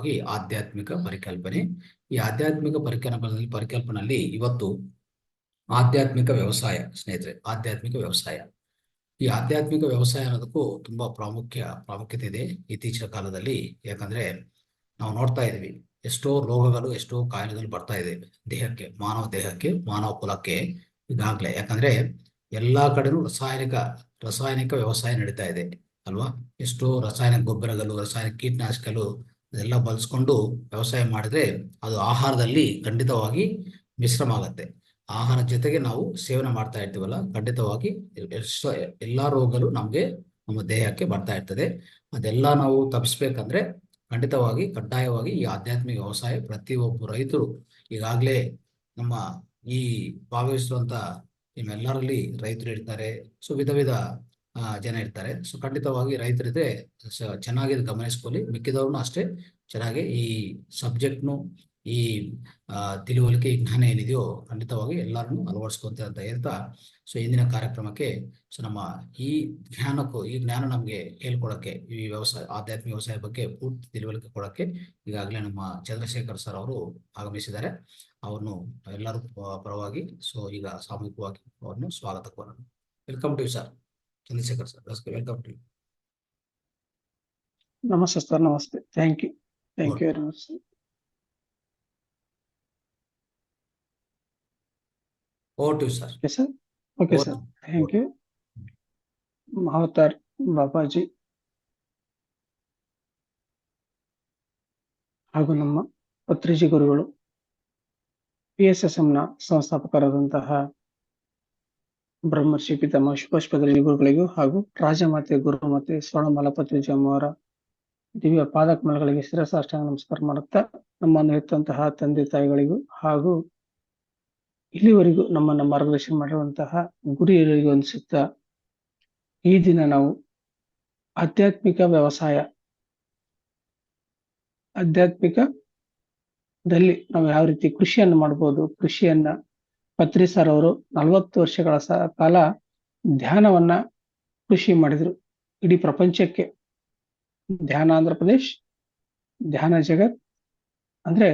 ಮುಖ್ಯವಾಗಿ ಆಧ್ಯಾತ್ಮಿಕ ಪರಿಕಲ್ಪನೆ. ಈ ಆಧ್ಯಾತ್ಮಿಕ ಪರಿಕಲ್ಪನೆಯಲ್ಲಿ ಇವತ್ತು ಆಧ್ಯಾತ್ಮಿಕ ವ್ಯವಸಾಯ ಸ್ನೇಹಿತರೆ, ಆಧ್ಯಾತ್ಮಿಕ ವ್ಯವಸಾಯ. ಈ ಆಧ್ಯಾತ್ಮಿಕ ವ್ಯವಸಾಯ ಅನ್ನೋದಕ್ಕೂ ತುಂಬಾ ಪ್ರಾಮುಖ್ಯತೆ ಇದೆ ಇತ್ತೀಚಿನ ಕಾಲದಲ್ಲಿ. ಯಾಕಂದ್ರೆ ನಾವು ನೋಡ್ತಾ ಇದ್ವಿ ಎಷ್ಟೋ ರೋಗಗಳು, ಎಷ್ಟೋ ಕಾಯಿಲೆಗಳು ಬರ್ತಾ ಇದೆ ದೇಹಕ್ಕೆ, ಮಾನವ ಕುಲಕ್ಕೆ ಈಗಾಗ್ಲೇ. ಯಾಕಂದ್ರೆ ಎಲ್ಲಾ ಕಡೆನೂ ರಾಸಾಯನಿಕ ವ್ಯವಸಾಯ ನಡೀತಾ ಇದೆ ಅಲ್ವಾ. ಎಷ್ಟೋ ರಾಸಾಯನಿಕ ಗೊಬ್ಬರಗಳು, ರಾಸಾಯನಿಕ ಕೀಟನಾಶಕಗಳು ಅದೆಲ್ಲ ಬಳಸ್ಕೊಂಡು ವ್ಯವಸಾಯ ಮಾಡಿದ್ರೆ ಅದು ಆಹಾರದಲ್ಲಿ ಖಂಡಿತವಾಗಿ ಮಿಶ್ರಮ ಆಗತ್ತೆ. ಆಹಾರ ಜೊತೆಗೆ ನಾವು ಸೇವನೆ ಮಾಡ್ತಾ ಇರ್ತೀವಲ್ಲ, ಖಂಡಿತವಾಗಿ ಎಲ್ಲಾ ರೋಗಗಳು ನಮ್ಮ ದೇಹಕ್ಕೆ ಬರ್ತಾ ಇರ್ತದೆ. ಅದೆಲ್ಲ ನಾವು ತಪ್ಪಿಸ್ಬೇಕಂದ್ರೆ ಕಡ್ಡಾಯವಾಗಿ ಈ ಆಧ್ಯಾತ್ಮಿಕ ವ್ಯವಸಾಯ ಪ್ರತಿಯೊಬ್ಬ ರೈತರು ಈಗಾಗಲೇ ನಮ್ಮ ಈ ಭಾಗವಹಿಸುವಂತ ನಿಮ್ಮೆಲ್ಲರಲ್ಲಿ ರೈತರು ಇರ್ತಾರೆ. ಸೊ ವಿಧ ಜನ ಇರ್ತಾರೆ. ಸೊ ಖಂಡಿತವಾಗಿ ರೈತರಿದ್ರೆ ಚೆನ್ನಾಗಿ ಗಮನಿಸ್ಕೊಳ್ಳಿ. ಮಿಕ್ಕಿದವ್ರನ್ನು ಅಷ್ಟೇ ಚೆನ್ನಾಗಿ ಈ ಸಬ್ಜೆಕ್ಟ್ನು, ಈ ತಿಳುವಳಿಕೆ, ಈ ಜ್ಞಾನ ಏನಿದೆಯೋ ಖಂಡಿತವಾಗಿ ಎಲ್ಲರನ್ನು ಅಳವಡಿಸ್ಕೊಂತ ಅಂತ ಹೇಳ್ತಾ, ಸೊ ಇಂದಿನ ಕಾರ್ಯಕ್ರಮಕ್ಕೆ ನಮ್ಮ ಈ ಜ್ಞಾನ ನಮಗೆ ಹೇಳ್ಕೊಡಕ್ಕೆ, ಈ ಆಧ್ಯಾತ್ಮಿಕ ವ್ಯವಸಾಯ ಬಗ್ಗೆ ಪೂರ್ತಿ ತಿಳುವಳಿಕೆ ಕೊಡಕ್ಕೆ ಈಗಾಗಲೇ ನಮ್ಮ ಚಂದ್ರಶೇಖರ್ ಸರ್ ಅವರು ಆಗಮಿಸಿದ್ದಾರೆ. ಅವ್ರನ್ನು ಎಲ್ಲರೂ ಪರವಾಗಿ ಸೊ ಈಗ ಸಾಮೂಹಿಕವಾಗಿ ಅವ್ರನ್ನು ಸ್ವಾಗತ ಕೋರೋಣ. Welcome to sir Chandrashekhar sir. Welcome to. ನಮಸ್ತೆ ಸರ್. ನಮಸ್ತೆ. Thank you very much. Over to sir. Okay sir. Thank you. Mahavatar Babaji ಹಾಗೂ ನಮ್ಮ ಪತ್ರಿಜಿ ಗುರುಗಳು, PSSM ನ ಸಂಸ್ಥಾಪಕರಾದಂತಹ ಬ್ರಹ್ಮರ್ಷಿ ಪಿತಾಮಹ ಪತ್ರಿಜಿ ಗುರುಗಳಿಗೂ ಹಾಗೂ ರಾಜಮಾತೆ ಗುರುಮಾತೆ ಸ್ವರ್ಣಮಾಲಾ ಪತ್ರಿಜಿ ಅಮ್ಮವರ ದಿವ್ಯ ಪಾದಕಮಲಗಳಿಗೆ ಶಿರಸಾಷ್ಟಾಂಗ ನಮಸ್ಕಾರ ಮಾಡುತ್ತಾ, ನಮ್ಮನ್ನು ಹೆತ್ತಂತಹ ತಂದೆ ತಾಯಿಗಳಿಗೂ ಹಾಗೂ ಇಲ್ಲಿವರೆಗೂ ನಮ್ಮನ್ನ ಮಾರ್ಗದರ್ಶನ ಮಾಡಿರುವಂತಹ ಗುರಿಯರಿಗೂ ಅನಿಸುತ್ತಾ, ಈ ದಿನ ನಾವು ಆಧ್ಯಾತ್ಮಿಕ ಆಧ್ಯಾತ್ಮಿಕದಲ್ಲಿ ನಾವು ಯಾವ ರೀತಿ ಕೃಷಿಯನ್ನು ಮಾಡಬಹುದು, ಕೃಷಿಯನ್ನ ಪತ್ರಿ ಸರ್ ಅವರು 40 ವರ್ಷಗಳ ಕಾಲ ಧ್ಯಾನವನ್ನ ಕೃಷಿ ಮಾಡಿದ್ರು. ಇಡೀ ಪ್ರಪಂಚಕ್ಕೆ ಧ್ಯಾನ ಆಂಧ್ರ ಪ್ರದೇಶ್, ಧ್ಯಾನ ಜಗತ್ ಅಂದ್ರೆ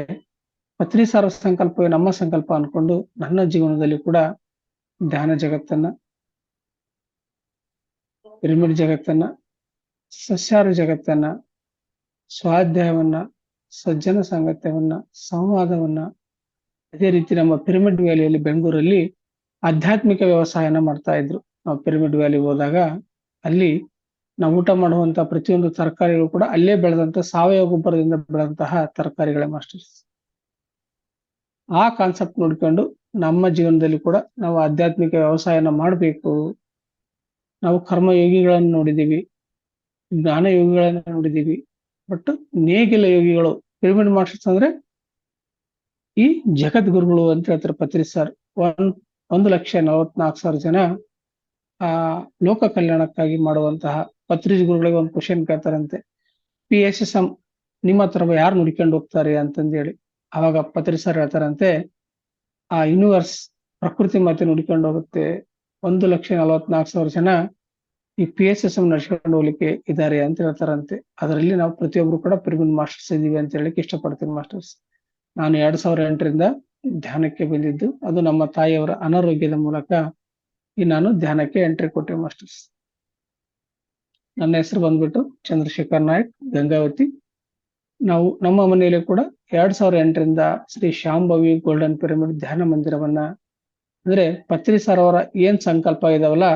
ಪತ್ರಿ ಸರ್ ಸಂಕಲ್ಪವೇ ನಮ್ಮ ಸಂಕಲ್ಪ ಅನ್ಕೊಂಡು ನನ್ನ ಜೀವನದಲ್ಲಿ ಕೂಡ ಧ್ಯಾನ ಜಗತ್ತನ್ನ, ಪಿರಮಿಡ್ ಜಗತ್ತನ್ನ, ಸಸ್ಯಾಹಾರ ಜಗತ್ತನ್ನ, ಸ್ವಾಧ್ಯಾಯವನ್ನ, ಸಜ್ಜನ ಸಾಂಗತ್ಯವನ್ನ, ಸಂವಾದವನ್ನ, ಅದೇ ರೀತಿ ನಮ್ಮ ಪಿರಮಿಡ್ ವ್ಯಾಲಿಯಲ್ಲಿ ಬೆಂಗಳೂರಲ್ಲಿ ಆಧ್ಯಾತ್ಮಿಕ ವ್ಯವಸಾಯನ ಮಾಡ್ತಾ ಇದ್ರು. ನಾವು ಪಿರಮಿಡ್ ವ್ಯಾಲಿ ಹೋದಾಗ ಅಲ್ಲಿ ನಾವು ಊಟ ಮಾಡುವಂತ ಪ್ರತಿಯೊಂದು ತರಕಾರಿಗಳು ಕೂಡ ಅಲ್ಲೇ ಬೆಳೆದಂತ ಸಾವಯವ ಗೊಬ್ಬರದಿಂದ ಬೆಳೆದಂತಹ ತರಕಾರಿಗಳೇ ಮಾಸ್ಟರ್ಸ್. ಆ ಕಾನ್ಸೆಪ್ಟ್ ನೋಡ್ಕೊಂಡು ನಮ್ಮ ಜೀವನದಲ್ಲಿ ಕೂಡ ನಾವು ಆಧ್ಯಾತ್ಮಿಕ ವ್ಯವಸಾಯನ ಮಾಡಬೇಕು. ನಾವು ಕರ್ಮಯೋಗಿಗಳನ್ನು ನೋಡಿದೀವಿ, ಜ್ಞಾನ ಯೋಗಿಗಳನ್ನ ನೋಡಿದೀವಿ, ಬಟ್ ನೇಗಿಲ ಯೋಗಿಗಳು ಪಿರಮಿಡ್ ಮಾಸ್ಟರ್ಸ್ ಅಂದ್ರೆ ಈ ಜಗದ್ಗುರುಗಳು ಅಂತ ಹೇಳ್ತಾರೆ ಪತ್ರಿ ಸರ್. 1,44,000 ಜನ ಲೋಕ ಕಲ್ಯಾಣಕ್ಕಾಗಿ ಮಾಡುವಂತಹ ಪತ್ರಿಜಿ ಗುರುಗಳಿಗೆ ಒಂದು ಕ್ವಶನ್ ಕೇಳ್ತಾರಂತೆ, PSSM ನಿಮ್ಮ ಹತ್ರ ಯಾರು ನುಡಿಕೊಂಡು ಹೋಗ್ತಾರೆ ಅಂತಂದೇಳಿ. ಅವಾಗ ಪತ್ರಿ ಸರ್ ಹೇಳ್ತಾರಂತೆ, ಆ ಯೂನಿವರ್ಸ್ ಪ್ರಕೃತಿ ಮಾತೆ ನುಡಿಕೊಂಡು ಹೋಗುತ್ತೆ. 1,44,000 ಜನ ಈ PSSM ನಡ್ಸ್ಕೊಂಡು ಹೋಗ್ಲಿಕ್ಕೆ ಇದ್ದಾರೆ ಅಂತ ಹೇಳ್ತಾರಂತೆ. ಅದರಲ್ಲಿ ನಾವು ಪ್ರತಿಯೊಬ್ರು ಕೂಡ ಪಿರಮಿಡ್ ಮಾಸ್ಟರ್ಸ್ ಇದೀವಿ ಅಂತ ಹೇಳಿಕ್ಕೆ ಇಷ್ಟಪಡ್ತೀನಿ ಮಾಸ್ಟರ್ಸ್. ನಾನು 2008ರಿಂದ ಧ್ಯಾನಕ್ಕೆ ಬಂದಿದ್ದು, ಅದು ನಮ್ಮ ತಾಯಿಯವರ ಅನಾರೋಗ್ಯದ ಮೂಲಕ ನಾನು ಧ್ಯಾನಕ್ಕೆ ಎಂಟ್ರಿ ಕೊಟ್ಟೆ ಮಾಸ್ಟರ್ಸ್. ನನ್ನ ಹೆಸರು ಬಂದ್ಬಿಟ್ಟು ಚಂದ್ರಶೇಖರ್ ನಾಯಕ್, ಗಂಗಾವತಿ. ನಾವು ನಮ್ಮ ಮನೆಯಲ್ಲಿ ಕೂಡ 2008ರಿಂದ ಶ್ರೀ ಶಾಂಭವಿ ಗೋಲ್ಡನ್ ಪಿರಮಿಡ್ ಧ್ಯಾನ ಮಂದಿರವನ್ನ, ಅಂದ್ರೆ ಪತ್ರಿ ಸರ್ ಅವರ ಏನ್ ಸಂಕಲ್ಪ ಇದಾವಲ್ಲ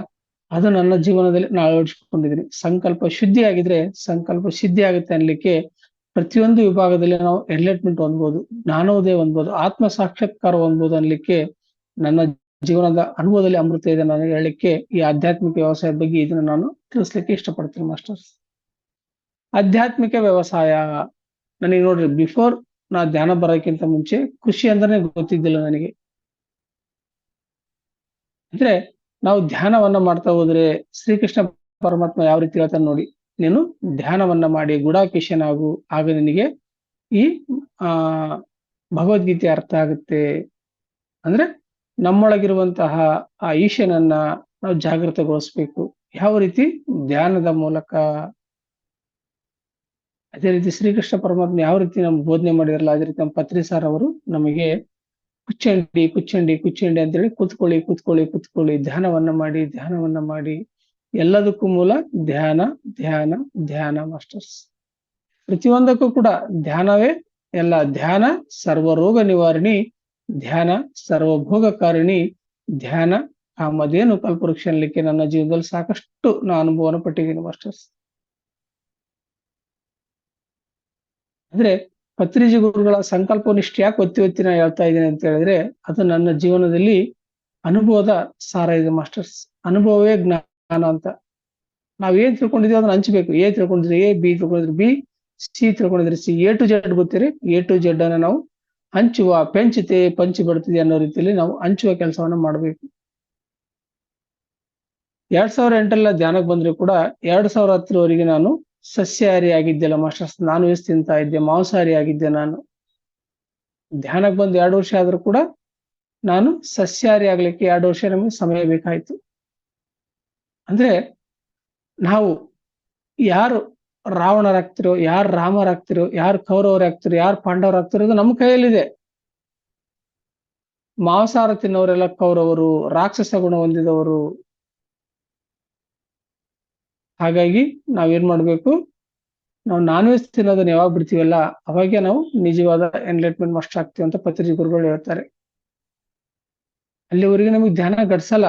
ಅದು ನನ್ನ ಜೀವನದಲ್ಲಿ ನಾನು ಅಳವಡಿಸಿಕೊಂಡಿದ್ದೀನಿ. ಸಂಕಲ್ಪ ಶುದ್ಧಿ ಆಗಿದ್ರೆ ಸಂಕಲ್ಪ ಸಿದ್ಧಿ ಆಗುತ್ತೆ ಅನ್ಲಿಕ್ಕೆ ಪ್ರತಿಯೊಂದು ವಿಭಾಗದಲ್ಲಿ ನಾವು ಎನ್ಲೈಟ್ಮೆಂಟ್ ಹೊಂದ್ಬೋದು, ಜ್ಞಾನೋದಯ ಹೊಂದ್ಬೋದು, ಆತ್ಮ ಸಾಕ್ಷಾತ್ಕಾರ ಹೊಂದ್ಬೋದು ಅನ್ಲಿಕ್ಕೆ ನನ್ನ ಜೀವನದ ಅನುಭವದಲ್ಲಿ ಅಮೃತ ಇದೆ ನಾನು ಹೇಳಲಿಕ್ಕೆ ಈ ಆಧ್ಯಾತ್ಮಿಕ ವ್ಯವಸಾಯದ ಬಗ್ಗೆ ಇದನ್ನ ನಾನು ತಿಳಿಸ್ಲಿಕ್ಕೆ ಇಷ್ಟಪಡ್ತೀನಿ ಮಾಸ್ಟರ್ಸ್. ಆಧ್ಯಾತ್ಮಿಕ ವ್ಯವಸಾಯ ನನಗೆ ನೋಡ್ರಿ, ಬಿಫೋರ್ ನಾ ಧ್ಯಾನ ಬರೋಕ್ಕಿಂತ ಮುಂಚೆ ಕೃಷಿ ಅಂದ್ರೆ ಗೊತ್ತಿದ್ದಿಲ್ಲ ನನಗೆ. ಅಂದ್ರೆ ನಾವು ಧ್ಯಾನವನ್ನ ಮಾಡ್ತಾ ಹೋದ್ರೆ ಶ್ರೀಕೃಷ್ಣ ಪರಮಾತ್ಮ ಯಾವ ರೀತಿ ಹೇಳ್ತಾನೆ ನೋಡಿ, ನೀನು ಧ್ಯಾನವನ್ನ ಮಾಡಿ ಗುಡಾಕೇಶನಾಗು, ಆಗ ನಿನಗೆ ಈ ಭಗವದ್ಗೀತೆ ಅರ್ಥ ಆಗುತ್ತೆ. ಅಂದ್ರೆ ನಮ್ಮೊಳಗಿರುವಂತಹ ಆ ಈಶನನ್ನ ನಾವು ಜಾಗೃತಗೊಳಿಸ್ಬೇಕು. ಯಾವ ರೀತಿ? ಧ್ಯಾನದ ಮೂಲಕ. ಅದೇ ರೀತಿ ಶ್ರೀಕೃಷ್ಣ ಪರಮಾತ್ಮ ಯಾವ ರೀತಿ ನಮ್ಗೆ ಬೋಧನೆ ಮಾಡಿರಲ್ಲ ಅದೇ ರೀತಿ ನಮ್ಮ ಪತ್ರಿ ಸರ್ ಅವರು ನಮಗೆ ಕುಚ್ಚಂಡಿ ಕುಚ್ಚಂಡಿ ಕುಚ್ಚಂಡಿ ಅಂತೇಳಿ ಕೂತ್ಕೊಳ್ಳಿ ಕೂತ್ಕೊಳ್ಳಿ ಕೂತ್ಕೊಳ್ಳಿ ಧ್ಯಾನವನ್ನ ಮಾಡಿ ಎಲ್ಲದಕ್ಕೂ ಮೂಲ ಧ್ಯಾನ ಧ್ಯಾನ ಧ್ಯಾನ ಮಾಸ್ಟರ್ಸ್. ಪ್ರತಿಯೊಂದಕ್ಕೂ ಕೂಡ ಧ್ಯಾನವೇ ಎಲ್ಲ. ಧ್ಯಾನ ಸರ್ವರೋಗ ನಿವಾರಣಿ, ಧ್ಯಾನ ಸರ್ವಭೋಗಕಾರಿಣಿ, ಧ್ಯಾನ ಕಾಮಧೇನು ಕಲ್ಪವೃಕ್ಷ ಅನ್ಲಿಕ್ಕೆ ನನ್ನ ಜೀವನದಲ್ಲಿ ಸಾಕಷ್ಟು ನಾನು ಅನುಭವನ ಪಟ್ಟಿದ್ದೀನಿ ಮಾಸ್ಟರ್ಸ್. ಅಂದ್ರೆ ಪತ್ರಿಜಿ ಗುರುಗಳ ಸಂಕಲ್ಪವನ್ನು ಇಷ್ಟು ಯಾಕೆ ಒತ್ತಿ ನಾ ಹೇಳ್ತಾ ಇದ್ದೀನಿ ಅಂತ ಹೇಳಿದ್ರೆ, ಅದು ನನ್ನ ಜೀವನದಲ್ಲಿ ಅನುಭವದ ಸಾರ ಇದೆ ಮಾಸ್ಟರ್ಸ್. ಅನುಭವವೇ ಜ್ಞಾನ ಅಂತ. ನಾವ್ ಏನ್ ತಿಳ್ಕೊಂಡಿದೀವಿ ಅದನ್ನ ಹಂಚ್ಬೇಕು. ಎ ತಿಳ್ಕೊಂಡಿದ್ರೆ ಎ, ಬಿ ತಿಳ್ಕೊಂಡಿದ್ರೆ ಬಿ, ಸಿ ತಿಳ್ಕೊಂಡಿದ್ರೆ ಸಿ, ಎ ಟು ಜೆಡ್ ಗೊತ್ತೀರಿ. ಎ ಟು ಜೆಡ್ ಅನ್ನ ನಾವು ಹಂಚುವ, ಪಂಚಿತೆ ಪಂಚಿ ಬಡ್ತಿದೆ ಅನ್ನೋ ರೀತಿಯಲ್ಲಿ ನಾವು ಹಂಚುವ ಕೆಲಸವನ್ನ ಮಾಡ್ಬೇಕು. 2008 ಧ್ಯಾನಕ್ಕೆ ಬಂದ್ರೆ ಕೂಡ 2010 ನಾನು ಸಸ್ಯಾಹಾರಿ ಆಗಿದ್ದೆಲ್ಲ ಮಾಸ್ಟರ್ಸ್. ನಾನ್ ವೆಜ್ ತಿಂತಾ ಇದ್ದೆ, ಮಾಂಸಾಹಾರಿ ಆಗಿದ್ದೆ ನಾನು. ಧ್ಯಾನಕ್ಕೆ ಬಂದು 2 ವರ್ಷ ಆದ್ರೂ ಕೂಡ ನಾನು ಸಸ್ಯಾಹಾರಿ ಆಗ್ಲಿಕ್ಕೆ 2 ವರ್ಷ ನಮಗೆ ಸಮಯ ಬೇಕಾಯ್ತು. ಅಂದ್ರೆ ನಾವು ಯಾರು ರಾವಣರಾಗ್ತಿರೋ, ಯಾರು ರಾಮರಾಗ್ತಿರೋ, ಯಾರು ಕೌರವರಾಗ್ತಿರೋ, ಯಾರು ಪಾಂಡವರಾಗ್ತಿರೋ ಅದು ನಮ್ಮ ಕೈಯಲ್ಲಿದೆ. ಮಾಂಸಾಹಾರ ತಿನ್ನೋರೆಲ್ಲ ಕೌರವರು, ರಾಕ್ಷಸ ಗುಣ ಹೊಂದಿದವರು. ಹಾಗಾಗಿ ನಾವೇನ್ ಮಾಡ್ಬೇಕು, ನಾವು ನಾನ್ ವೆಜ್ ತಿನ್ನೋದನ್ನ ಯಾವಾಗ ಬಿಡ್ತೀವಲ್ಲ ಅವಾಗೆ ನಾವು ನಿಜವಾದ ಎನ್ಲೈಟ್ಮೆಂಟ್ ಮಾಸ್ಟರ್ ಆಗ್ತೀವಿ ಅಂತ ಪತ್ರಿಜಿ ಗುರುಗಳು ಹೇಳ್ತಾರೆ. ಅಲ್ಲಿವರೆಗೆ ನಮಗೆ ಧ್ಯಾನ ಗಡ್ಸಲ್ಲ.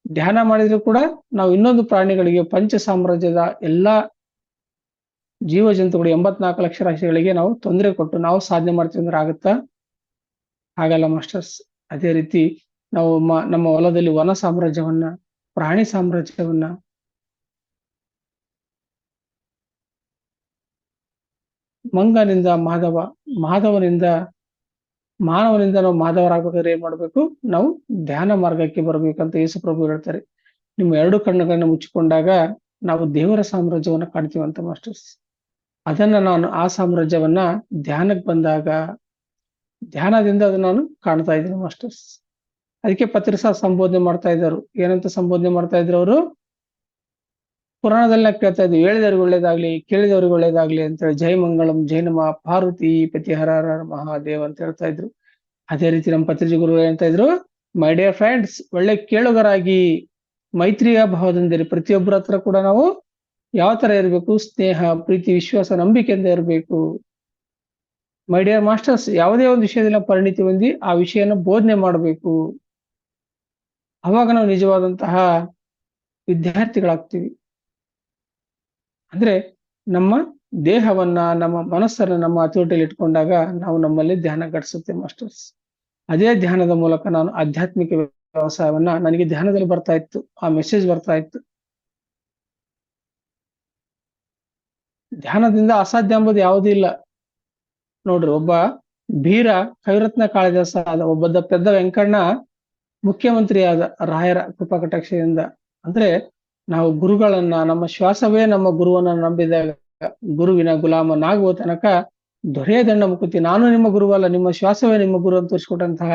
ಧ್ಯಾನ ಮಾಡಿದ್ರು ಕೂಡ ನಾವು ಇನ್ನೊಂದು ಪ್ರಾಣಿಗಳಿಗೆ, ಪಂಚ ಸಾಮ್ರಾಜ್ಯದ ಎಲ್ಲಾ ಜೀವ ಜಂತುಗಳು 84 ಲಕ್ಷ ರಾಶಿಗಳಿಗೆ ನಾವು ತೊಂದರೆ ಕೊಟ್ಟು ನಾವು ಸಾಧನೆ ಮಾಡ್ತೀವಿ ಅಂದ್ರೆ ಆಗುತ್ತಾ? ಆಗಲ್ಲ ಮಾಸ್ಟರ್ಸ್. ಅದೇ ರೀತಿ ನಾವು ನಮ್ಮ ಹೊಲದಲ್ಲಿ ವನ ಸಾಮ್ರಾಜ್ಯವನ್ನ, ಪ್ರಾಣಿ ಸಾಮ್ರಾಜ್ಯವನ್ನ, ಮಂಗನಿಂದ ಮಾಧವ, ಮಾಧವನಿಂದ ಮಾನವನಿಂದ ನಾವು ಮಾಧವರಾಗಬೇಕಾದ್ರೆ ಏನ್ ಮಾಡ್ಬೇಕು, ನಾವು ಧ್ಯಾನ ಮಾರ್ಗಕ್ಕೆ ಬರ್ಬೇಕಂತ ಯೇಸು ಪ್ರಭು ಹೇಳ್ತಾರೆ. ನಿಮ್ಮ 2 ಕಣ್ಣುಗಳನ್ನ ಮುಚ್ಚಿಕೊಂಡಾಗ ನಾವು ದೇವರ ಸಾಮ್ರಾಜ್ಯವನ್ನ ಕಾಣ್ತೀವಂತ ಮಾಸ್ಟರ್ಸ್. ಅದನ್ನ ನಾನು ಆ ಸಾಮ್ರಾಜ್ಯವನ್ನ ಧ್ಯಾನಕ್ಕೆ ಬಂದಾಗ ಧ್ಯಾನದಿಂದ ಅದನ್ನ ನಾನು ಕಾಣ್ತಾ ಇದ್ದೀನಿ ಮಾಸ್ಟರ್ಸ್. ಅದಕ್ಕೆ ಪತ್ರಿಸಾ ಸಂಬೋಧನೆ ಮಾಡ್ತಾ ಇದ್ರು. ಏನಂತ ಸಂಬೋಧನೆ ಮಾಡ್ತಾ ಇದ್ರು ಅವರು? ಪುರಾಣದಲ್ಲಿ ಕೇಳ್ತಾ ಇದ್ವಿ, ಹೇಳಿದವ್ರಿಗೆ ಒಳ್ಳೇದಾಗ್ಲಿ, ಕೇಳಿದವ್ರಿಗೆ ಒಳ್ಳೇದಾಗ್ಲಿ ಅಂತ ಹೇಳಿ. ಜೈ ಮಂಗಳಂ, ಜೈ ನಮ ಪಾರ್ವತಿ ಪತಿ ಹರ ಹರ ಮಹಾದೇವ್ ಅಂತ ಹೇಳ್ತಾ ಇದ್ರು. ಅದೇ ರೀತಿ ನಮ್ಮ ಪತ್ರಿಜಿ ಗುರು ಹೇಳ್ತಾ ಇದ್ರು, ಮೈ ಡಿಯರ್ ಫ್ರೆಂಡ್ಸ್, ಒಳ್ಳೆ ಕೇಳುಗರಾಗಿ ಮೈತ್ರಿಯ ಭಾವದಿಂದಿರಿ. ಪ್ರತಿಯೊಬ್ಬರ ಹತ್ರ ಕೂಡ ನಾವು ಯಾವ ತರ ಇರಬೇಕು? ಸ್ನೇಹ, ಪ್ರೀತಿ, ವಿಶ್ವಾಸ, ನಂಬಿಕೆಯಿಂದ ಇರಬೇಕು. ಮೈ ಡಿಯರ್ ಮಾಸ್ಟರ್ಸ್, ಯಾವುದೇ ಒಂದು ವಿಷಯದಲ್ಲಿ ಪರಿಣಿತಿ ಹೊಂದಿ ಆ ವಿಷಯನ ಬೋಧನೆ ಮಾಡಬೇಕು. ಅವಾಗ ನಾವು ನಿಜವಾದಂತಹ ವಿದ್ಯಾರ್ಥಿಗಳಾಗ್ತೀವಿ. ಅಂದ್ರೆ ನಮ್ಮ ದೇಹವನ್ನ, ನಮ್ಮ ಮನಸ್ಸನ್ನ ನಮ್ಮ ಹತೋಟಿಯಲ್ಲಿ ಇಟ್ಕೊಂಡಾಗ ನಾವು ನಮ್ಮಲ್ಲಿ ಧ್ಯಾನ ಘಟಿಸುತ್ತೆ ಮಾಸ್ಟರ್ಸ್. ಅದೇ ಧ್ಯಾನದ ಮೂಲಕ ನಾನು ಆಧ್ಯಾತ್ಮಿಕ ವ್ಯವಸಾಯವನ್ನ, ನನಗೆ ಧ್ಯಾನದಲ್ಲಿ ಬರ್ತಾ ಇತ್ತು, ಆ ಮೆಸೇಜ್ ಬರ್ತಾ ಇತ್ತು. ಧ್ಯಾನದಿಂದ ಅಸಾಧ್ಯ ಎಂಬುದು ಯಾವುದೂ ಇಲ್ಲ ನೋಡ್ರಿ. ಒಬ್ಬ ಬೀರ ಕವಿರತ್ನ ಕಾಳಿದಾಸ ಆದ, ಒಬ್ಬ ಪೆದ್ದ ವೆಂಕಣ್ಣ ಮುಖ್ಯಮಂತ್ರಿ ಆದ ರಾಯರ ಕೃಪಾ ಕಟಾಕ್ಷದಿಂದ. ಅಂದ್ರೆ ನಾವು ಗುರುಗಳನ್ನ, ನಮ್ಮ ಶ್ವಾಸವೇ ನಮ್ಮ ಗುರುವನ್ನ ನಂಬಿದಾಗ ಗುರುವಿನ ಗುಲಾಮನಾಗುವ ತನಕ ದೊರೆಯದಂಡ ಮುಕುತಿ. ನಾನು ನಿಮ್ಮ ಗುರುವಲ್ಲ, ನಿಮ್ಮ ಶ್ವಾಸವೇ ನಿಮ್ಮ ಗುರು ಅಂತ ತೋರಿಸ್ಕೊಟ್ಟಂತಹ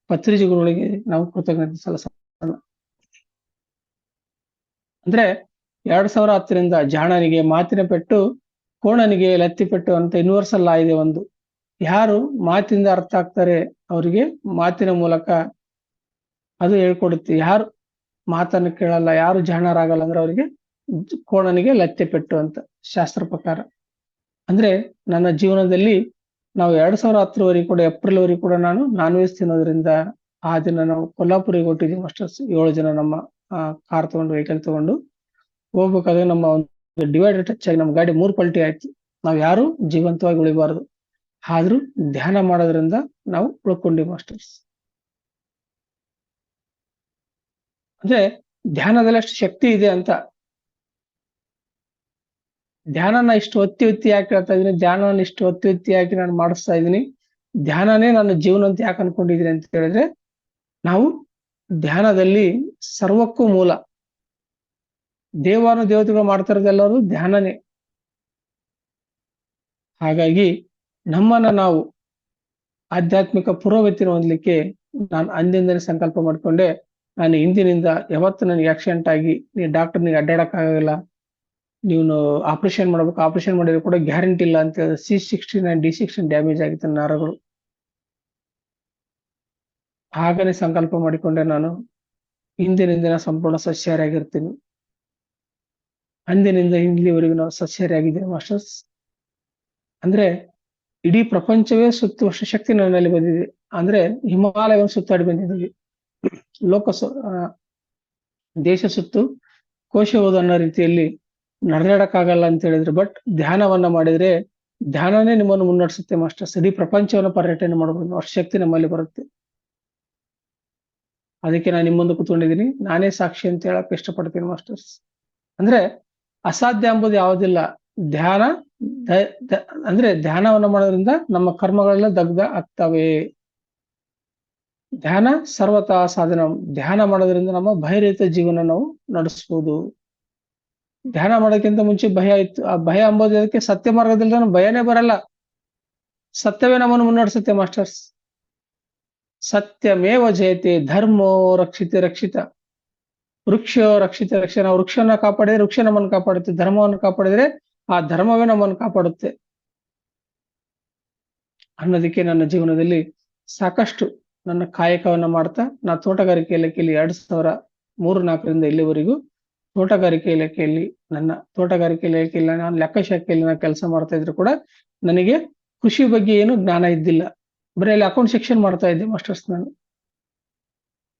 ಪತ್ರಿಜಿ ಗುರುಗಳಿಗೆ ನಾವು ಕೃತಜ್ಞತೆ ಸಲ್ಲಿಸೋಣ. ಅಂದ್ರೆ 2010 ಜಾಣನಿಗೆ ಮಾತಿನ ಪೆಟ್ಟು, ಕೋಣನಿಗೆ ಲತ್ತಿ ಪೆಟ್ಟು ಅಂತ ಯೂನಿವರ್ಸಲ್ ಲಾ ಇದೆ ಒಂದು. ಯಾರು ಮಾತಿಂದ ಅರ್ಥ ಆಗ್ತಾರೆ ಅವರಿಗೆ ಮಾತಿನ ಮೂಲಕ ಅದು ಹೇಳ್ಕೊಡುತ್ತೆ. ಯಾರು ಮಾತನ್ನು ಕೇಳಲ್ಲ, ಯಾರು ಜಾಣರಾಗಲ್ಲ ಅಂದ್ರೆ ಅವರಿಗೆ ಕೋಣನಿಗೆ ಲತ್ತೆ ಪೆಟ್ಟು ಅಂತ ಶಾಸ್ತ್ರ ಪ್ರಕಾರ. ಅಂದ್ರೆ ನನ್ನ ಜೀವನದಲ್ಲಿ ನಾವು 2010 ಕೂಡ, ಏಪ್ರಿಲ್ ವರೆಗೂ ಕೂಡ ನಾನು ನಾನ್ ವೆಜ್ ತಿನ್ನೋದ್ರಿಂದ ಆ ದಿನ ನಾವು ಕೊಲ್ಲಾಪುರಿಗೆ ಹೊಟ್ಟಿದ್ವಿ ಮಾಸ್ಟರ್ಸ್. 7 ಜನ ನಮ್ಮ ಕಾರ್ ತಗೊಂಡು, ವೆಹಿಕಲ್ ತಗೊಂಡು ಹೋಗ್ಬೇಕಾದ್ರೆ ನಮ್ಮ ಒಂದು ಡಿವೈಡರ್ ಟಚ್ ಆಗಿ ನಮ್ಮ ಗಾಡಿ 3 ಪಲ್ಟಿ ಆಯ್ತು. ನಾವ್ ಯಾರು ಜೀವಂತವಾಗಿ ಉಳಿಬಾರ್ದು. ಆದ್ರೂ ಧ್ಯಾನ ಮಾಡೋದ್ರಿಂದ ನಾವು ಉಳ್ಕೊಂಡ್ವಿ ಮಾಸ್ಟರ್ಸ್. ಅಂದ್ರೆ ಧ್ಯಾನದಲ್ಲಿ ಅಷ್ಟು ಶಕ್ತಿ ಇದೆ ಅಂತ. ಧ್ಯಾನನ ಇಷ್ಟು ಒತ್ತಿ ಯಾಕೆ ಹೇಳ್ತಾ ಇದೀನಿ, ಧ್ಯಾನನ ಇಷ್ಟು ಒತ್ತಿ ಯಾಕೆ ನಾನು ಮಾಡಿಸ್ತಾ ಇದ್ದೀನಿ, ಧ್ಯಾನನೇ ನನ್ನ ಜೀವನ ಅಂತ ಯಾಕೆ ಅನ್ಕೊಂಡಿದೀನಿ ಅಂತ ಹೇಳಿದ್ರೆ, ನಾವು ಧ್ಯಾನದಲ್ಲಿ ಸರ್ವಕ್ಕೂ ಮೂಲ. ದೇವತೆಗಳು ಮಾಡ್ತಾ ಇರೋದೆಲ್ಲರೂ ಧ್ಯಾನನೇ. ಹಾಗಾಗಿ ನಮ್ಮನ್ನ ನಾವು ಆಧ್ಯಾತ್ಮಿಕ ಪುರೋಗತಿನ ಹೊಂದಲಿಕ್ಕೆ ನಾನು ಅಂದಿಂದನೇ ಸಂಕಲ್ಪ ಮಾಡ್ಕೊಂಡೆ. ನಾನು ಇಂದಿನಿಂದ ಯಾವತ್ತು ನನಗೆ ಆಕ್ಸಿಡೆಂಟ್ ಆಗಿ ಡಾಕ್ಟರ್ನಿಗೆ ಅಡ್ಡಾಡಕ್ಕಾಗಲ್ಲ, ನೀವು ಆಪರೇಷನ್ ಮಾಡ್ಬೇಕು, ಆಪರೇಷನ್ ಮಾಡಿದ್ರು ಕೂಡ ಗ್ಯಾರಂಟಿ ಇಲ್ಲ ಅಂತ ಹೇಳಿದ್ರೆ C16 D16 ಡ್ಯಾಮೇಜ್ ಆಗಿತ್ತು ನರಗಳು. ಹಾಗನೇ ಸಂಕಲ್ಪ ಮಾಡಿಕೊಂಡೆ ನಾನು ಇಂದಿನಿಂದ ಸಂಪೂರ್ಣ ಸಸ್ಯಾಹಾರಿಯಾಗಿರ್ತೀನಿ. ಅಂದಿನಿಂದ ಇಲ್ಲಿವರೆಗೂ ನಾವು ಸಸ್ಯಾಹಾರಿಯಾಗಿದ್ದೇವೆ ಮಾಸ್ಟರ್ಸ್. ಅಂದ್ರೆ ಇಡೀ ಪ್ರಪಂಚವೇ ಸುತ್ತುವಷ್ಟು ಶಕ್ತಿ ನನ್ನಲ್ಲಿ ಬಂದಿದೆ. ಅಂದ್ರೆ ಹಿಮಾಲಯವನ್ನು ಸುತ್ತಾಡಿ ಬಂದಿದ್ದೀವಿ. ದೇಶ ಸುತ್ತು ಕೋಶ ಓದು ಅನ್ನೋ ರೀತಿಯಲ್ಲಿ ನಡೆದಾಡಕ್ಕಾಗಲ್ಲ ಅಂತ ಹೇಳಿದ್ರು. ಬಟ್ ಧ್ಯಾನವನ್ನ ಮಾಡಿದ್ರೆ ಧ್ಯಾನನೇ ನಿಮ್ಮನ್ನು ಮುನ್ನಡೆಸುತ್ತೆ ಮಾಸ್ಟರ್ಸ್. ಇಡೀ ಪ್ರಪಂಚವನ್ನ ಪರ್ಯಟನೆ ಮಾಡಬಹುದು, ಅಷ್ಟು ಶಕ್ತಿ ನಮ್ಮಲ್ಲಿ ಬರುತ್ತೆ. ಅದಕ್ಕೆ ನಾನು ನಿಮ್ಮ ಮುಂದೆ ಕೂತ್ಕೊಂಡಿದ್ದೀನಿ. ನಾನೇ ಸಾಕ್ಷಿ ಅಂತ ಹೇಳಕ್ ಇಷ್ಟಪಡ್ತೀನಿ ಮಾಸ್ಟರ್ಸ್. ಅಂದ್ರೆ ಅಸಾಧ್ಯ ಎಂಬುದು ಯಾವುದಿಲ್ಲ. ಧ್ಯಾನ ಅಂದ್ರೆ ಧ್ಯಾನವನ್ನ ಮಾಡೋದ್ರಿಂದ ನಮ್ಮ ಕರ್ಮಗಳೆಲ್ಲ ದಗ್ಧ ಆಗ್ತವೆ. ಧ್ಯಾನ ಸರ್ವತಾ ಸಾಧನ. ಧ್ಯಾನ ಮಾಡೋದ್ರಿಂದ ನಮ್ಮ ಭಯರಹಿತ ಜೀವನ ನಾವು ನಡೆಸ್ಬೋದು. ಧ್ಯಾನ ಮಾಡೋಕ್ಕಿಂತ ಮುಂಚೆ ಭಯ ಇತ್ತು. ಆ ಭಯ ಎಂಬುದಕ್ಕೆ ಸತ್ಯ ಮಾರ್ಗದಲ್ಲಿ ಭಯನೇ ಬರಲ್ಲ. ಸತ್ಯವೇ ನಮ್ಮನ್ನು ಮುನ್ನಡೆಸುತ್ತೆ ಮಾಸ್ಟರ್ಸ್. ಸತ್ಯಮೇವ ಜಯತೆ ಧರ್ಮೋ ರಕ್ಷಿತೆ ರಕ್ಷಿತ ವೃಕ್ಷೋ ರಕ್ಷಿತ ರಕ್ಷ. ನಾವು ವೃಕ್ಷನ ಕಾಪಾಡಿದ್ರೆ ವೃಕ್ಷ ನಮ್ಮನ್ನು ಕಾಪಾಡುತ್ತೆ. ಧರ್ಮವನ್ನು ಕಾಪಾಡಿದ್ರೆ ಆ ಧರ್ಮವೇ ನಮ್ಮನ್ನು ಕಾಪಾಡುತ್ತೆ ಅನ್ನೋದಕ್ಕೆ ನನ್ನ ಜೀವನದಲ್ಲಿ ಸಾಕಷ್ಟು ನನ್ನ ಕಾಯಕವನ್ನ ಮಾಡ್ತಾ ನಾ ತೋಟಗಾರಿಕೆ ಇಲಾಖೆಯಲ್ಲಿ 2003-4 ಇಲ್ಲಿವರೆಗೂ ತೋಟಗಾರಿಕೆ ಇಲಾಖೆಯಲ್ಲಿ ನಾನು ಲೆಕ್ಕಶಾಖೆಯಲ್ಲಿ ನಾನು ಕೆಲಸ ಮಾಡ್ತಾ ಇದ್ರು ಕೂಡ ನನಗೆ ಕೃಷಿ ಬಗ್ಗೆ ಏನು ಜ್ಞಾನ ಇದ್ದಿಲ್ಲ. ಬರೀ ಅಲ್ಲಿ ಅಕೌಂಟ್ ಸೆಕ್ಷನ್ ಮಾಡ್ತಾ ಇದ್ದೆ ಮಾಸ್ಟರ್ಸ್ ನಾನು.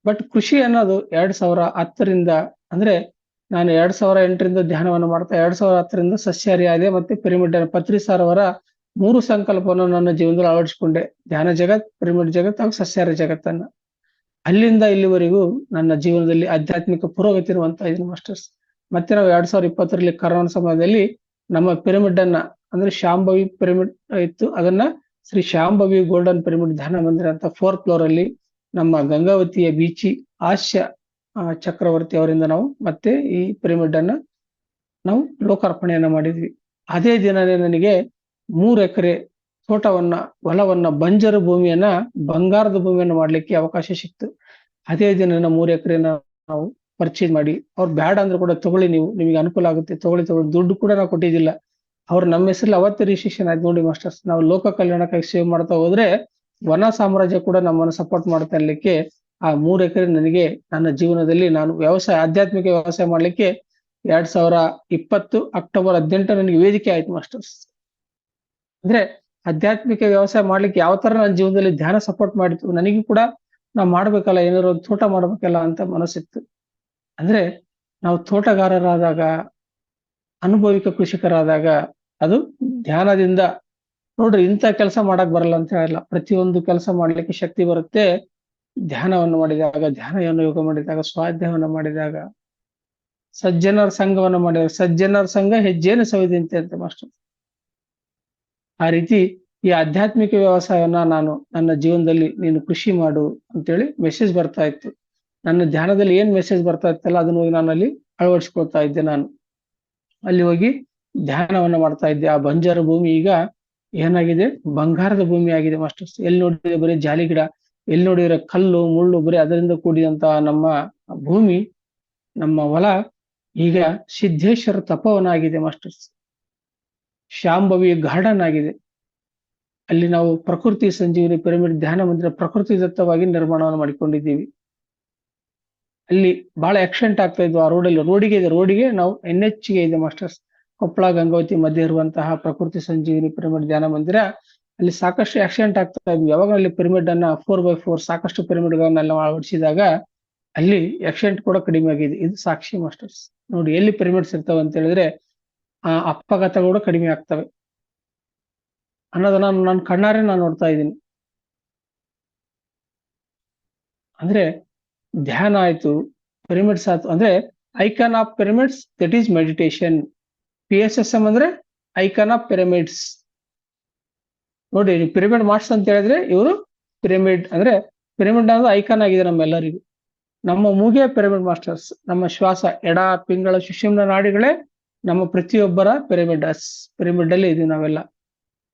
ಬಟ್ ಕೃಷಿ ಅನ್ನೋದು 2010ರಿಂದ ಅಂದ್ರೆ ನಾನು 2008ರಿಂದ ಧ್ಯಾನವನ್ನು ಮಾಡ್ತಾ 2010ರಿಂದ ಸಸ್ಯಾಹಾರಿ ಆದೆ. ಮತ್ತೆ ಪಿರಮಿಡ್ ಪತ್ರಿ ಸರ್ ಅವರ 3 ಸಂಕಲ್ಪವನ್ನು ನನ್ನ ಜೀವನದಲ್ಲಿ ಅಳವಡಿಸಿಕೊಂಡೆ. ಧ್ಯಾನ ಜಗತ್, ಪಿರಮಿಡ್ ಜಗತ್ ಹಾಗೂ ಸಸ್ಯಾಹಾರಿ ಜಗತ್ತನ್ನ. ಅಲ್ಲಿಂದ ಇಲ್ಲಿವರೆಗೂ ನನ್ನ ಜೀವನದಲ್ಲಿ ಆಧ್ಯಾತ್ಮಿಕ ಪುರೋಗತಿಯನ್ನು ಹೊಂದ್ತಾ ಇದ್ದೀನಿ ಮಾಸ್ಟರ್ಸ್. ಮತ್ತೆ ನಾವು 2020ರಲ್ಲಿ ಕರೋನಾ ಸಮಯದಲ್ಲಿ ನಮ್ಮ ಪಿರಮಿಡ್ ಅನ್ನ ಅಂದ್ರೆ ಶಾಂಭವಿ ಪಿರಮಿಡ್ ಇತ್ತು, ಅದನ್ನ ಶ್ರೀ ಶಾಂಭವಿ ಗೋಲ್ಡನ್ ಪಿರಮಿಡ್ ಧ್ಯಾನ ಮಂದಿರ ಅಂತ 4th ಫ್ಲೋರ್ ಅಲ್ಲಿ ನಮ್ಮ ಗಂಗಾವತಿಯ ಬೀಚಿ ಹಾಸ್ಯ ಚಕ್ರವರ್ತಿ ಅವರಿಂದ ನಾವು ಮತ್ತೆ ಈ ಪಿರಮಿಡ್ ಅನ್ನ ನಾವು ಲೋಕಾರ್ಪಣೆಯನ್ನ ಮಾಡಿದ್ವಿ. ಅದೇ ದಿನನೇ ನನಗೆ 3 ಎಕರೆ ತೋಟವನ್ನ, ಹೊಲವನ್ನ, ಬಂಜರು ಭೂಮಿಯನ್ನ ಬಂಗಾರದ ಭೂಮಿಯನ್ನ ಮಾಡ್ಲಿಕ್ಕೆ ಅವಕಾಶ ಸಿಕ್ತು. ಅದೇ ದಿನ 3 ಎಕರೆನ ನಾವು ಪರ್ಚೇಸ್ ಮಾಡಿ, ಅವ್ರು ಬ್ಯಾಡ ಅಂದ್ರೂ ಕೂಡ ತಗೊಳ್ಳಿ, ನಿಮಗೆ ಅನುಕೂಲ ಆಗುತ್ತೆ, ತಗೊಳ್ಳಿ. ದುಡ್ಡು ಕೂಡ ನಾವು ಕೊಟ್ಟಿದ್ದಿಲ್ಲ. ಅವ್ರು ನಮ್ಮ ಹೆಸರಲ್ಲಿ ಅವತ್ತೇ ರಿಜಿಸ್ಟ್ರೇಷನ್ ಆಯ್ತು ನೋಡಿ ಮಾಸ್ಟರ್ಸ್. ನಾವು ಲೋಕ ಕಲ್ಯಾಣಕ್ಕಾಗಿ ಸೇವೆ ಮಾಡ್ತಾ ಹೋದ್ರೆ ವನ ಸಾಮ್ರಾಜ್ಯ ಕೂಡ ನಮ್ಮನ್ನು ಸಪೋರ್ಟ್ ಮಾಡ್ತಾ ಇರ್ಲಿಕ್ಕೆ ಆ 3 ಎಕರೆ ನನಗೆ ನನ್ನ ಜೀವನದಲ್ಲಿ ನಾನು ಆಧ್ಯಾತ್ಮಿಕ ವ್ಯವಸಾಯ ಮಾಡ್ಲಿಕ್ಕೆ 2020 ಅಕ್ಟೋಬರ್ 18 ನನಗೆ ವೇದಿಕೆ ಆಯ್ತು ಮಾಸ್ಟರ್ಸ್. ಅಂದ್ರೆ ಆಧ್ಯಾತ್ಮಿಕ ವ್ಯವಸಾಯ ಮಾಡ್ಲಿಕ್ಕೆ ಯಾವ ತರ ನನ್ನ ಜೀವನದಲ್ಲಿ ಧ್ಯಾನ ಸಪೋರ್ಟ್ ಮಾಡಿತ್ತು. ನನಗೂ ಕೂಡ ನಾವು ಮಾಡ್ಬೇಕಲ್ಲ, ಏನಾದ್ರು ಒಂದು ತೋಟ ಮಾಡ್ಬೇಕಲ್ಲ ಅಂತ ಮನಸ್ಸಿತ್ತು. ಅಂದ್ರೆ ನಾವು ತೋಟಗಾರರಾದಾಗ, ಅನುಭವಿಕ ಕೃಷಿಕರಾದಾಗ ಅದು ಧ್ಯಾನದಿಂದ ನೋಡ್ರಿ, ಇಂಥ ಕೆಲಸ ಮಾಡಕ್ ಬರಲ್ಲ ಅಂತ ಹೇಳಲ್ಲ. ಪ್ರತಿಯೊಂದು ಕೆಲಸ ಮಾಡ್ಲಿಕ್ಕೆ ಶಕ್ತಿ ಬರುತ್ತೆ ಧ್ಯಾನವನ್ನು ಮಾಡಿದಾಗ, ಧ್ಯಾನ ಯೋಗ ಮಾಡಿದಾಗ, ಸ್ವಾಧ್ಯಾಯವನ್ನು ಮಾಡಿದಾಗ, ಸಜ್ಜನರ ಸಂಘವನ್ನು ಮಾಡಿದಾಗ. ಸಜ್ಜನರ ಸಂಘ ಹೆಜ್ಜೆಯನ್ನು ಸವಿದಂತೆ ಅಂತ ಮಾಸ್ಟರ್. ಆ ರೀತಿ ಈ ಆಧ್ಯಾತ್ಮಿಕ ವ್ಯವಸಾಯವನ್ನ ನಾನು ನನ್ನ ಜೀವನದಲ್ಲಿ ನೀನು ಕೃಷಿ ಮಾಡು ಅಂತೇಳಿ ಮೆಸೇಜ್ ಬರ್ತಾ ಇತ್ತು. ನನ್ನ ಧ್ಯಾನದಲ್ಲಿ ಏನ್ ಮೆಸೇಜ್ ಬರ್ತಾ ಇತ್ತಲ್ಲ ಅದನ್ನ ಹೋಗಿ ನಾನು ಅಲ್ಲಿ ಅಳವಡಿಸ್ಕೊಳ್ತಾ ಇದ್ದೆ. ನಾನು ಅಲ್ಲಿ ಹೋಗಿ ಧ್ಯಾನವನ್ನ ಮಾಡ್ತಾ ಇದ್ದೆ. ಆ ಬಂಜಾರ ಭೂಮಿ ಈಗ ಏನಾಗಿದೆ, ಬಂಗಾರದ ಭೂಮಿ ಆಗಿದೆ ಮಾಸ್ಟರ್ಸ್. ಎಲ್ಲಿ ನೋಡಿದ್ರೆ ಬರೀ ಜಾಲಿ ಗಿಡ, ಎಲ್ಲಿ ನೋಡಿದ್ರೆ ಕಲ್ಲು ಮುಳ್ಳು, ಬರೀ ಅದರಿಂದ ಕೂಡಿದಂತ ನಮ್ಮ ಭೂಮಿ, ನಮ್ಮ ಹೊಲ ಈಗ ಸಿದ್ದೇಶ್ವರ ತಪವನ ಆಗಿದೆ ಮಾಸ್ಟರ್ಸ್. ಶಾಂಭವಿ ಗಾರ್ಡನ್ ಆಗಿದೆ. ಅಲ್ಲಿ ನಾವು ಪ್ರಕೃತಿ ಸಂಜೀವಿನಿ ಪಿರಮಿಡ್ ಧ್ಯಾನ ಮಂದಿರ ಪ್ರಕೃತಿ ದತ್ತವಾಗಿ ನಿರ್ಮಾಣವನ್ನು ಮಾಡಿಕೊಂಡಿದ್ದೀವಿ. ಅಲ್ಲಿ ಬಹಳ ಆಕ್ಸಿಡೆಂಟ್ ಆಗ್ತಾ ಇದ್ವು ಆ ರೋಡಿಗೆ ನಾವು NH ಇದೆ ಮಾಸ್ಟರ್ಸ್. ಕೊಪ್ಪಳ ಗಂಗಾವತಿ ಮಧ್ಯೆ ಇರುವಂತಹ ಪ್ರಕೃತಿ ಸಂಜೀವಿನಿ ಪಿರಮಿಡ್ ಧ್ಯಾನ ಮಂದಿರ, ಅಲ್ಲಿ ಸಾಕಷ್ಟು ಆಕ್ಸಿಡೆಂಟ್ ಆಗ್ತಾ ಇದ್ವಿ. ಯಾವಾಗ ಅಲ್ಲಿ ಪಿರಮಿಡ್ ಅನ್ನ 4x4 ಸಾಕಷ್ಟು ಪಿರಮಿಡ್ಗಳನ್ನೆಲ್ಲ ಅಳವಡಿಸಿದಾಗ ಅಲ್ಲಿ ಆಕ್ಸಿಡೆಂಟ್ ಕೂಡ ಕಡಿಮೆ ಆಗಿದೆ. ಇದು ಸಾಕ್ಷಿ ಮಾಸ್ಟರ್ಸ್. ನೋಡಿ, ಎಲ್ಲಿ ಪಿರಮಿಡ್ಸ್ ಇರ್ತಾವೆ ಅಂತ ಹೇಳಿದ್ರೆ ಆ ಅಪಘಾತಗಳು ಕಡಿಮೆ ಆಗ್ತವೆ ಅನ್ನೋದನ್ನ ನನ್ನ ಕಣ್ಣಾರೆ ನಾನು ನೋಡ್ತಾ ಇದ್ದೀನಿ. ಅಂದ್ರೆ ಧ್ಯಾನ ಆಯ್ತು, ಪಿರಮಿಡ್ಸ್ ಆಯ್ತು. ಅಂದ್ರೆ icon of pyramids, that is meditation. PSSM ಅಂದ್ರೆ ಐಕಾನ್ ಆಫ್ ಪಿರಮಿಡ್ಸ್. ನೋಡಿ, ಪಿರಮಿಡ್ ಮಾಸ್ಟರ್ಸ್ ಅಂತ ಹೇಳಿದ್ರೆ ಇವರು ಪಿರಮಿಡ್ ಅಂದ್ರೆ ಪಿರಮಿಡ್ ಅನ್ನೋದು ಐಕಾನ್ ಆಗಿದೆ ನಮ್ಮೆಲ್ಲರಿಗೂ. ನಮ್ಮ ಮೂಗೆ ಪಿರಮಿಡ್ ಮಾಸ್ಟರ್ಸ್. ನಮ್ಮ ಶ್ವಾಸ, ಎಡ ಪಿಂಗಳ ಸುಷುಮ್ನ ನಾಡಿಗಳೇ ನಮ್ಮ ಪ್ರತಿಯೊಬ್ಬರ ಪಿರಮಿಡ್ ಅಲ್ಲಿ ಇದೀವಿ ನಾವೆಲ್ಲ.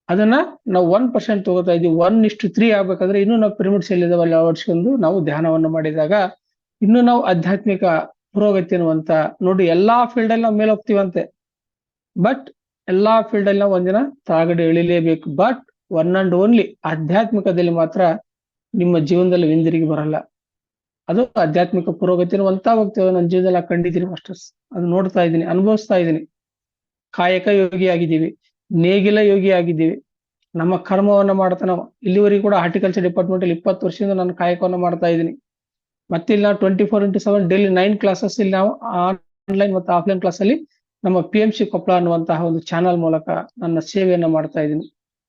ಅದನ್ನ ನಾವು 1% ತಗೋತಾ ಇದೀವಿ. 1:3 ಆಗ್ಬೇಕಂದ್ರೆ ಇನ್ನು ನಾವು ಪಿರಮಿಡ್ಸ್ ಎಲ್ಲಿದಾವಲ್ಲಿ ಅಳವಡಿಸ್ಕೊಂಡು ನಾವು ಧ್ಯಾನವನ್ನು ಮಾಡಿದಾಗ ಇನ್ನು ನಾವು ಆಧ್ಯಾತ್ಮಿಕ ಪುರೋಗತಿ ಅನ್ನುವಂತ, ನೋಡಿ ಎಲ್ಲಾ ಫೀಲ್ಡ್ ಅಲ್ಲಿ ನಾವು ಮೇಲೆ ಹೋಗ್ತೀವಂತೆ. ಬಟ್ ಎಲ್ಲಾ ಫೀಲ್ಡ್ ಅಲ್ಲಿ ನಾವು ಒಂದಿನ ತಾಗಡೆ ಇಳಿಲೇಬೇಕು. ಬಟ್ ಒನ್ ಅಂಡ್ ಓನ್ಲಿ ಆಧ್ಯಾತ್ಮಿಕದಲ್ಲಿ ಮಾತ್ರ ನಿಮ್ಮ ಜೀವನದಲ್ಲಿ ಹಿಂದಿರುಗಿ ಬರಲ್ಲ. ಅದು ಆಧ್ಯಾತ್ಮಿಕ ಪುರೋಗತಿನ ಅಂತ ಹೋಗ್ತೇವೆ. ನನ್ನ ಜೀವನದಲ್ಲಿ ಕಂಡಿದ್ದೀನಿ ಮಾಸ್ಟರ್ಸ್, ಅದು ನೋಡ್ತಾ ಇದ್ದೀನಿ, ಅನುಭವಿಸ್ತಾ ಇದ್ದೀನಿ. ಕಾಯಕ ಯೋಗಿ ಆಗಿದ್ದೀವಿ, ನೇಗಿಲ ಯೋಗಿ ಆಗಿದ್ದೀವಿ. ನಮ್ಮ ಕರ್ಮವನ್ನ ಮಾಡ್ತಾ ನಾವು ಇಲ್ಲಿವರೆಗೂ ಕೂಡ ಹಾರ್ಟಿಕಲ್ಚರ್ ಡಿಪಾರ್ಟ್ಮೆಂಟ್ ಅಲ್ಲಿ 20 ವರ್ಷದಿಂದ ನಾನು ಕಾಯಕವನ್ನ ಮಾಡ್ತಾ ಇದ್ದೀನಿ. ಮತ್ತೆ ಇಲ್ಲಿ ನಾವು 24x7 ಡೈಲಿ 9 ಕ್ಲಾಸಸ್ ಇಲ್ಲಿ ನಾವು ಆನ್ಲೈನ್ ಮತ್ತು ಆಫ್ಲೈನ್ ಕ್ಲಾಸ್ ಅಲ್ಲಿ ನಮ್ಮ PMC ಕೊಪ್ಪಳ ಅನ್ನುವಂತಹ ಒಂದು ಚಾನಲ್ ಮೂಲಕ ನನ್ನ ಸೇವೆಯನ್ನ ಮಾಡ್ತಾ ಇದ್ದೀನಿ.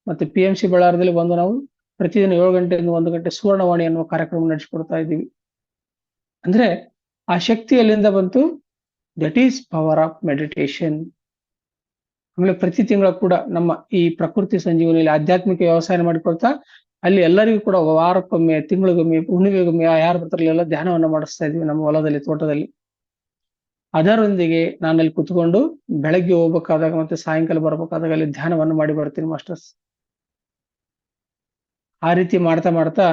ಮತ್ತೆ PMC ಬಳ್ಳಾರದಲ್ಲಿ ಒಂದು ನಾವು ಪ್ರತಿದಿನ 7 ಗಂಟೆಯಿಂದ 1 ಗಂಟೆ ಸುವರ್ಣವಾಣಿ ಅನ್ನುವ ಕಾರ್ಯಕ್ರಮ ನಡೆಸಿಕೊಡ್ತಾ ಇದ್ದೀವಿ. ಅಂದ್ರೆ ಆ ಶಕ್ತಿ ಎಲ್ಲಿಂದ ಬಂತು? That is power of meditation. ಆಮೇಲೆ ಪ್ರತಿ ತಿಂಗಳ ಕೂಡ ನಮ್ಮ ಈ ಪ್ರಕೃತಿ ಸಂಜೀವನಿಯಲ್ಲಿ ಆಧ್ಯಾತ್ಮಿಕ ವ್ಯವಸಾಯ ಮಾಡಿಕೊಳ್ತಾ ಅಲ್ಲಿ ಎಲ್ಲರಿಗೂ ಕೂಡ ವಾರಕ್ಕೊಮ್ಮೆ, ತಿಂಗಳಿಗೊಮ್ಮೆ, ಹುಣ್ಣಿಮೆಗೊಮ್ಮೆ ಯಾರು ಬರ್ತಾರಲ್ಲ ಧ್ಯಾನವನ್ನ ಮಾಡಿಸ್ತಾ ಇದ್ವಿ ನಮ್ಮ ಹೊಲದಲ್ಲಿ, ತೋಟದಲ್ಲಿ. ಅದರೊಂದಿಗೆ ನಾನಲ್ಲಿ ಕುತ್ಕೊಂಡು ಬೆಳಗ್ಗೆ ಹೋಗ್ಬೇಕಾದಾಗ ಮತ್ತೆ ಸಾಯಂಕಾಲ ಬರ್ಬೇಕಾದಾಗ ಅಲ್ಲಿ ಧ್ಯಾನವನ್ನು ಮಾಡಿ ಬರ್ತೀನಿ ಮಾಸ್ಟರ್ಸ್. ಆ ರೀತಿ ಮಾಡ್ತಾ ಮಾಡ್ತಾ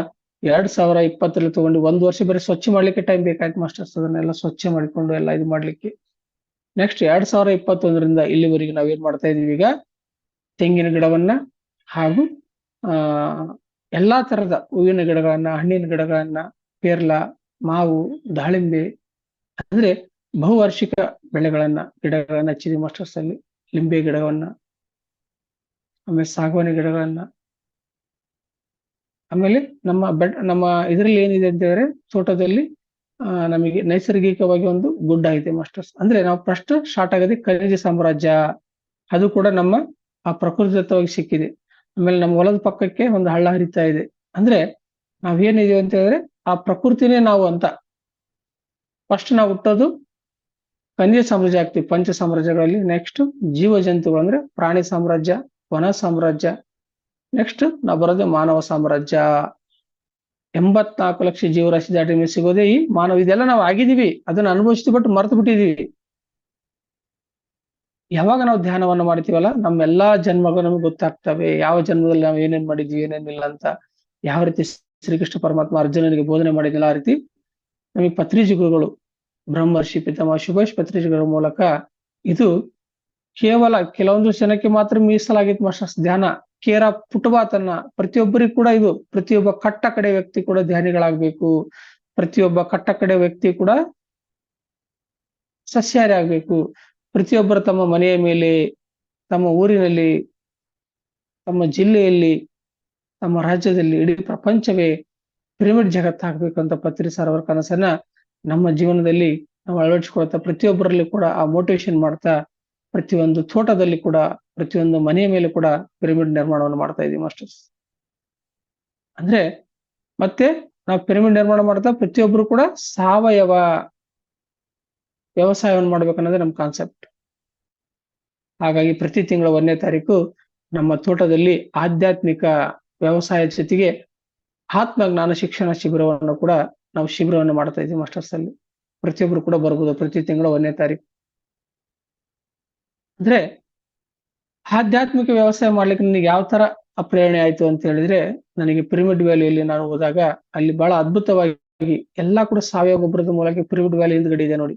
2020 ತಗೊಂಡು 1 ವರ್ಷ ಬರೀ ಸ್ವಚ್ಛ ಮಾಡ್ಲಿಕ್ಕೆ ಟೈಮ್ ಬೇಕಾಯ್ತು ಮಾಸ್ಟರ್ಸ್. ಅದನ್ನೆಲ್ಲ ಸ್ವಚ್ಛ ಮಾಡಿಕೊಂಡು ಎಲ್ಲ ಇದು ಮಾಡ್ಲಿಕ್ಕೆ. ನೆಕ್ಸ್ಟ್ 2021ರಿಂದ ಇಲ್ಲಿವರೆಗೆ ನಾವೇನ್ ಮಾಡ್ತಾ ಇದೀವಿ? ಈಗ ತೆಂಗಿನ ಗಿಡವನ್ನ ಹಾಗೂ ಎಲ್ಲಾ ತರದ ಹೂವಿನ ಗಿಡಗಳನ್ನ, ಹಣ್ಣಿನ ಗಿಡಗಳನ್ನ, ಪೇರ್ಲ, ಮಾವು, ದಾಳಿಂಬೆ, ಅಂದ್ರೆ ಬಹುವಾರ್ಷಿಕ ಗಿಡಗಳನ್ನ ಹಚ್ಚಿದೀವಿ ಮಾಸ್ಟರ್ಸ್ ಅಲ್ಲಿ. ಲಿಂಬೆ ಗಿಡವನ್ನ, ಆಮೇಲೆ ಸಾಗವಾನಿ ಗಿಡಗಳನ್ನ, ಆಮೇಲೆ ನಮ್ಮ ಇದರಲ್ಲಿ ಏನಿದೆ ಅಂತ ಹೇಳಿದ್ರೆ ತೋಟದಲ್ಲಿ ನಮಗೆ ನೈಸರ್ಗಿಕವಾಗಿ ಒಂದು ಗುಡ್ಡ ಇದೆ ಮಾಸ್ಟರ್ಸ್. ಅಂದ್ರೆ ನಾವು ಫಸ್ಟ್ ಸ್ಟಾರ್ಟ್ ಆಗದೆ ಖನಿಜ ಸಾಮ್ರಾಜ್ಯ, ಅದು ಕೂಡ ನಮ್ಮ ಆ ಪ್ರಕೃತಿದತ್ತವಾಗಿ ಸಿಕ್ಕಿದೆ. ಆಮೇಲೆ ನಮ್ಮ ಹೊಲದ ಪಕ್ಕಕ್ಕೆ ಒಂದು ಹಳ್ಳ ಹರಿತಾ ಇದೆ. ಅಂದ್ರೆ ನಾವೇನಿದೀವಿ ಅಂತ ಹೇಳಿದ್ರೆ ಆ ಪ್ರಕೃತಿನೇ ನಾವು ಅಂತ. ಫಸ್ಟ್ ನಾವು ಹುಟ್ಟೋದು ಖನಿಜ ಸಾಮ್ರಾಜ್ಯ ಆಗ್ತೀವಿ, ಪಂಚ ಸಾಮ್ರಾಜ್ಯಗಳಲ್ಲಿ. ನೆಕ್ಸ್ಟ್ ಜೀವ ಜಂತುಗಳು ಅಂದ್ರೆ ಪ್ರಾಣಿ ಸಾಮ್ರಾಜ್ಯ, ವನ ಸಾಮ್ರಾಜ್ಯ. ನೆಕ್ಸ್ಟ್ ನಾವು ಬರೋದು ಮಾನವ ಸಾಮ್ರಾಜ್ಯ. 84 ಲಕ್ಷ ಜೀವರಾಶಿ ದಾಟಿ ಮೇಲೆ ಸಿಗೋದೇ ಈ ಮಾನವ. ಇದೆಲ್ಲ ನಾವು ಆಗಿದೀವಿ, ಅದನ್ನ ಅನುಭವಿಸ್ತೀವಿ, ಬಟ್ ಮರ್ತು ಬಿಟ್ಟಿದೀವಿ. ಯಾವಾಗ ನಾವು ಧ್ಯಾನವನ್ನ ಮಾಡ್ತೀವಲ್ಲ, ನಮ್ಮೆಲ್ಲಾ ಜನ್ಮಗಳು ನಮ್ಗೆ ಗೊತ್ತಾಗ್ತವೆ. ಯಾವ ಜನ್ಮದಲ್ಲಿ ನಾವು ಏನೇನ್ ಮಾಡಿದ್ವಿ, ಏನೇನಿಲ್ಲ ಅಂತ. ಯಾವ ರೀತಿ ಶ್ರೀಕೃಷ್ಣ ಪರಮಾತ್ಮ ಅರ್ಜುನನಿಗೆ ಬೋಧನೆ ಮಾಡಿದಿಲ್ಲ, ಆ ರೀತಿ ನಮಗೆ ಪತ್ರಿಜಿ ಗುರುಗಳು, ಬ್ರಹ್ಮರ್ಷಿ ಪಿತಾಮಹ ಶುಭಾಷ್ ಪತ್ರಿಜಿಗಳ ಮೂಲಕ ಇದು ಕೇವಲ ಕೆಲವೊಂದು ಜನಕ್ಕೆ ಮಾತ್ರ ಮೀಸಲಾಗಿತ್ತು ಮಾಸ್ಟರ್ಸ್ ಧ್ಯಾನ. ಕೇರ ಪುಟಬಾತನ್ನ ಪ್ರತಿಯೊಬ್ಬರಿಗೂ ಕೂಡ ಇದು, ಪ್ರತಿಯೊಬ್ಬ ಕಟ್ಟ ಕಡೆ ವ್ಯಕ್ತಿ ಕೂಡ ಧ್ಯಾನಿಗಳಾಗ್ಬೇಕು. ಪ್ರತಿಯೊಬ್ಬ ಕಟ್ಟ ಕಡೆ ವ್ಯಕ್ತಿ ಕೂಡ ಸಸ್ಯಾಹಾರಿ ಆಗ್ಬೇಕು. ಪ್ರತಿಯೊಬ್ಬರು ತಮ್ಮ ಮನೆಯ ಮೇಲೆ, ತಮ್ಮ ಊರಿನಲ್ಲಿ, ತಮ್ಮ ಜಿಲ್ಲೆಯಲ್ಲಿ, ತಮ್ಮ ರಾಜ್ಯದಲ್ಲಿ, ಇಡೀ ಪ್ರಪಂಚವೇ ಪಿರಮಿಡ್ ಜಗತ್ತಾಗ್ಬೇಕು ಅಂತ ಪತ್ರಿ ಸರ್ ಅವರ ಕನಸನ್ನ ನಮ್ಮ ಜೀವನದಲ್ಲಿ ನಾವು ಅಳವಡಿಸಿಕೊಳ್ತಾ, ಪ್ರತಿಯೊಬ್ಬರಲ್ಲಿ ಕೂಡ ಆ ಮೋಟಿವೇಶನ್ ಮಾಡ್ತಾ, ಪ್ರತಿಯೊಂದು ತೋಟದಲ್ಲಿ ಕೂಡ, ಪ್ರತಿಯೊಂದು ಮನೆಯ ಮೇಲೆ ಕೂಡ ಪಿರಮಿಡ್ ನಿರ್ಮಾಣವನ್ನು ಮಾಡ್ತಾ ಇದೀವಿ ಮಾಸ್ಟರ್ಸ್. ಅಂದ್ರೆ ಮತ್ತೆ ನಾವು ಪಿರಮಿಡ್ ನಿರ್ಮಾಣ ಮಾಡ್ತಾ ಪ್ರತಿಯೊಬ್ರು ಕೂಡ ಸಾವಯವ ವ್ಯವಸಾಯವನ್ನು ಮಾಡ್ಬೇಕನ್ನೋದೇ ನಮ್ಮ ಕಾನ್ಸೆಪ್ಟ್. ಹಾಗಾಗಿ ಪ್ರತಿ ತಿಂಗಳ 1ನೇ ತಾರೀಕು ನಮ್ಮ ತೋಟದಲ್ಲಿ ಆಧ್ಯಾತ್ಮಿಕ ವ್ಯವಸಾಯ ಜೊತೆಗೆ ಆತ್ಮ ಜ್ಞಾನ ಶಿಕ್ಷಣ ಶಿಬಿರವನ್ನು ಕೂಡ ನಾವು ಶಿಬಿರವನ್ನು ಮಾಡ್ತಾ ಇದ್ದೀವಿ ಮಾಸ್ಟರ್ಸ್ ಅಲ್ಲಿ. ಪ್ರತಿಯೊಬ್ರು ಕೂಡ ಬರ್ಬೋದು ಪ್ರತಿ ತಿಂಗಳ 1ನೇ ತಾರೀಕು. ಅಂದ್ರೆ ಆಧ್ಯಾತ್ಮಿಕ ವ್ಯವಸಾಯ ಮಾಡ್ಲಿಕ್ಕೆ ನನಗೆ ಯಾವ ತರ ಪ್ರೇರಣೆ ಆಯ್ತು ಅಂತ ಹೇಳಿದ್ರೆ, ನನಗೆ ಪಿರಮಿಡ್ ವ್ಯಾಲಿಯಲ್ಲಿ ನಾನು ಹೋದಾಗ ಅಲ್ಲಿ ಬಹಳ ಅದ್ಭುತವಾಗಿ ಎಲ್ಲಾ ಕೂಡ ಸಾವಯವ ಗೊಬ್ಬರದ ಮೂಲಕ ಪಿರಮಿಡ್ ವ್ಯಾಲಿ ಹಿಂದ್ಗಡೆ ಇದೆ ನೋಡಿ,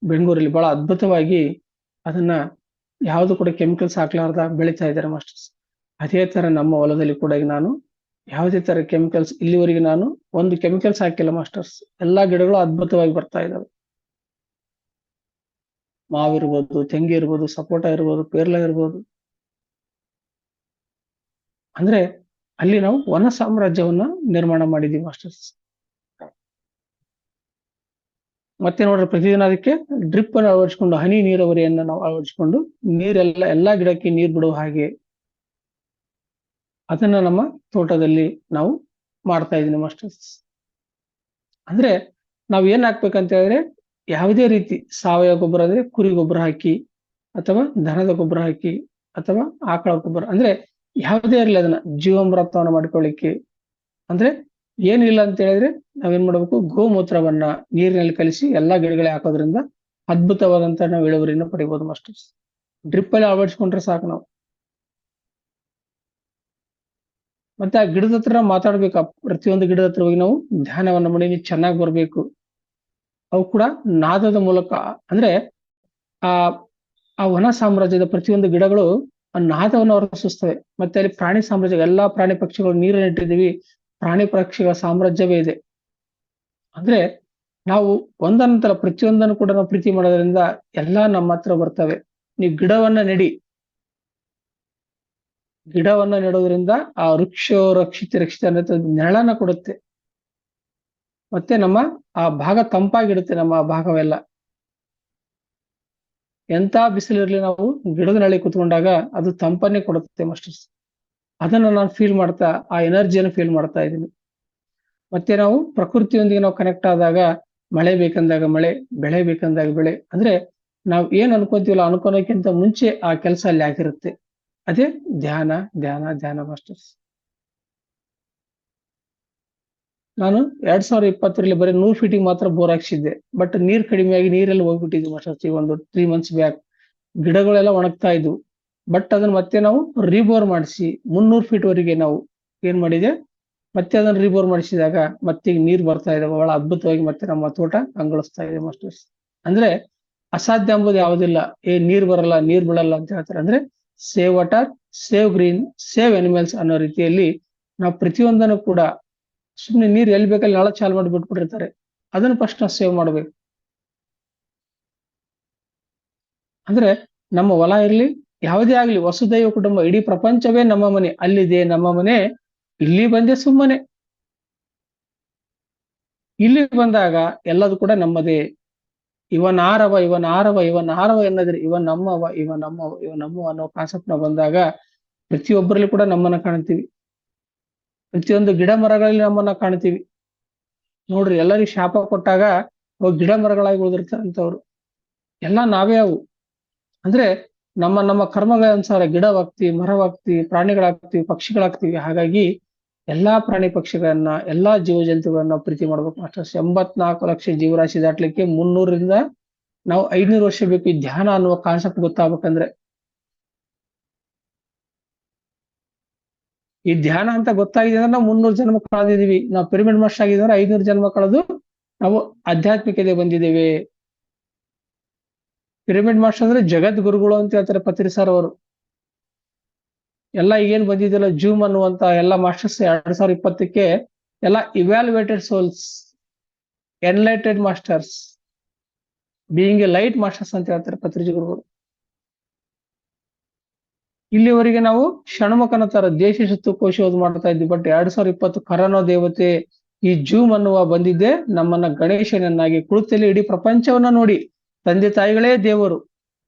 ಬೆಂಗಳೂರಲ್ಲಿ ಬಹಳ ಅದ್ಭುತವಾಗಿ ಅದನ್ನ ಯಾವ್ದು ಕೂಡ ಕೆಮಿಕಲ್ಸ್ ಹಾಕ್ಲಾರ್ದ ಬೆಳೀತಾ ಇದ್ದಾರೆ ಮಾಸ್ಟರ್ಸ್. ಅದೇ ತರ ನಮ್ಮ ಹೊಲದಲ್ಲಿ ಕೂಡ ಈಗ ನಾನು ಯಾವುದೇ ತರ ಕೆಮಿಕಲ್ಸ್ ಇಲ್ಲಿವರೆಗೆ ನಾನು ಒಂದು ಕೆಮಿಕಲ್ಸ್ ಹಾಕಿಲ್ಲ ಮಾಸ್ಟರ್ಸ್. ಎಲ್ಲಾ ಗಿಡಗಳು ಅದ್ಭುತವಾಗಿ ಬರ್ತಾ ಇದಾವೆ. ಮಾವಿರ್ಬೋದು, ತೆಂಗಿ ಇರ್ಬೋದು, ಸಪೋಟ ಇರ್ಬೋದು, ಪೇರ್ಲ ಇರ್ಬೋದು. ಅಂದ್ರೆ ಅಲ್ಲಿ ನಾವು ವನ ಸಾಮ್ರಾಜ್ಯವನ್ನ ನಿರ್ಮಾಣ ಮಾಡಿದೀವಿ ಮಾಸ್ಟರ್ಸ್. ಮತ್ತೆ ನೋಡ್ರಿ, ಪ್ರತಿದಿನ ಅದಕ್ಕೆ ಡ್ರಿಪ್ ಅನ್ನು ಅಳವಡಿಸಿಕೊಂಡು, ಹನಿ ನೀರಾವರಿಯನ್ನ ನಾವು ಅಳವಡಿಸಿಕೊಂಡು, ಎಲ್ಲಾ ಗಿಡಕ್ಕೆ ನೀರ್ ಬಿಡುವ ಹಾಗೆ ಅದನ್ನ ನಮ್ಮ ತೋಟದಲ್ಲಿ ನಾವು ಮಾಡ್ತಾ ಇದೀನಿ ಮಾಸ್ಟರ್ಸ್. ಅಂದ್ರೆ ನಾವ್ ಏನ್ ಹಾಕ್ಬೇಕಂತ ಹೇಳಿದ್ರೆ, ಯಾವುದೇ ರೀತಿ ಸಾವಯವ ಗೊಬ್ಬರ ಅಂದ್ರೆ ಕುರಿ ಗೊಬ್ಬರ ಹಾಕಿ, ಅಥವಾ ದನದ ಗೊಬ್ಬರ ಹಾಕಿ, ಅಥವಾ ಆಕಳ ಗೊಬ್ಬರ, ಅಂದ್ರೆ ಯಾವುದೇ ಇರಲಿ ಅದನ್ನ ಜೀವಾಮೃತವನ್ನ ಮಾಡ್ಕೊಳ್ಳಿಕ್ಕೆ. ಅಂದ್ರೆ ಏನಿಲ್ಲ ಅಂತ ಹೇಳಿದ್ರೆ ನಾವೇನ್ ಮಾಡ್ಬೇಕು, ಗೋಮೂತ್ರವನ್ನ ನೀರಿನಲ್ಲಿ ಕಲಿಸಿ ಎಲ್ಲಾ ಗಿಡಗಳಿಗೆ ಹಾಕೋದ್ರಿಂದ ಅದ್ಭುತವಾದಂತ ನಾವು ಇಳುವರಿನ ಪಡಿಬಹುದು ಮಾಸ್ಟರ್ಸ್. ಡ್ರಿಪ್ ಅಲ್ಲಿ ಅಳವಡಿಸ್ಕೊಂಡ್ರೆ ಸಾಕು ನಾವು. ಮತ್ತೆ ಆ ಗಿಡದ ಹತ್ರ ಮಾತಾಡ್ಬೇಕು, ಪ್ರತಿಯೊಂದು ಗಿಡದ ಹತ್ರ ಹೋಗಿ ನಾವು ಧ್ಯಾನವನ್ನ ಮಾಡಿ ನೀವು ಚೆನ್ನಾಗಿ ಬರ್ಬೇಕು. ಅವು ಕೂಡ ನಾದದ ಮೂಲಕ, ಅಂದ್ರೆ ಆ ಆ ವನ ಸಾಮ್ರಾಜ್ಯದ ಪ್ರತಿಯೊಂದು ಗಿಡಗಳು ಆ ನಾದವನ್ನು ಹೊರಸೂಸ್ತವೆ. ಮತ್ತೆ ಅಲ್ಲಿ ಪ್ರಾಣಿ ಸಾಮ್ರಾಜ್ಯ, ಎಲ್ಲಾ ಪ್ರಾಣಿ ಪಕ್ಷಿಗಳು ನೀರನ್ನು ಇಟ್ಟಿದ್ದೀವಿ, ಪ್ರಾಣಿ ಪಕ್ಷಿಗಳ ಸಾಮ್ರಾಜ್ಯವೇ ಇದೆ. ಅಂದ್ರೆ ನಾವು ಒಂದನಂತರ ಪ್ರತಿಯೊಂದನ್ನು ಕೂಡ ನಾವು ಪ್ರೀತಿ ಮಾಡೋದ್ರಿಂದ ಎಲ್ಲಾ ನಮ್ಮ ಹತ್ರ ಬರ್ತವೆ. ನೀವು ಗಿಡವನ್ನ ನೆಡಿ, ಗಿಡವನ್ನ ನೆಡೋದ್ರಿಂದ ಆ ವೃಕ್ಷೋ ರಕ್ಷಿತ ಅನ್ನೋ ನೆರಳನ್ನ ಕೊಡುತ್ತೆ. ಮತ್ತೆ ನಮ್ಮ ಆ ಭಾಗ ತಂಪಾಗಿಡುತ್ತೆ. ನಮ್ಮ ಭಾಗವೆಲ್ಲ ಎಂತ ಬಿಸಿಲಿರ್ಲಿ ನಾವು ಗಿಡದ ನೆರಳಿಗೆ ಕುತ್ಕೊಂಡಾಗ ಅದು ತಂಪನ್ನೇ ಕೊಡುತ್ತೆ ಮಾಸ್ಟರ್ಸ್. ಅದನ್ನ ನಾನು ಫೀಲ್ ಮಾಡ್ತಾ, ಆ ಎನರ್ಜಿಯನ್ನು ಫೀಲ್ ಮಾಡ್ತಾ ಇದ್ದೀನಿ. ಮತ್ತೆ ನಾವು ಪ್ರಕೃತಿಯೊಂದಿಗೆ ನಾವು ಕನೆಕ್ಟ್ ಆದಾಗ ಮಳೆ ಬೇಕಂದಾಗ ಮಳೆ, ಬೆಳೆ ಬೇಕಂದಾಗ ಬೆಳೆ. ಅಂದ್ರೆ ನಾವು ಏನ್ ಅನ್ಕೊಂತೀವಲ್ಲ ಅನ್ಕೊಳಕ್ಕಿಂತ ಮುಂಚೆ ಆ ಕೆಲಸ ಅಲ್ಲಿ ಆಗಿರುತ್ತೆ. ಅದೇ ಧ್ಯಾನ ಧ್ಯಾನ ಧ್ಯಾನ ಮಾಸ್ಟರ್ಸ್. ನಾನು 2020ರಲ್ಲಿ ಬರೀ 100 ಫೀಟಿಗೆ ಮಾತ್ರ ಬೋರ್ ಹಾಕ್ಸಿದ್ದೆ. ಬಟ್ ನೀರ್ ಕಡಿಮೆಯಾಗಿ ನೀರೆಲ್ಲ ಹೋಗ್ಬಿಟ್ಟಿದ್ವಿ ಮಾಸ್ಟರ್ಸ್. ಈಗ ಒಂದು 3 months ಬ್ಯಾಕ್ ಗಿಡಗಳೆಲ್ಲ ಒಣಗ್ತಾ ಇದ್ವು. ಬಟ್ ಅದನ್ನ ಮತ್ತೆ ನಾವು ರೀಬೋರ್ ಮಾಡಿಸಿ 300 ಫೀಟ್ ವರೆಗೆ ನಾವು ಏನ್ ಮಾಡಿದೆ, ಮತ್ತೆ ಅದನ್ನ ರೀಬೋರ್ ಮಾಡಿಸಿದಾಗ ಮತ್ತೆ ಈಗ ನೀರ್ ಬರ್ತಾ ಇದೆ. ಬಹಳ ಅದ್ಭುತವಾಗಿ ಮತ್ತೆ ನಮ್ಮ ತೋಟ ಅಂಗೊಳಿಸ್ತಾ ಇದೆ ಮಾಸ್ಟರ್ಸ್. ಅಂದ್ರೆ ಅಸಾಧ್ಯ ಎಂಬುದು ಯಾವುದಿಲ್ಲ. ನೀರ್ ಬರಲ್ಲ, ನೀರ್ ಬಿಡಲ್ಲ ಅಂತ ಹೇಳ್ತಾರೆ. ಅಂದ್ರೆ save water, save green, save animals ಅನ್ನೋ ರೀತಿಯಲ್ಲಿ ನಾವು ಪ್ರತಿಯೊಂದನ್ನು ಕೂಡ, ಸುಮ್ನೆ ನೀರ್ ಎಲ್ಲಿ ಬೇಕಲ್ಲಿ ನಳ ಚಾಲು ಮಾಡಿ ಬಿಟ್ಬಿಟ್ಟಿರ್ತಾರೆ, ಅದನ್ನ ಫಸ್ಟ್ ನಾವು ಸೇವ್ ಮಾಡ್ಬೇಕು. ಅಂದ್ರೆ ನಮ್ಮ ಹೊಲ ಇರ್ಲಿ, ಯಾವುದೇ ಆಗ್ಲಿ, ವಸುದೈವ ಕುಟುಂಬ, ಇಡೀ ಪ್ರಪಂಚವೇ ನಮ್ಮ ಮನೆ. ಅಲ್ಲಿದೆ ನಮ್ಮ ಮನೆ, ಇಲ್ಲಿ ಬಂದೆ ಸುಮ್ಮನೆ. ಇಲ್ಲಿ ಬಂದಾಗ ಎಲ್ಲದು ಕೂಡ ನಮ್ಮದೇ. ಇವನಾರವ ಇವನಾರವ ಇವನಾರವ ಎನ್ನದ್ರೆ ಇವ ನಮ್ಮವ ಇವ ನಮ್ಮವ ಇವ ನಮ್ಮವ ಅನ್ನೋ ಕಾನ್ಸೆಪ್ಟ್ ನಾವು ಬಂದಾಗ ಪ್ರತಿಯೊಬ್ಬರಲ್ಲಿ ಕೂಡ ನಮ್ಮನ್ನ ಕಾಣ್ತೀವಿ. ಪ್ರತಿಯೊಂದು ಗಿಡ ಮರಗಳಲ್ಲಿ ನಮ್ಮನ್ನ ಕಾಣ್ತೀವಿ. ನೋಡ್ರಿ, ಎಲ್ಲರಿಗೂ ಶಾಪ ಕೊಟ್ಟಾಗ ಅವು ಗಿಡ ಮರಗಳಾಗಿ ಉಳಿದಿರ್ತಾರಂತವ್ರು. ಎಲ್ಲ ನಾವೇ ಅವು. ಅಂದ್ರೆ ನಮ್ಮ ನಮ್ಮ ಕರ್ಮಗಳ ಅನುಸಾರ ಗಿಡವಾಗ್ತೀವಿ, ಮರವಾಗ್ತೀವಿ, ಪ್ರಾಣಿಗಳಾಗ್ತೀವಿ, ಪಕ್ಷಿಗಳಾಗ್ತೀವಿ. ಹಾಗಾಗಿ ಎಲ್ಲಾ ಪ್ರಾಣಿ ಪಕ್ಷಿಗಳನ್ನ, ಎಲ್ಲಾ ಜೀವ ಜಂತುಗಳನ್ನ ಪ್ರೀತಿ ಮಾಡ್ಬೇಕು ಮಾಸ್ಟರ್ಸ್. 84 ಲಕ್ಷ ಜೀವರಾಶಿ ದಾಟ್ಲಿಕ್ಕೆ 300ರಿಂದ ನಾವು 500 ವರ್ಷ ಬೇಕು ಈ ಧ್ಯಾನ ಅನ್ನುವ ಕಾನ್ಸೆಪ್ಟ್ ಗೊತ್ತಾಗ್ಬೇಕಂದ್ರೆ. ಈ ಧ್ಯಾನ ಅಂತ ಗೊತ್ತಾಗಿದೆ ಅಂದ್ರೆ ನಾವು 300 ಜನ್ಮ ಕಳೆದಿದೀವಿ. ನಾವು ಪಿರಮಿಡ್ ಮಾಸ್ಟರ್ ಆಗಿದ್ರೆ 500 ಜನ್ಮ ಕಳೆದು ನಾವು ಆಧ್ಯಾತ್ಮಿಕತೆ ಬಂದಿದ್ದೇವೆ. ಪಿರಮಿಡ್ ಮಾಸ್ಟರ್ ಅಂದ್ರೆ ಜಗದ್ ಗುರುಗಳು ಅಂತ ಹೇಳ್ತಾರೆ ಪತ್ರಿ ಸರ್ ಅವರು. ಎಲ್ಲ ಈಗೇನ್ ಬಂದಿದ್ದಿಲ್ಲ ಜೂಮ್ ಅನ್ನುವಂತ ಎಲ್ಲ ಮಾಸ್ಟರ್ಸ್ 2020ಕ್ಕೆ ಎಲ್ಲ evaluated souls, enlightened masters, being A light masters ಅಂತ ಹೇಳ್ತಾರೆ ಪತ್ರಿಜಿ ಗುರುಗಳು. ಇಲ್ಲಿವರೆಗೆ ನಾವು ಷಣ್ಮುಖನ ತರ ದೇಶ ಸುತ್ತು ಕೋಶೋಧ ಮಾಡ್ತಾ ಇದ್ವಿ. ಬಟ್ 2020 ಕರೋನಾ ದೇವತೆ ಈ ಜೂಮ್ ಅನ್ನುವ ಬಂದಿದ್ದೆ ನಮ್ಮನ್ನ ಗಣೇಶನನ್ನಾಗಿ ಕುಳಿತಲ್ಲಿ ಇಡೀ ಪ್ರಪಂಚವನ್ನ ನೋಡಿ ತಂದೆ ತಾಯಿಗಳೇ ದೇವರು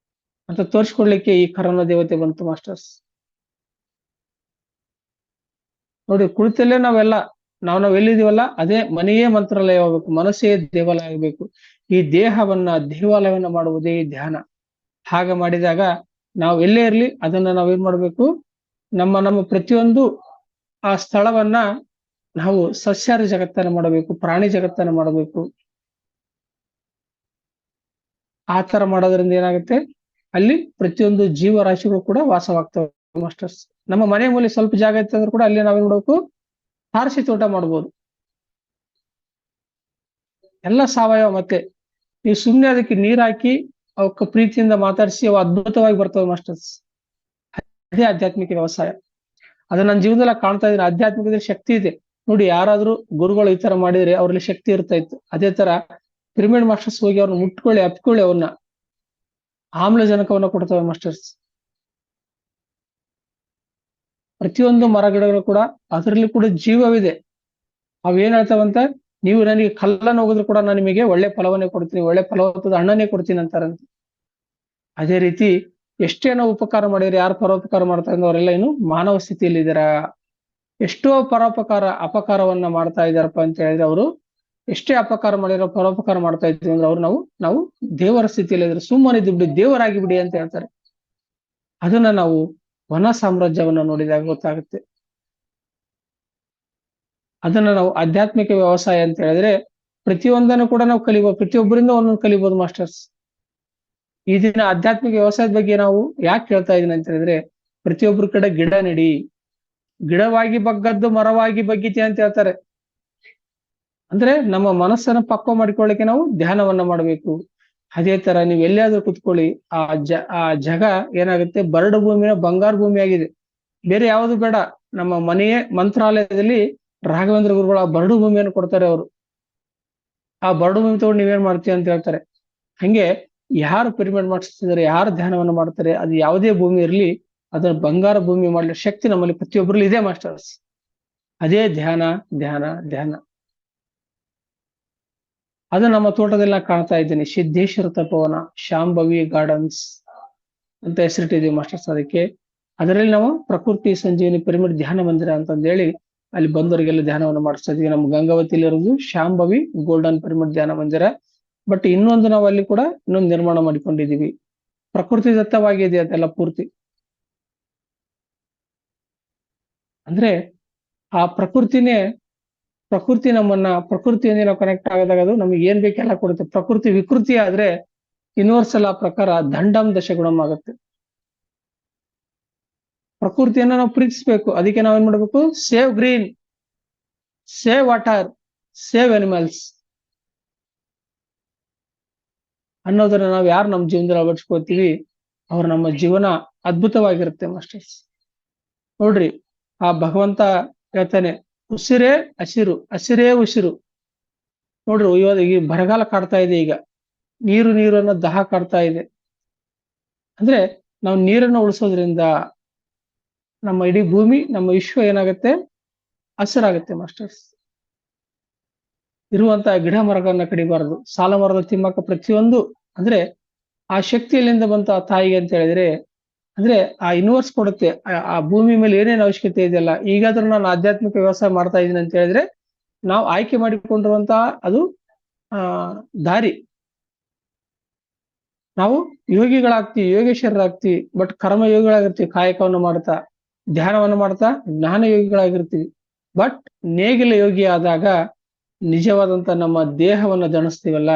ಅಂತ ತೋರಿಸ್ಕೊಡ್ಲಿಕ್ಕೆ ಈ ಕರೋನಾ ದೇವತೆ ಬಂತು ಮಾಸ್ಟರ್ಸ್. ನೋಡಿ, ಕುಳಿತಲ್ಲೇ ನಾವೆಲ್ಲ ನಾವು ಎಲ್ಲಿದೀವಲ್ಲ ಅದೇ ಮನೆಯೇ ಮಂತ್ರಾಲಯ ಆಗ್ಬೇಕು, ಮನಸ್ಸೇ ದೇವಾಲಯ ಆಗ್ಬೇಕು. ಈ ದೇಹವನ್ನ ದೇವಾಲಯವನ್ನ ಮಾಡುವುದೇ ಧ್ಯಾನ. ಹಾಗೆ ಮಾಡಿದಾಗ ನಾವು ಎಲ್ಲೇ ಇರ್ಲಿ ಅದನ್ನ ನಾವೇನ್ ಮಾಡ್ಬೇಕು, ನಮ್ಮ ಪ್ರತಿಯೊಂದು ಆ ಸ್ಥಳವನ್ನ ನಾವು ಸಸ್ಯಾಹಾರಿ ಜಗತ್ತನ್ನ ಮಾಡಬೇಕು, ಪ್ರಾಣಿ ಜಗತ್ತನ್ನ ಮಾಡಬೇಕು. ಆ ತರ ಮಾಡೋದ್ರಿಂದ ಏನಾಗುತ್ತೆ, ಅಲ್ಲಿ ಪ್ರತಿಯೊಂದು ಜೀವರಾಶಿಗಳು ಕೂಡ ವಾಸವಾಗ್ತವೆ ಮಾಸ್ಟರ್ಸ್. ನಮ್ಮ ಮನೆ ಮೂಲೆ ಸ್ವಲ್ಪ ಜಾಗ ಇತ್ತಂದ್ರೆ ಕೂಡ ಅಲ್ಲಿ ನಾವೇನ್ ಮಾಡ್ಬೇಕು, ತಾರಸಿ ತೋಟ ಮಾಡ್ಬೋದು. ಎಲ್ಲ ಸಾವಯವ. ಮತ್ತೆ ನೀವು ಸುಮ್ನೆ ಅದಕ್ಕೆ ನೀರ್ ಹಾಕಿ ಅವಕ್ಕೆ ಪ್ರೀತಿಯಿಂದ ಮಾತಾಡಿಸಿ ಅವು ಅದ್ಭುತವಾಗಿ ಬರ್ತವೆ ಮಾಸ್ಟರ್ಸ್. ಅದೇ ಆಧ್ಯಾತ್ಮಿಕ ವ್ಯವಸಾಯ. ಅದು ನನ್ನ ಜೀವನದಲ್ಲಿ ಕಾಣ್ತಾ ಇದ್ದೀನಿ. ಆಧ್ಯಾತ್ಮಿಕದಲ್ಲಿ ಶಕ್ತಿ ಇದೆ. ನೋಡಿ, ಯಾರಾದ್ರೂ ಗುರುಗಳು ಈ ತರ ಮಾಡಿದ್ರೆ ಅವ್ರಲ್ಲಿ ಶಕ್ತಿ ಇರ್ತಾ ಇತ್ತು. ಅದೇ ತರ ಪಿರಮಿಡ್ ಮಾಸ್ಟರ್ಸ್ ಹೋಗಿ ಅವ್ರನ್ನ ಮುಟ್ಕೊಳ್ಳಿ, ಅಪ್ಕೊಳ್ಳಿ, ಅವ್ರನ್ನ ಆಮ್ಲಜನಕವನ್ನ ಕೊಡ್ತವೆ ಮಾಸ್ಟರ್ಸ್. ಪ್ರತಿಯೊಂದು ಮರ ಗಿಡಗಳು ಕೂಡ ಅದರಲ್ಲಿ ಕೂಡ ಜೀವವಿದೆ. ಅವೇನ್ ಹೇಳ್ತಾವಂತ, ನೀವು ನನಗೆ ಕಲ್ಲನ್ನು ಹೋಗಿದ್ರು ಕೂಡ ನಾನು ನಿಮಗೆ ಒಳ್ಳೆ ಫಲವನ್ನೇ ಕೊಡ್ತೀನಿ, ಒಳ್ಳೆ ಫಲವತ್ತಾದ ಹಣ್ಣನ್ನೇ ಕೊಡ್ತೀನಿ ಅಂತಾರಂತ. ಅದೇ ರೀತಿ ಎಷ್ಟೇ ನಾವು ಉಪಕಾರ ಮಾಡಿದ್ರೆ, ಯಾರು ಪರೋಪಕಾರ ಮಾಡ್ತಾ ಇದ್ರು ಅವರೆಲ್ಲ ಏನು ಮಾನವ ಸ್ಥಿತಿಯಲ್ಲಿ ಇದಾರ. ಎಷ್ಟೋ ಪರೋಪಕಾರ ಅಪಕಾರವನ್ನ ಮಾಡ್ತಾ ಇದಾರಪ್ಪ ಅಂತ ಹೇಳಿದ್ರೆ, ಅವರು ಎಷ್ಟೇ ಅಪಕಾರ ಮಾಡಿರೋ ಪರೋಪಕಾರ ಮಾಡ್ತಾ ಇದ್ವಿ ಅಂದ್ರೆ ಅವ್ರು ನಾವು ದೇವರ ಸ್ಥಿತಿಯಲ್ಲಿ ಇದ್ರೆ ಸುಮ್ಮನಿದ್ದು ಬಿಡಿ, ದೇವರಾಗಿ ಬಿಡಿ ಅಂತ ಹೇಳ್ತಾರೆ. ಅದನ್ನ ನಾವು ವನ ಸಾಮ್ರಾಜ್ಯವನ್ನ ನೋಡಿದಾಗ ಗೊತ್ತಾಗುತ್ತೆ. ಅದನ್ನ ನಾವು ಆಧ್ಯಾತ್ಮಿಕ ವ್ಯವಸಾಯ ಅಂತ ಹೇಳಿದ್ರೆ ಪ್ರತಿಯೊಂದನ್ನು ಕೂಡ ನಾವು ಕಲಿಬಹುದು. ಪ್ರತಿಯೊಬ್ಬರಿಂದ ಒಂದೊಂದು ಕಲಿಬಹುದು ಮಾಸ್ಟರ್ಸ್. ಈ ದಿನ ಆಧ್ಯಾತ್ಮಿಕ ವ್ಯವಸಾಯದ ಬಗ್ಗೆ ನಾವು ಯಾಕೆ ಹೇಳ್ತಾ ಇದೀನಿ ಅಂತ ಹೇಳಿದ್ರೆ, ಪ್ರತಿಯೊಬ್ಬರ ಕಡೆ ಗಿಡ ನೆಡಿ, ಗಿಡವಾಗಿ ಬಗ್ಗದ್ದು ಮರವಾಗಿ ಬಗ್ಗಿತೆ ಅಂತ ಹೇಳ್ತಾರೆ. ಅಂದ್ರೆ ನಮ್ಮ ಮನಸ್ಸನ್ನ ಪಕ್ವ ಮಾಡಿಕೊಳ್ಳಿಕ್ಕೆ ನಾವು ಧ್ಯಾನವನ್ನ ಮಾಡಬೇಕು. ಅದೇ ತರ ನೀವು ಎಲ್ಲಿಯಾದ್ರೂ ಕುತ್ಕೊಳ್ಳಿ, ಆ ಜಗ ಏನಾಗುತ್ತೆ, ಬರಡು ಭೂಮಿನ ಬಂಗಾರ ಭೂಮಿ ಆಗಿದೆ. ಬೇರೆ ಯಾವುದು ಬೇಡ, ನಮ್ಮ ಮನೆಯೇ ಮಂತ್ರಾಲಯದಲ್ಲಿ ರಾಘವೇಂದ್ರ ಗುರುಗಳು ಆ ಬರಡು ಭೂಮಿಯನ್ನು ಕೊಡ್ತಾರೆ. ಅವರು ಆ ಬರಡು ಭೂಮಿ ತಗೊಂಡು ನೀವೇನ್ ಮಾಡ್ತೀವಿ ಅಂತ ಹೇಳ್ತಾರೆ. ಹಂಗೆ ಯಾರು ಪಿರಮಿಡ್ ಮಾಡಿಸ್ತಿದ್ದಾರೆ, ಯಾರು ಧ್ಯಾನವನ್ನು ಮಾಡ್ತಾರೆ, ಅದು ಯಾವುದೇ ಭೂಮಿ ಇರಲಿ, ಅದನ್ನ ಬಂಗಾರ ಭೂಮಿ ಮಾಡಲಿ ಶಕ್ತಿ ನಮ್ಮಲ್ಲಿ ಪ್ರತಿಯೊಬ್ಬರಲ್ಲಿ ಇದೆ ಮಾಸ್ಟರ್ಸ್. ಅದೇ ಧ್ಯಾನ ಧ್ಯಾನ ಧ್ಯಾನ. ಅದು ನಮ್ಮ ತೋಟದಲ್ಲಿ ನಾ ಕಾಣ್ತಾ ಇದ್ದೀನಿ. ಸಿದ್ದೇಶ್ವರ ತಪೋವನ, ಶಾಂಭವಿ ಗಾರ್ಡನ್ಸ್ ಅಂತ ಹೆಸರಿಟ್ಟಿದ್ದೀವಿ ಮಾಸ್ಟರ್ಸ್. ಅದರಲ್ಲಿ ನಾವು ಪ್ರಕೃತಿ ಸಂಜೀವಿನಿ ಪಿರಮಿಡ್ ಧ್ಯಾನ ಮಂದಿರ ಅಂತಂದೇಳಿ ಅಲ್ಲಿ ಬಂದವರಿಗೆಲ್ಲ ಧ್ಯಾನವನ್ನು ಮಾಡಿಸ್ತಾ ಇದೀವಿ. ನಮ್ಮ ಗಂಗಾವತಿಲಿ ಇರೋದು ಶಾಂಭವಿ ಗೋಲ್ಡನ್ ಪಿರಮಿಡ್ ಧ್ಯಾನ ಮಂದಿರ. ಬಟ್ ಇನ್ನೊಂದು ನಾವು ಅಲ್ಲಿ ಕೂಡ ಇನ್ನೊಂದು ನಿರ್ಮಾಣ ಮಾಡಿಕೊಂಡಿದೀವಿ. ಪ್ರಕೃತಿ ದತ್ತವಾಗಿದೆ ಅದೆಲ್ಲ ಪೂರ್ತಿ. ಅಂದ್ರೆ ಆ ಪ್ರಕೃತಿ ನಮ್ಮನ್ನ, ಪ್ರಕೃತಿಯೊಂದಿಗೆ ನಾವು ಕನೆಕ್ಟ್ ಆಗೋದಾಗ ಅದು ನಮಗೆ ಏನ್ ಬೇಕೆಲ್ಲ ಕೊಡುತ್ತೆ. ಪ್ರಕೃತಿ ವಿಕೃತಿ ಆದ್ರೆ ಯೂನಿವರ್ಸಲ್ ಆ ಪ್ರಕಾರ ದಂಡಂ ದಶಗುಣಂ ಆಗುತ್ತೆ. ಪ್ರಕೃತಿಯನ್ನ ನಾವು ಪ್ರೀತಿಸ್ಬೇಕು. ಅದಕ್ಕೆ ನಾವೇನ್ ಮಾಡ್ಬೇಕು, save green, save water, save animals ಅನ್ನೋದನ್ನ ನಾವು ಯಾರು ನಮ್ಮ ಜೀವನದಲ್ಲಿ ಅಳವಡಿಸ್ಕೋತೀವಿ, ಅವ್ರು ನಮ್ಮ ಜೀವನ ಅದ್ಭುತವಾಗಿರುತ್ತೆ ಮಾಸ್ಟರ್ಸ್. ನೋಡ್ರಿ, ಆ ಭಗವಂತ ಹೇಳ್ತಾನೆ, ಉಸಿರೇ ಹಸಿರು, ಹಸಿರೇ ಉಸಿರು. ನೋಡ್ರಿ, ಇವಾಗ ಈ ಬರಗಾಲ ಕಾಡ್ತಾ ಇದೆ, ಈಗ ನೀರು ಅನ್ನೋ ದಾಹ ಕಾಡ್ತಾ ಇದೆ. ಅಂದ್ರೆ ನಾವು ನೀರನ್ನು ಉಳಿಸೋದ್ರಿಂದ ನಮ್ಮ ಇಡೀ ಭೂಮಿ, ನಮ್ಮ ವಿಶ್ವ ಏನಾಗುತ್ತೆ, ಹಸಿರಾಗುತ್ತೆ ಮಾಸ್ಟರ್ಸ್. ಇರುವಂತಹ ಗಿಡ ಮರಗಳನ್ನ ಕಡಿಬಾರದು. ಸಾಲ ಮರದ ತಿಮ್ಮಕ್ಕ ಪ್ರತಿಯೊಂದು, ಅಂದ್ರೆ ಆ ಶಕ್ತಿ ಎಲ್ಲಿಂದ ಬಂತ ಆ ತಾಯಿಗೆ ಅಂತ ಹೇಳಿದ್ರೆ, ಅಂದ್ರೆ ಆ ಯೂನಿವರ್ಸ್ ಕೊಡುತ್ತೆ. ಆ ಭೂಮಿ ಮೇಲೆ ಏನೇನು ಅವಶ್ಯಕತೆ ಇದೆಯಲ್ಲ, ಈಗಾದ್ರೂ ನಾನು ಆಧ್ಯಾತ್ಮಿಕ ವ್ಯವಸಾಯ ಮಾಡ್ತಾ ಇದ್ದೀನಿ ಅಂತ ಹೇಳಿದ್ರೆ, ನಾವು ಆಯ್ಕೆ ಮಾಡಿಕೊಂಡಿರುವಂತಹ ಅದು ದಾರಿ. ನಾವು ಯೋಗಿಗಳಾಗ್ತೀವಿ, ಯೋಗೇಶ್ವರರಾಗ್ತೀವಿ, ಬಟ್ ಕರ್ಮ ಯೋಗಿಗಳಾಗಿರ್ತೀವಿ, ಕಾಯಕವನ್ನು ಮಾಡ್ತಾ, ಧ್ಯಾನವನ್ನು ಮಾಡ್ತಾ ಜ್ಞಾನ ಯೋಗಿಗಳಾಗಿರ್ತೀವಿ. ಬಟ್ ನೇಗಿಲ ಯೋಗಿ ಆದಾಗ ನಿಜವಾದಂತ ನಮ್ಮ ದೇಹವನ್ನು ದಣಿಸ್ತೀವಲ್ಲ,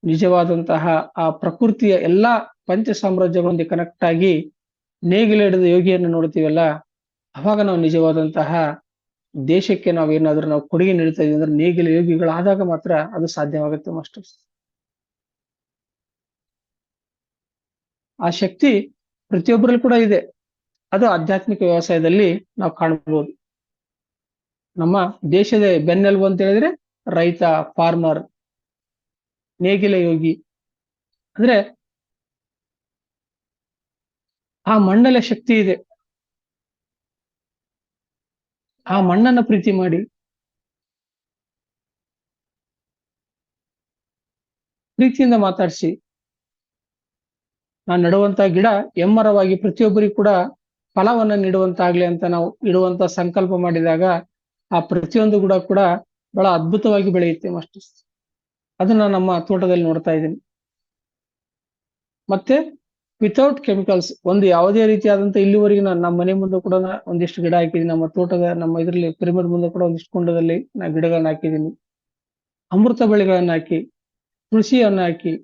ನಿಜವಾದಂತಹ ಆ ಪ್ರಕೃತಿಯ ಎಲ್ಲಾ ಪಂಚ ಸಾಮ್ರಾಜ್ಯಗಳೊಂದಿಗೆ ಕನೆಕ್ಟ್ ಆಗಿ ನೇಗಿಲ ಹಿಡಿದ ಯೋಗಿಯನ್ನು ನೋಡ್ತೀವಲ್ಲ, ಅವಾಗ ನಾವು ನಿಜವಾದಂತಹ ದೇಶಕ್ಕೆ ನಾವೇನಾದ್ರೂ ನಾವು ಕೊಡುಗೆ ನೀಡ್ತಾ ಇದೀವಿ ಅಂದ್ರೆ ನೇಗಿಲ ಯೋಗಿಗಳಾದಾಗ ಮಾತ್ರ ಅದು ಸಾಧ್ಯವಾಗುತ್ತೆ ಮಾಸ್ಟರ್ಸ್. ಆ ಶಕ್ತಿ ಪ್ರತಿಯೊಬ್ಬರಲ್ಲಿ ಕೂಡ ಇದೆ. ಅದು ಆಧ್ಯಾತ್ಮಿಕ ವ್ಯವಸಾಯದಲ್ಲಿ ನಾವು ಕಾಣಬಹುದು. ನಮ್ಮ ದೇಶದ ಬೆನ್ನೆಲುಬು ಅಂತ ಹೇಳಿದ್ರೆ ರೈತ, ಫಾರ್ಮರ್, ನೇಗಿಲ ಯೋಗಿ. ಅಂದ್ರೆ ಆ ಮಣ್ಣಲ್ಲಿ ಶಕ್ತಿ ಇದೆ. ಆ ಮಣ್ಣನ್ನ ಪ್ರೀತಿ ಮಾಡಿ, ಪ್ರೀತಿಯಿಂದ ಮಾತಾಡಿಸಿ, ನಾನು ನೆಡುವಂತ ಗಿಡ ಎಮ್ಮರವಾಗಿ ಪ್ರತಿಯೊಬ್ಬರಿಗೂ ಕೂಡ ಫಲವನ್ನ ನೀಡುವಂತಾಗ್ಲಿ ಅಂತ ನಾವು ಇಡುವಂತ ಸಂಕಲ್ಪ ಮಾಡಿದಾಗ ಆ ಪ್ರತಿಯೊಂದು ಗಿಡ ಕೂಡ ಬಹಳ ಅದ್ಭುತವಾಗಿ ಬೆಳೆಯುತ್ತೆ ಮಾಸ್ಟರ್ಸ್. ಅದನ್ನ ನಮ್ಮ ತೋಟದಲ್ಲಿ ನೋಡ್ತಾ ಇದ್ದೀನಿ. ಮತ್ತೆ ವಿತೌಟ್ ಕೆಮಿಕಲ್ಸ್, ಒಂದು ಯಾವುದೇ ರೀತಿಯಾದಂತ ಇಲ್ಲಿವರೆಗೆ ನಮ್ಮ ಮನೆ ಮುಂದೆ ಕೂಡ ಒಂದಿಷ್ಟು ಗಿಡ ಹಾಕಿದ್ದೀನಿ. ನಮ್ಮ ತೋಟದ ನಮ್ಮ ಇದರಲ್ಲಿ ಪಿರಮಿಡ್ ಮುಂದೆ ಕೂಡ ಒಂದಿಷ್ಟು ಕುಂಡದಲ್ಲಿ ನಾ ಗಿಡಗಳನ್ನ ಹಾಕಿದ್ದೀನಿ. ಅಮೃತ ಬಳ್ಳಿಗಳನ್ನ ಹಾಕಿ, ತುಳಸಿಯನ್ನ ಹಾಕಿ,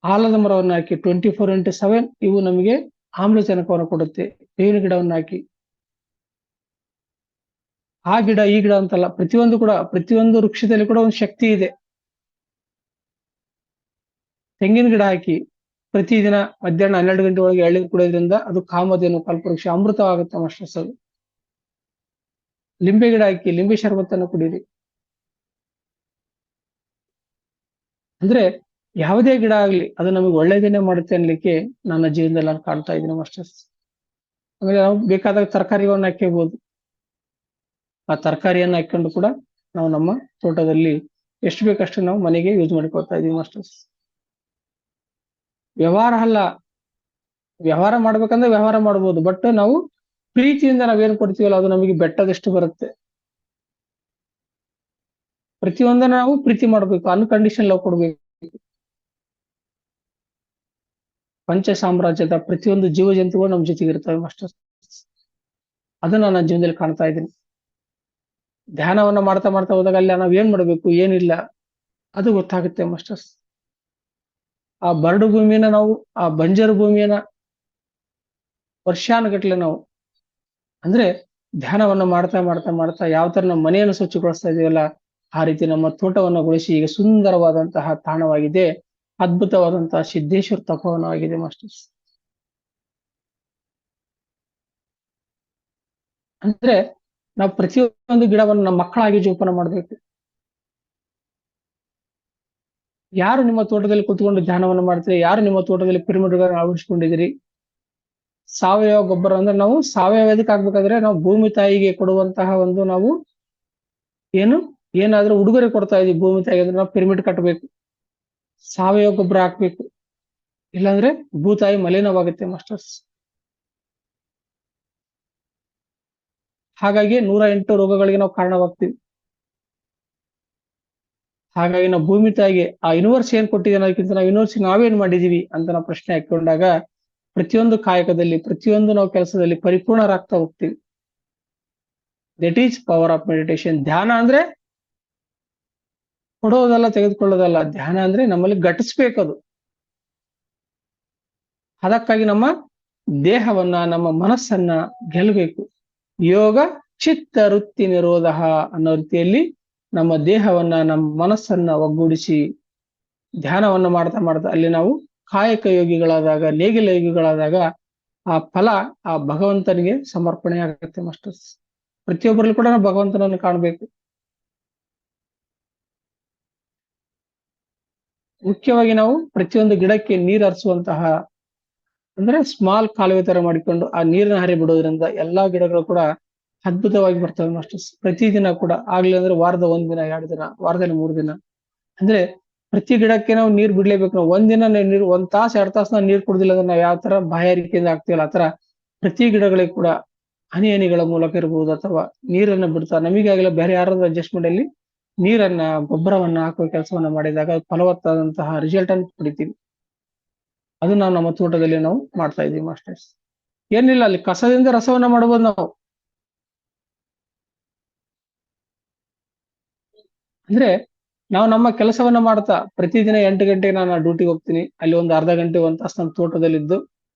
ಆಲದ ಮರವನ್ನು ಹಾಕಿ 24x7 ಇವು ನಮಗೆ ಆಮ್ಲಜನಕವನ್ನು ಕೊಡುತ್ತೆ. ಬೇವಿನ ಗಿಡವನ್ನು ಹಾಕಿ, ಆ ಗಿಡ ಈ ಗಿಡ ಅಂತಲ್ಲ, ಪ್ರತಿಯೊಂದು ವೃಕ್ಷದಲ್ಲಿ ಕೂಡ ಒಂದು ಶಕ್ತಿ ಇದೆ. ತೆಂಗಿನ ಗಿಡ ಹಾಕಿ ಪ್ರತಿದಿನ ಮಧ್ಯಾಹ್ನ 12 ಗಂಟೆ ಒಳಗೆ ಎಳ್ನೀರು ಕುಡಿಯೋದ್ರಿಂದ ಅದು ಕಾಮಧೇನು ಕಲ್ಪವೃಕ್ಷ ಅಮೃತವಾಗುತ್ತೆ ಮಾಸ್ಟರ್ಸ್. ಅದು ಲಿಂಬೆ ಗಿಡ ಹಾಕಿ ಲಿಂಬೆ ಶರ್ಬತ್ತನ್ನು ಕುಡೀರಿ. ಅಂದ್ರೆ ಯಾವುದೇ ಗಿಡ ಆಗ್ಲಿ ಅದು ನಮಗೆ ಒಳ್ಳೇದನ್ನೇ ಮಾಡುತ್ತೆ ಅನ್ಲಿಕ್ಕೆ ನನ್ನ ಜೀವನದಲ್ಲಿ ನಾನು ಕಾಣ್ತಾ ಇದ್ದೀನಿ ಮಾಸ್ಟರ್ಸ್. ಆಮೇಲೆ ನಾವು ಬೇಕಾದಾಗ ತರಕಾರಿಗಳನ್ನ ಹಾಕ್ಕೋಬಹುದು. ಆ ತರಕಾರಿಯನ್ನು ಹಾಕೊಂಡು ಕೂಡ ನಾವು ನಮ್ಮ ತೋಟದಲ್ಲಿ ಎಷ್ಟು ಬೇಕಷ್ಟು ನಾವು ಮನೆಗೆ ಯೂಸ್ ಮಾಡಿಕೊಳ್ತಾ ಇದೀವಿ ಮಾಸ್ಟರ್ಸ್. ವ್ಯವಹಾರ ಅಲ್ಲ, ವ್ಯವಹಾರ ಮಾಡ್ಬೇಕಂದ್ರೆ ವ್ಯವಹಾರ ಮಾಡ್ಬೋದು, ಬಟ್ ನಾವು ಪ್ರೀತಿಯಿಂದ ನಾವೇನ್ ಕೊಡ್ತೀವಲ್ಲ ಅದು ನಮಗೆ ಬೆಟ್ಟದಷ್ಟು ಬರುತ್ತೆ. ಪ್ರತಿಯೊಂದನ್ನ ನಾವು ಪ್ರೀತಿ ಮಾಡ್ಬೇಕು, ಅನ್ಕಂಡೀಷನ್ ಲವ್ ಕೊಡ್ಬೇಕು. ಪಂಚ ಸಾಮ್ರಾಜ್ಯದ ಪ್ರತಿಯೊಂದು ಜೀವ ಜಂತುಗಳು ನಮ್ಮ ಜೊತೆಗೆ ಇರ್ತವೆ ಮಾಸ್ಟರ್ಸ್. ಅದನ್ನ ನನ್ನ ಜೀವನದಲ್ಲಿ ಕಾಣ್ತಾ ಇದ್ದೀನಿ. ಧ್ಯಾನವನ್ನ ಮಾಡ್ತಾ ಮಾಡ್ತಾ ಹೋದಾಗ ಅಲ್ಲಿ ನಾವ್ ಏನ್ ಮಾಡ್ಬೇಕು ಏನಿಲ್ಲ ಅದು ಗೊತ್ತಾಗುತ್ತೆ ಮಾಸ್ಟರ್ಸ್. ಆ ಬರಡು ಭೂಮಿಯನ್ನ ನಾವು, ಆ ಬಂಜರು ಭೂಮಿಯನ್ನ ವರ್ಷಾನುಗಟ್ಲೆ ನಾವು ಅಂದ್ರೆ ಧ್ಯಾನವನ್ನ ಮಾಡ್ತಾ ಮಾಡ್ತಾ ಮಾಡ್ತಾ ಯಾವ ತರ ನಮ್ಮ ಮನೆಯನ್ನು ಸ್ವಚ್ಛಗೊಳಿಸ್ತಾ ಇದೀವಲ್ಲ ಆ ರೀತಿ ನಮ್ಮ ತೋಟವನ್ನಗೊಳಿಸಿ ಈಗ ಸುಂದರವಾದಂತಹ ತಾಣವಾಗಿದೆ, ಅದ್ಭುತವಾದಂತಹ ಸಿದ್ದೇಶ್ವರ ತಪೋವನವಾಗಿದೆ ಮಾಸ್ಟರ್ಸ್. ಅಂದ್ರೆ ನಾವು ಪ್ರತಿಯೊಂದು ಗಿಡವನ್ನು ನಮ್ಮ ಮಕ್ಕಳಾಗಿ ಜೋಪಾನ ಮಾಡ್ಬೇಕು. ಯಾರು ನಿಮ್ಮ ತೋಟದಲ್ಲಿ ಕುತ್ಕೊಂಡು ಧ್ಯಾನವನ್ನು ಮಾಡ್ತೀರಿ, ಯಾರು ನಿಮ್ಮ ತೋಟದಲ್ಲಿ ಪಿರಮಿಡ್ಗಳನ್ನು ಅಳವಡಿಸಿಕೊಂಡಿದ್ದೀರಿ? ಸಾವಯವ ಗೊಬ್ಬರ ಅಂದ್ರೆ ನಾವು ಸಾವಯವ ಎದಕ್ಕೆ ಆಗ್ಬೇಕಾದ್ರೆ ನಾವು ಭೂಮಿ ತಾಯಿಗೆ ಕೊಡುವಂತಹ ಒಂದು ನಾವು ಏನಾದ್ರೂ ಉಡುಗೊರೆ ಕೊಡ್ತಾ ಇದೀವಿ ಭೂಮಿ ತಾಯಿಗೆ ಅಂದ್ರೆ ನಾವು ಪಿರಮಿಡ್ ಕಟ್ಟಬೇಕು, ಸಾವಯವ ಗೊಬ್ಬರ ಹಾಕ್ಬೇಕು, ಇಲ್ಲಾಂದ್ರೆ ಭೂತಾಯಿ ಮಲಿನವಾಗುತ್ತೆ ಮಾಸ್ಟರ್ಸ್. ಹಾಗಾಗಿ 108 ರೋಗಗಳಿಗೆ ನಾವು ಕಾರಣವಾಗ್ತೀವಿ. ಹಾಗಾಗಿ ನಾವು ಭೂಮಿ ತಾಯಿಗೆ ಆ ಯೂನಿವರ್ಸ್ ಏನ್ ಕೊಟ್ಟಿದೆ ಅನ್ನೋದಕ್ಕಿಂತ ನಾವು ಯೂನಿವರ್ಸ್ ನಾವೇನ್ ಮಾಡಿದೀವಿ ಅಂತ ನಾವು ಪ್ರಶ್ನೆ ಹಾಕೊಂಡಾಗ ಪ್ರತಿಯೊಂದು ಕಾಯಕದಲ್ಲಿ ಪ್ರತಿಯೊಂದು ನಾವು ಕೆಲಸದಲ್ಲಿ ಪರಿಪೂರ್ಣರಾಗ್ತಾ ಹೋಗ್ತೀವಿ. That is power of meditation. ಧ್ಯಾನ ಅಂದ್ರೆ ಕೊಡೋದಲ್ಲ, ತೆಗೆದುಕೊಳ್ಳೋದಲ್ಲ. ಧ್ಯಾನ ಅಂದ್ರೆ ನಮ್ಮಲ್ಲಿ ಘಟಿಸ್ಬೇಕದು. ಅದಕ್ಕಾಗಿ ನಮ್ಮ ದೇಹವನ್ನ, ನಮ್ಮ ಮನಸ್ಸನ್ನ ಗೆಲ್ಲಬೇಕು. ಯೋಗ ಚಿತ್ತ ವೃತ್ತಿ ನಿರೋಧ ಅನ್ನೋ ರೀತಿಯಲ್ಲಿ ನಮ್ಮ ದೇಹವನ್ನ, ನಮ್ಮ ಮನಸ್ಸನ್ನ ಒಗ್ಗೂಡಿಸಿ ಧ್ಯಾನವನ್ನ ಮಾಡ್ತಾ ಮಾಡ್ತಾ ಅಲ್ಲಿ ನಾವು ಕಾಯಕ ಯೋಗಿಗಳಾದಾಗ, ನೇಗಿಲ ಯೋಗಿಗಳಾದಾಗ ಆ ಫಲ ಆ ಭಗವಂತನಿಗೆ ಸಮರ್ಪಣೆ ಆಗುತ್ತೆ ಮಾಸ್ಟರ್ಸ್. ಪ್ರತಿಯೊಬ್ಬರಲ್ಲೂ ಕೂಡ ನಾವು ಭಗವಂತನನ್ನು ಕಾಣಬೇಕು. ಮುಖ್ಯವಾಗಿ ನಾವು ಪ್ರತಿಯೊಂದು ಗಿಡಕ್ಕೆ ನೀರು ಹರಿಸುವಂತಹ ಅಂದ್ರೆ ಸ್ಮಾಲ್ ಕಾಲುವೆ ತರ ಮಾಡಿಕೊಂಡು ಆ ನೀರನ್ನ ಹರಿ ಬಿಡೋದ್ರಿಂದ ಎಲ್ಲಾ ಗಿಡಗಳು ಕೂಡ ಅದ್ಭುತವಾಗಿ ಬರ್ತವೆ ಮಾಸ್ಟರ್ಸ್. ಪ್ರತಿದಿನ ಕೂಡ ಆಗ್ಲಿ ಅಂದ್ರೆ ವಾರದ 1 ದಿನ, 2 ದಿನ, ವಾರದಲ್ಲಿ 3 ದಿನ ಅಂದ್ರೆ ಪ್ರತಿ ಗಿಡಕ್ಕೆ ನಾವು ನೀರ್ ಬಿಡ್ಲೇಬೇಕು. ನಾವು ಒಂದಿನ ನೀರು 1 ತಾಸು 2 ತಾಸು ನಾವು ನೀರ್ ಕುಡ್ದಿಲ್ಲ ಅಂದ್ರೆ ನಾವು ಯಾವ ತರ ಬಾಯಾರಿಕೆಯಿಂದ ಆಗ್ತೀವಲ್ಲ ಆ ತರ ಪ್ರತಿ ಗಿಡಗಳಿಗೆ ಕೂಡ ಹನಿ ಹನಿಗಳ ಮೂಲಕ ಇರ್ಬೋದು ಅಥವಾ ನೀರನ್ನ ಬಿಡ್ತಾ ನಮಗಾಗಲಿ ಬೇರೆ ಯಾರಾದ್ರೂ ಅಡ್ಜಸ್ಟ್ಮೆಂಟ್ ಅಲ್ಲಿ ನೀರನ್ನ ಗೊಬ್ಬರವನ್ನ ಹಾಕುವ ಕೆಲಸವನ್ನ ಮಾಡಿದಾಗ ಫಲವತ್ತಾದಂತಹ ರಿಸಲ್ಟ್ ಅನ್ನು ಪಡಿತೀವಿ. ಅದು ನಾವು ನಮ್ಮ ತೋಟದಲ್ಲಿ ನಾವು ಮಾಡ್ತಾ ಇದೀವಿ ಮಾಸ್ಟರ್ಸ್. ಏನಿಲ್ಲ, ಅಲ್ಲಿ ಕಸದಿಂದ ರಸವನ್ನ ಮಾಡಬಹುದು ನಾವು. ಅಂದ್ರೆ ನಾವು ನಮ್ಮ ಕೆಲಸವನ್ನ ಮಾಡ್ತಾ ಪ್ರತಿದಿನ 8 ಗಂಟೆಗೆ ನಾನು ಡ್ಯೂಟಿಗೆ ಹೋಗ್ತೀನಿ, ಅಲ್ಲಿ ಒಂದು ಅರ್ಧ ಗಂಟೆ 1 ತಾಸು ನನ್ನ ತೋಟದಲ್ಲಿದ್ದು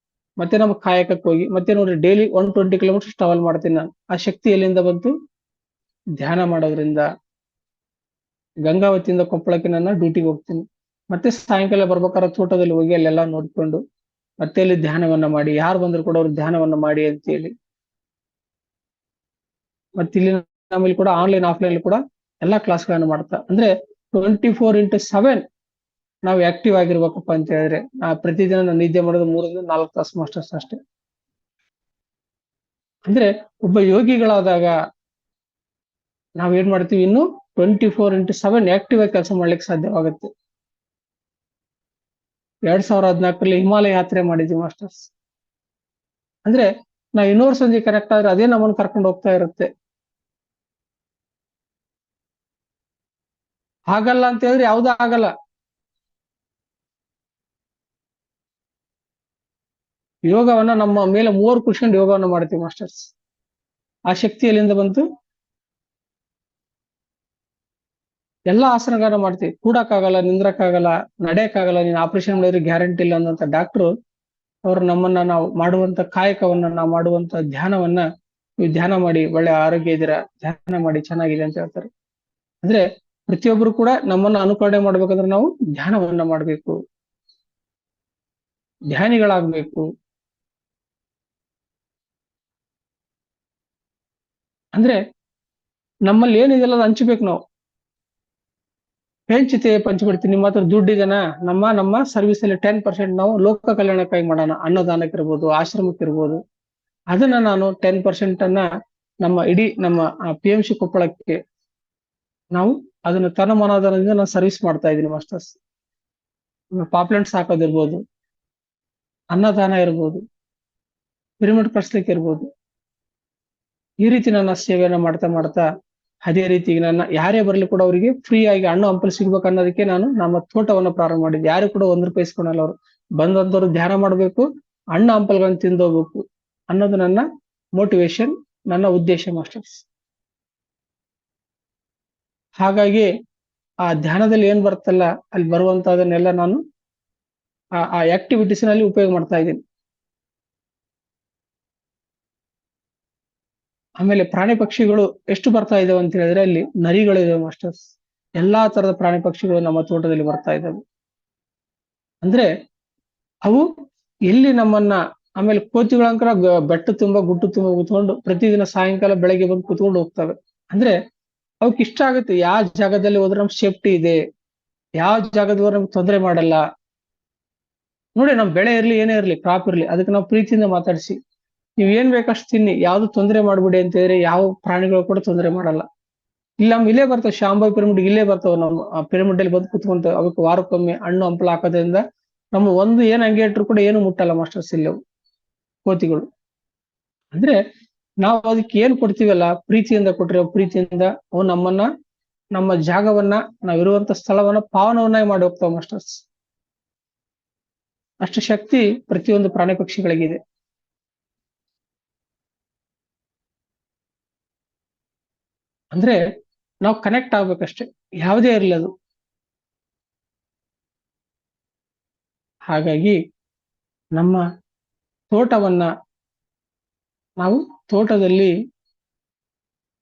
ಮತ್ತೆ ನಮ್ಮ ಕಾಯಕಕ್ಕೆ ಹೋಗಿ ಮತ್ತೆ ನೋಡಿ ಡೈಲಿ 120 ಕಿಲೋಮೀಟರ್ ಟ್ರಾವೆಲ್ ಮಾಡ್ತೀನಿ ನಾನು. ಆ ಶಕ್ತಿ ಎಲ್ಲಿಂದ ಬಂತು? ಧ್ಯಾನ ಮಾಡೋದ್ರಿಂದ. ಗಂಗಾವತಿಯಿಂದ ಕೊಪ್ಪಳಕ್ಕೆ ನನ್ನ ಡ್ಯೂಟಿಗೆ ಹೋಗ್ತೀನಿ, ಮತ್ತೆ ಸಾಯಂಕಾಲ ಬರ್ಬೇಕಾದ್ರೆ ತೋಟದಲ್ಲಿ ಹೋಗಿ ಅಲ್ಲೆಲ್ಲ ನೋಡ್ಕೊಂಡು ಮತ್ತೆ ಅಲ್ಲಿ ಧ್ಯಾನವನ್ನ ಮಾಡಿ, ಯಾರು ಬಂದ್ರು ಕೂಡ ಅವ್ರು ಧ್ಯಾನವನ್ನ ಮಾಡಿ ಅಂತ ಹೇಳಿ ಮತ್ತೆ ಇಲ್ಲಿ ನಮ್ಮಲ್ಲಿ ಕೂಡ ಆನ್ಲೈನ್ ಆಫ್ಲೈನ್ ಕೂಡ ಎಲ್ಲಾ ಕ್ಲಾಸ್ಗಳನ್ನು ಮಾಡ್ತಾ ಅಂದ್ರೆ 24x7 ನಾವು ಆಕ್ಟಿವ್ ಆಗಿರ್ಬೇಕಪ್ಪ ಅಂತ ಹೇಳಿದ್ರೆ ಪ್ರತಿದಿನ ನಾನು ನಿದ್ದೆ ಮಾಡೋದು 3 ರಿಂದ 4 ತಾಸು ಮಾಸ್ಟರ್ಸ್ ಅಷ್ಟೇ. ಅಂದ್ರೆ ಒಬ್ಬ ಯೋಗಿಗಳಾದಾಗ ನಾವೇನ್ ಮಾಡ್ತೀವಿ, ಇನ್ನು 24x7 ಆಕ್ಟಿವ್ ಆಗಿ ಕೆಲಸ ಮಾಡ್ಲಿಕ್ಕೆ ಸಾಧ್ಯವಾಗುತ್ತೆ. 2014ರಲ್ಲಿ ಹಿಮಾಲಯ ಯಾತ್ರೆ ಮಾಡಿದ್ವಿ ಮಾಸ್ಟರ್ಸ್. ಅಂದ್ರೆ ನಾವು ಯೂನಿವರ್ಸ್ ಒಂದಿಗೆ ಕನೆಕ್ಟ್ ಆದ್ರೆ ಅದೇ ನಮ್ಮನ್ನು ಕರ್ಕೊಂಡು ಹೋಗ್ತಾ ಇರುತ್ತೆ. ಆಗಲ್ಲ ಅಂತ ಹೇಳಿದ್ರೆ ಯಾವ್ದು ಆಗಲ್ಲ. ಯೋಗವನ್ನ ನಮ್ಮ ಮೇಲೆ 3 ಕುತ್ಕೊಂಡು ಯೋಗವನ್ನ ಮಾಡ್ತೀವಿ ಮಾಸ್ಟರ್ಸ್. ಆ ಶಕ್ತಿ ಎಲ್ಲಿಂದ ಬಂತು? ಎಲ್ಲಾ ಆಸನಗಳನ್ನ ಮಾಡ್ತೀವಿ. ಕೂಡಕ್ಕಾಗಲ್ಲ, ನಿಂದ್ರಕ್ಕಾಗಲ್ಲ, ನಡೆಯಕ್ಕಾಗಲ್ಲ, ನೀನ್ ಆಪರೇಷನ್ ಮಾಡಿದ್ರೆ ಗ್ಯಾರಂಟಿ ಇಲ್ಲ ಅನ್ನೋಂತ ಡಾಕ್ಟ್ರು ಅವ್ರು ನಮ್ಮನ್ನ ನಾವು ಮಾಡುವಂತ ಕಾಯಕವನ್ನ, ನಾವು ಮಾಡುವಂತ ಧ್ಯಾನವನ್ನ ನೀವು ಧ್ಯಾನ ಮಾಡಿ ಒಳ್ಳೆ ಆರೋಗ್ಯ ಇದ್ದೀರಾ, ಧ್ಯಾನ ಮಾಡಿ ಚೆನ್ನಾಗಿದೆ ಅಂತ ಹೇಳ್ತಾರೆ. ಅಂದ್ರೆ ಪ್ರತಿಯೊಬ್ರು ಕೂಡ ನಮ್ಮನ್ನ ಅನುಕರಣೆ ಮಾಡ್ಬೇಕಂದ್ರೆ ನಾವು ಧ್ಯಾನವನ್ನ ಮಾಡ್ಬೇಕು, ಧ್ಯಾನಿಗಳಾಗ್ಬೇಕು. ಅಂದ್ರೆ ನಮ್ಮಲ್ಲಿ ಏನಿದೆಲ್ಲ ಅದು ಹಂಚ್ಬೇಕು ನಾವು. ಹೆಂಚಿತೆ ಪಂಚಬಿಡ್ತೀನಿ, ನಿಮ್ಮ ಹತ್ರ ದುಡ್ಡಿದೆನಾ, ನಮ್ಮ ಸರ್ವಿಸ್ ಅಲ್ಲಿ 10% ನಾವು ಲೋಕ ಕಲ್ಯಾಣಕ್ಕಾಗಿ ಮಾಡೋಣ, ಅನ್ನದಾನಕ್ಕಿರ್ಬೋದು, ಆಶ್ರಮಕ್ಕಿರ್ಬೋದು. ಅದನ್ನ ನಾನು 10% ಅನ್ನ ನಮ್ಮ ಇಡೀ ನಮ್ಮ PMC ಕೊಪ್ಪಳಕ್ಕೆ ನಾವು ಅದನ್ನ ತನಮನಧನದಿಂದ ನಾನು ಸರ್ವಿಸ್ ಮಾಡ್ತಾ ಇದ್ದೀನಿ ಮಾಸ್ಟರ್ಸ್. ಪಾಪ್ಲೆಂಟ್ಸ್ ಹಾಕೋದಿರ್ಬೋದು, ಅನ್ನದಾನ ಇರ್ಬೋದು, ಪಿರಮಿಡ್ ಕಟ್ಸ್ಲಿಕ್ಕೆ ಇರ್ಬೋದು. ಈ ರೀತಿ ನನ್ನ ಸೇವೆಯನ್ನ ಮಾಡ್ತಾ ಮಾಡ್ತಾ ಅದೇ ರೀತಿ ನನ್ನ ಯಾರೇ ಬರಲಿ ಕೂಡ ಅವರಿಗೆ ಫ್ರೀ ಆಗಿ ಹಣ್ಣು ಹಂಪಲು ಸಿಗ್ಬೇಕು ಅನ್ನೋದಕ್ಕೆ ನಾನು ನಮ್ಮ ತೋಟವನ್ನು ಪ್ರಾರಂಭ ಮಾಡಿದ್ದೆ. ಯಾರು ಕೂಡ 1 ರೂಪಾಯಿ ಇಸ್ಕೊಳಲ್ಲ. ಅವರು ಬಂದಂತವ್ರು ಧ್ಯಾನ ಮಾಡ್ಬೇಕು, ಹಣ್ಣು ಹಂಪಲುಗಳನ್ನ ತಿಂದೋಗ್ಬೇಕು ಅನ್ನೋದು ನನ್ನ ಮೋಟಿವೇಶನ್, ನನ್ನ ಉದ್ದೇಶ ಮಾಸ್ಟರ್ಸ್. ಹಾಗಾಗಿ ಆ ಧ್ಯಾನದಲ್ಲಿ ಏನ್ ಬರ್ತಲ್ಲ ಅಲ್ಲಿ ಬರುವಂತದನ್ನೆಲ್ಲ ನಾನು ಆ ಆಕ್ಟಿವಿಟೀಸ್ ನಲ್ಲಿ ಉಪಯೋಗ ಮಾಡ್ತಾ ಇದ್ದೀನಿ. ಆಮೇಲೆ ಪ್ರಾಣಿ ಪಕ್ಷಿಗಳು ಎಷ್ಟು ಬರ್ತಾ ಇದಾವೆ ಅಂತ ಹೇಳಿದ್ರೆ ಅಲ್ಲಿ ನರಿಗಳಿದಾವೆ ಮಾಸ್ಟರ್ಸ್. ಎಲ್ಲಾ ತರದ ಪ್ರಾಣಿ ಪಕ್ಷಿಗಳು ನಮ್ಮ ತೋಟದಲ್ಲಿ ಬರ್ತಾ ಇದ್ದಾವೆ. ಅಂದ್ರೆ ಅವು ಎಲ್ಲಿ ನಮ್ಮನ್ನ, ಆಮೇಲೆ ಕೋತಿಗಳಂಕರ ಬೆಟ್ಟ ತುಂಬಾ ಗುಟ್ಟು ತುಂಬಾ ಕೂತ್ಕೊಂಡು ಪ್ರತಿದಿನ ಸಾಯಂಕಾಲ ಬೆಳಗ್ಗೆ ಬಂದು ಕೂತ್ಕೊಂಡು ಹೋಗ್ತವೆ. ಅಂದ್ರೆ ಅವಕ್ ಇಷ್ಟ ಆಗುತ್ತೆ ಯಾವ ಜಾಗದಲ್ಲಿ ಹೋದ್ರೆ ನಮ್ ಸೇಫ್ಟಿ ಇದೆ, ಯಾವ ಜಾಗದ ಹೋದ್ರೆ ನಮ್ಗೆ ತೊಂದರೆ ಮಾಡಲ್ಲ. ನೋಡಿ, ನಮ್ ಬೆಳೆ ಇರ್ಲಿ ಏನೇ ಇರ್ಲಿ, ಕ್ರಾಪ್ ಇರ್ಲಿ, ಅದಕ್ಕೆ ನಾವು ಪ್ರೀತಿಯಿಂದ ಮಾತಾಡಿಸಿ ನೀವ್ ಏನ್ ಬೇಕಷ್ಟು ತಿನ್ನಿ, ಯಾವ್ದು ತೊಂದರೆ ಮಾಡ್ಬಿಡಿ ಅಂತ ಹೇಳಿದ್ರೆ ಯಾವ ಪ್ರಾಣಿಗಳು ಕೂಡ ತೊಂದರೆ ಮಾಡಲ್ಲ. ಇಲ್ಲ ನಮ್ ಇಲ್ಲೇ ಬರ್ತಾವ, ಶಾಂಬಾಯಿ ಪಿರಮಿಡ್ ಇಲ್ಲೇ ಬರ್ತಾವ, ನಮ್ಮ ಆ ಪಿರಮಿಡ್ ಅಲ್ಲಿ ಬಂದು ಕುತ್ಕೊಂತ ಅವಕ್ಕೆ ವಾರಕ್ಕೊಮ್ಮೆ ಹಣ್ಣು ಹಂಪಲ ಹಾಕೋದ್ರಿಂದ ನಮ್ಮ ಒಂದು ಏನ್ ಹಂಗೆ ಇಟ್ರು ಕೂಡ ಏನು ಮುಟ್ಟಲ್ಲ ಮಾಸ್ಟರ್ಸ್ ಇಲ್ಲವು ಕೋತಿಗಳು. ಅಂದ್ರೆ ನಾವು ಅದಕ್ಕೆ ಏನ್ ಕೊಡ್ತೀವಲ್ಲ, ಪ್ರೀತಿಯಿಂದ ಕೊಟ್ರೆ ಪ್ರೀತಿಯಿಂದ ಅವು ನಮ್ಮನ್ನ, ನಮ್ಮ ಜಾಗವನ್ನ, ನಾವಿರುವಂತ ಸ್ಥಳವನ್ನ ಪಾವನವನ್ನಾಗಿ ಮಾಡಿ ಹೋಗ್ತಾವ ಮಾಸ್ಟರ್ಸ್. ಅಷ್ಟು ಶಕ್ತಿ ಪ್ರತಿಯೊಂದು ಪ್ರಾಣಿ ಪಕ್ಷಿಗಳಿಗಿದೆ. ಅಂದ್ರೆ ನಾವು ಕನೆಕ್ಟ್ ಆಗ್ಬೇಕಷ್ಟೆ, ಯಾವುದೇ ಇರಲಿ ಅದು. ಹಾಗಾಗಿ ನಮ್ಮ ತೋಟವನ್ನ, ನಾವು ತೋಟದಲ್ಲಿ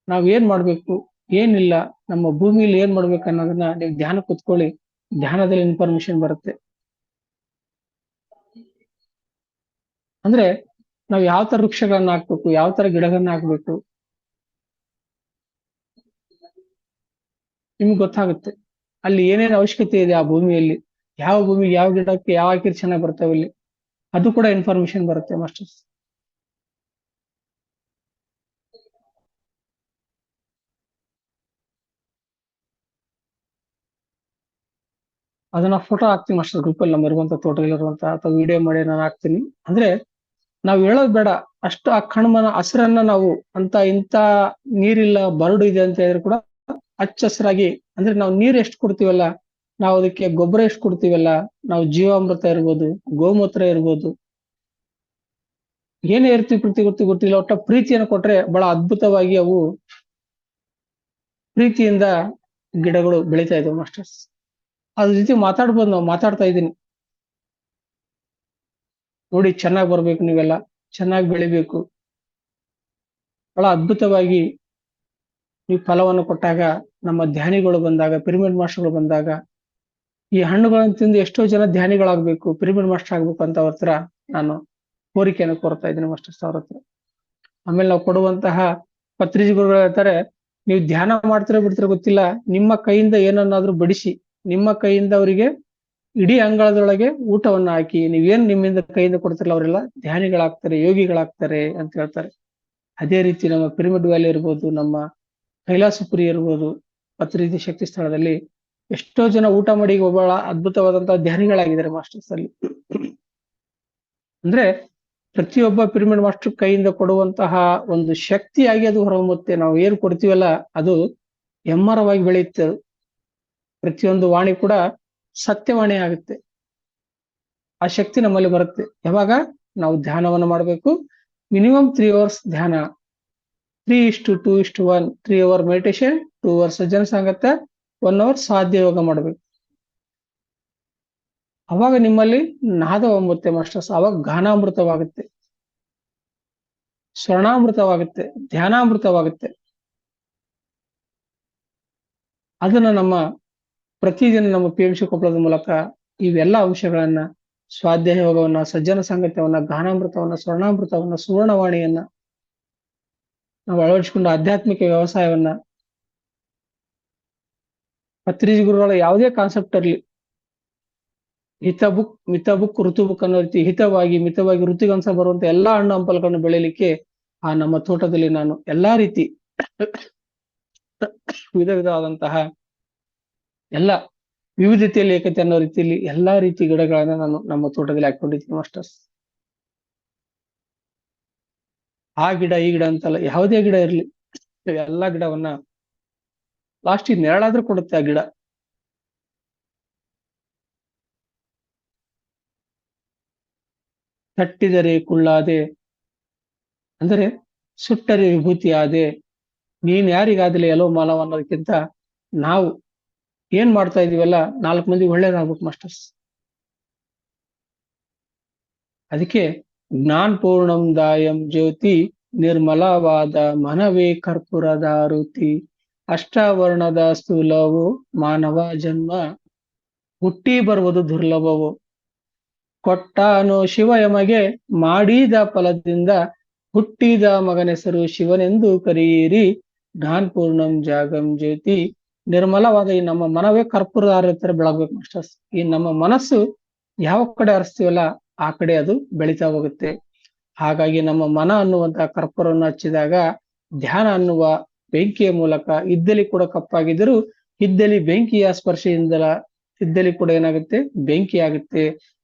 ನಾವ್ ಏನ್ ಮಾಡ್ಬೇಕು, ಏನಿಲ್ಲ, ನಮ್ಮ ಭೂಮಿಲಿ ಏನ್ ಮಾಡ್ಬೇಕು ಅನ್ನೋದನ್ನ ನೀವು ಧ್ಯಾನ ಕೂತ್ಕೊಳ್ಳಿ, ಧ್ಯಾನದಲ್ಲಿ ಇನ್ಫಾರ್ಮೇಶನ್ ಬರುತ್ತೆ. ಅಂದ್ರೆ ನಾವ್ ಯಾವ ತರ ವೃಕ್ಷಗಳನ್ನ ಹಾಕ್ಬೇಕು, ಯಾವ ತರ ಗಿಡಗಳನ್ನ ಹಾಕ್ಬೇಕು ನಿಮ್ಗೆ ಗೊತ್ತಾಗುತ್ತೆ. ಅಲ್ಲಿ ಏನೇನು ಅವಶ್ಯಕತೆ ಇದೆ ಆ ಭೂಮಿಯಲ್ಲಿ, ಯಾವ ಭೂಮಿಗೆ ಯಾವ ಗಿಡಕ್ಕೆ ಯಾವ ಹಾಕಿರ್ ಚೆನ್ನಾಗಿ ಬರ್ತಾವೆ ಇಲ್ಲಿ, ಅದು ಕೂಡ ಇನ್ಫಾರ್ಮೇಶನ್ ಬರುತ್ತೆ ಮಾಸ್ಟರ್ಸ್. ಅದನ್ನ ಫೋಟೋ ಹಾಕ್ತೀನಿ ಮಾಸ್ಟರ್ ಗ್ರೂಪ್ ಅಲ್ಲಿ, ನಮ್ಮ ಇರುವಂತ ತೋಟದಲ್ಲಿರುವಂತ, ಅಥವಾ ವಿಡಿಯೋ ಮಾಡಿ ನಾನು ಹಾಕ್ತೀನಿ. ಅಂದ್ರೆ ನಾವ್ ಹೇಳೋದ್ ಬೇಡ, ಅಷ್ಟು ಆ ಕಣ್ಮನ ಹಸಿರನ್ನ ನಾವು ಅಂತ ಇಂತ ನೀರಿಲ್ಲ ಬರಡು ಇದೆ ಅಂತ ಹೇಳಿದ್ರೆ ಕೂಡ ಹಚ್ಚ ಹಸಿರಾಗಿ, ಅಂದ್ರೆ ನಾವು ನೀರ್ ಎಷ್ಟು ಕೊಡ್ತೀವಲ್ಲ, ನಾವು ಅದಕ್ಕೆ ಗೊಬ್ಬರ ಎಷ್ಟು ಕೊಡ್ತೀವಲ್ಲ, ನಾವು ಜೀವಾಮೃತ ಇರ್ಬೋದು, ಗೋಮೂತ್ರ ಇರ್ಬೋದು, ಏನೇ ಇರ್ತೀವಿ ಪ್ರತಿ ಗೊತ್ತಿಲ್ಲ, ಒಟ್ಟ ಪ್ರೀತಿಯನ್ನು ಕೊಟ್ರೆ ಬಹಳ ಅದ್ಭುತವಾಗಿ ಅವು ಪ್ರೀತಿಯಿಂದ ಗಿಡಗಳು ಬೆಳೀತಾ ಇದಾವೆ ಮಾಸ್ಟರ್ಸ್. ಅದ್ರ ಜೊತೆ ಮಾತಾಡ್ಬೋದು, ನಾವು ಮಾತಾಡ್ತಾ ಇದ್ದೀನಿ ನೋಡಿ, ಚೆನ್ನಾಗಿ ಬರ್ಬೇಕು, ನೀವೆಲ್ಲ ಚೆನ್ನಾಗಿ ಬೆಳಿಬೇಕು, ಬಹಳ ಅದ್ಭುತವಾಗಿ ನೀವು ಫಲವನ್ನು ಕೊಟ್ಟಾಗ, ನಮ್ಮ ಧ್ಯಾನಿಗಳು ಬಂದಾಗ, ಪಿರಮಿಡ್ ಮಾಸ್ಟರ್ಗಳು ಬಂದಾಗ, ಈ ಹಣ್ಣುಗಳನ್ನು ತಿಂದು ಎಷ್ಟೋ ಜನ ಧ್ಯಾನಿಗಳಾಗ್ಬೇಕು, ಪಿರಮಿಡ್ ಮಾಸ್ಟರ್ ಆಗ್ಬೇಕು ಅಂತ ಅವ್ರ ಹತ್ರ ನಾನು ಕೋರಿಕೆಯನ್ನು ಕೋರ್ತಾ ಇದ್ದೀನಿ ಮಾಸ್ಟರ್ಸ್ ಅವ್ರ ಹತ್ರ. ಆಮೇಲೆ ನಾವು ಕೊಡುವಂತಹ ಪತ್ರಿಜಿ ಗುರುಗಳು ಹೇಳ್ತಾರೆ, ನೀವು ಧ್ಯಾನ ಮಾಡ್ತಿರೋ ಬಿಡ್ತಿರೋ ಗೊತ್ತಿಲ್ಲ, ನಿಮ್ಮ ಕೈಯಿಂದ ಏನನ್ನಾದ್ರೂ ಬಡಿಸಿ, ನಿಮ್ಮ ಕೈಯಿಂದ ಅವರಿಗೆ ಇಡೀ ಅಂಗಳದೊಳಗೆ ಊಟವನ್ನ ಹಾಕಿ, ನೀವೇನ್ ನಿಮ್ಮಿಂದ ಕೈಯಿಂದ ಕೊಡ್ತಿರಲ್ಲ ಅವರೆಲ್ಲ ಧ್ಯಾನಿಗಳಾಗ್ತಾರೆ, ಯೋಗಿಗಳಾಗ್ತಾರೆ ಅಂತ ಹೇಳ್ತಾರೆ. ಅದೇ ರೀತಿ ನಮ್ಮ ಪಿರಮಿಡ್ ವ್ಯಾಲಿ ಇರ್ಬೋದು, ನಮ್ಮ ಕೈಲಾಸಪುರಿ ಇರ್ಬೋದು, ಪತ್ರಿಜಿ ಶಕ್ತಿ ಸ್ಥಳದಲ್ಲಿ ಎಷ್ಟೋ ಜನ ಊಟ ಮಾಡಿ ಒಬ್ಬಳ ಅದ್ಭುತವಾದಂತಹ ಧ್ಯಾನಿಗಳಾಗಿದ್ದಾರೆ ಮಾಸ್ಟರ್ಸ್ ಅಲ್ಲಿ. ಅಂದ್ರೆ ಪ್ರತಿಯೊಬ್ಬ ಪಿರಮಿಡ್ ಮಾಸ್ಟರ್ ಕೈಯಿಂದ ಕೊಡುವಂತಹ ಒಂದು ಶಕ್ತಿಯಾಗಿ ಅದು ಹೊರಹೊಮ್ಮುತ್ತೆ. ನಾವು ಏನು ಕೊಡ್ತೀವಲ್ಲ ಅದು ಎಮ್ಮರವಾಗಿ ಬೆಳೆಯುತ್ತೆ. ಪ್ರತಿಯೊಂದು ವಾಣಿ ಕೂಡ ಸತ್ಯವಾಣಿ ಆಗುತ್ತೆ. ಆ ಶಕ್ತಿ ನಮ್ಮಲ್ಲಿ ಬರುತ್ತೆ. ಯಾವಾಗ ನಾವು ಧ್ಯಾನವನ್ನು ಮಾಡಬೇಕು, ಮಿನಿಮಮ್ 3 hours ಧ್ಯಾನ, 3:2:1, 3 hour ಮೆಡಿಟೇಷನ್, 2 hours ಸಜ್ಜನ ಸಂಗತ, 1 hour ಸಾಧ್ಯ ಯೋಗ ಮಾಡಬೇಕು. ಅವಾಗ ನಿಮ್ಮಲ್ಲಿ ನಾದ ಹೊಮ್ಮುತ್ತೆ ಮಾಸ್ಟರ್ಸ್. ಅವಾಗ ಗಾನಾಮೃತವಾಗುತ್ತೆ, ಸ್ವರ್ಣಾಮೃತವಾಗುತ್ತೆ, ಧ್ಯಾನಾಮೃತವಾಗುತ್ತೆ. ಅದನ್ನ ನಮ್ಮ ಪ್ರತಿದಿನ ನಮ್ಮ PMC ಕೊಪ್ಪಳದ ಮೂಲಕ ಇವೆಲ್ಲ ಅಂಶಗಳನ್ನ, ಸ್ವಾಧ್ಯಾಯ ಯೋಗವನ್ನ, ಸಜ್ಜನ ಸಂಗತ್ಯವನ್ನ, ಗಾನಾಮೃತವನ್ನ, ಸ್ವರ್ಣಾಮೃತವನ್ನ, ಸುವರ್ಣವಾಣಿಯನ್ನ ನಾವು ಅಳವಡಿಸಿಕೊಂಡು ಆಧ್ಯಾತ್ಮಿಕ ವ್ಯವಸಾಯವನ್ನ, ಪತ್ರಿಜಿ ಗುರುಗಳ ಯಾವುದೇ ಕಾನ್ಸೆಪ್ಟ್ ಇರಲಿ, ಮಿತ ಬುಕ್ ಋತು ಬುಕ್ ಅನ್ನೋ ರೀತಿ ಹಿತವಾಗಿ ಮಿತವಾಗಿ ಋತುಗಂಶ ಬರುವಂತ ಎಲ್ಲಾ ಹಣ್ಣು ಹಂಪಲುಗಳನ್ನು ಬೆಳೆಯಲಿಕ್ಕೆ ಆ ನಮ್ಮ ತೋಟದಲ್ಲಿ ನಾನು ಎಲ್ಲಾ ರೀತಿ ವಿಧ ವಿಧವಾದಂತಹ ಎಲ್ಲ ವಿವಿಧತೆಯಲ್ಲಿ ಏಕತೆ ಅನ್ನೋ ರೀತಿಯಲ್ಲಿ ಎಲ್ಲಾ ರೀತಿ ಗಿಡಗಳನ್ನ ನಾನು ನಮ್ಮ ತೋಟದಲ್ಲಿ ಹಾಕೊಂಡಿದ್ದೀನಿ ಮಾಸ್ಟರ್ಸ್. ಆ ಗಿಡ ಈ ಗಿಡ ಅಂತಲ್ಲ, ಯಾವುದೇ ಗಿಡ ಇರ್ಲಿ, ಎಲ್ಲಾ ಗಿಡವನ್ನ ಲಾಸ್ಟಿಗೆ ನೆರಳಾದ್ರೂ ಕೊಡುತ್ತೆ ಆ ಗಿಡ. ತಟ್ಟಿದರೆ ಕುಳ್ಳಾದೆ, ಅಂದರೆ ಸುಟ್ಟರೆ ವಿಭೂತಿ ಆದೆ, ನೀನ್ ಯಾರಿಗಾದಲೇ ಎಲ್ಲೋ ಮಾನವ ಅನ್ನೋದಕ್ಕಿಂತ ನಾವು ಏನ್ ಮಾಡ್ತಾ ಇದೀವಲ್ಲ 4 ಮಂದಿ ಒಳ್ಳೇದಾಗ್ಬೇಕು ಮಾಸ್ಟರ್ಸ್. ಅದಕ್ಕೆ ಜ್ಞಾನ ಪೂರ್ಣಂ ದಾಯಂ ಜ್ಯೋತಿ ನಿರ್ಮಲವಾದ ಮನವೇ ಕರ್ಪೂರದ ಆರುತಿ, ಅಷ್ಟವರ್ಣದ ಸ್ಥೂಲವು ಮಾನವ ಜನ್ಮ ಹುಟ್ಟಿ ಬರುವುದು ದುರ್ಲಭವು. ಕೊಟ್ಟಾನು ಶಿವ ಯಮಗೆ ಮಾಡಿದ ಫಲದಿಂದ ಹುಟ್ಟಿದ ಮಗನೆಸರು ಶಿವನೆಂದು ಕರೆಯಿರಿ. ಜ್ಞಾನಪೂರ್ಣಂ ಜಾಗಂ ಜ್ಯೋತಿ. ನಿರ್ಮಲವಾದ ಈ ನಮ್ಮ ಮನವೇ ಕರ್ಪೂರದ ತರ ಬೆಳಗ್ಬೇಕು ಮಾಸ್ಟರ್ಸ್. ಈ ನಮ್ಮ ಮನಸ್ಸು ಯಾವ ಕಡೆ ಹರಿಸ್ತೀವಲ್ಲ ಆ ಕಡೆ ಅದು ಬೆಳೀತಾ ಹೋಗುತ್ತೆ. ಹಾಗಾಗಿ ನಮ್ಮ ಮನ ಅನ್ನುವಂತಹ ಕರ್ಪೂರವನ್ನು ಹಚ್ಚಿದಾಗ ಧ್ಯಾನ ಅನ್ನುವ ಬೆಂಕಿಯ ಮೂಲಕ ಇದ್ದಲ್ಲಿ ಕೂಡ ಕಪ್ಪಾಗಿದ್ದರೂ ಇದ್ದಲ್ಲಿ ಬೆಂಕಿಯ ಸ್ಪರ್ಶದಿಂದ ಇದ್ದಲ್ಲಿ ಕೂಡ ಏನಾಗುತ್ತೆ, ಬೆಂಕಿ ಆಗುತ್ತೆ.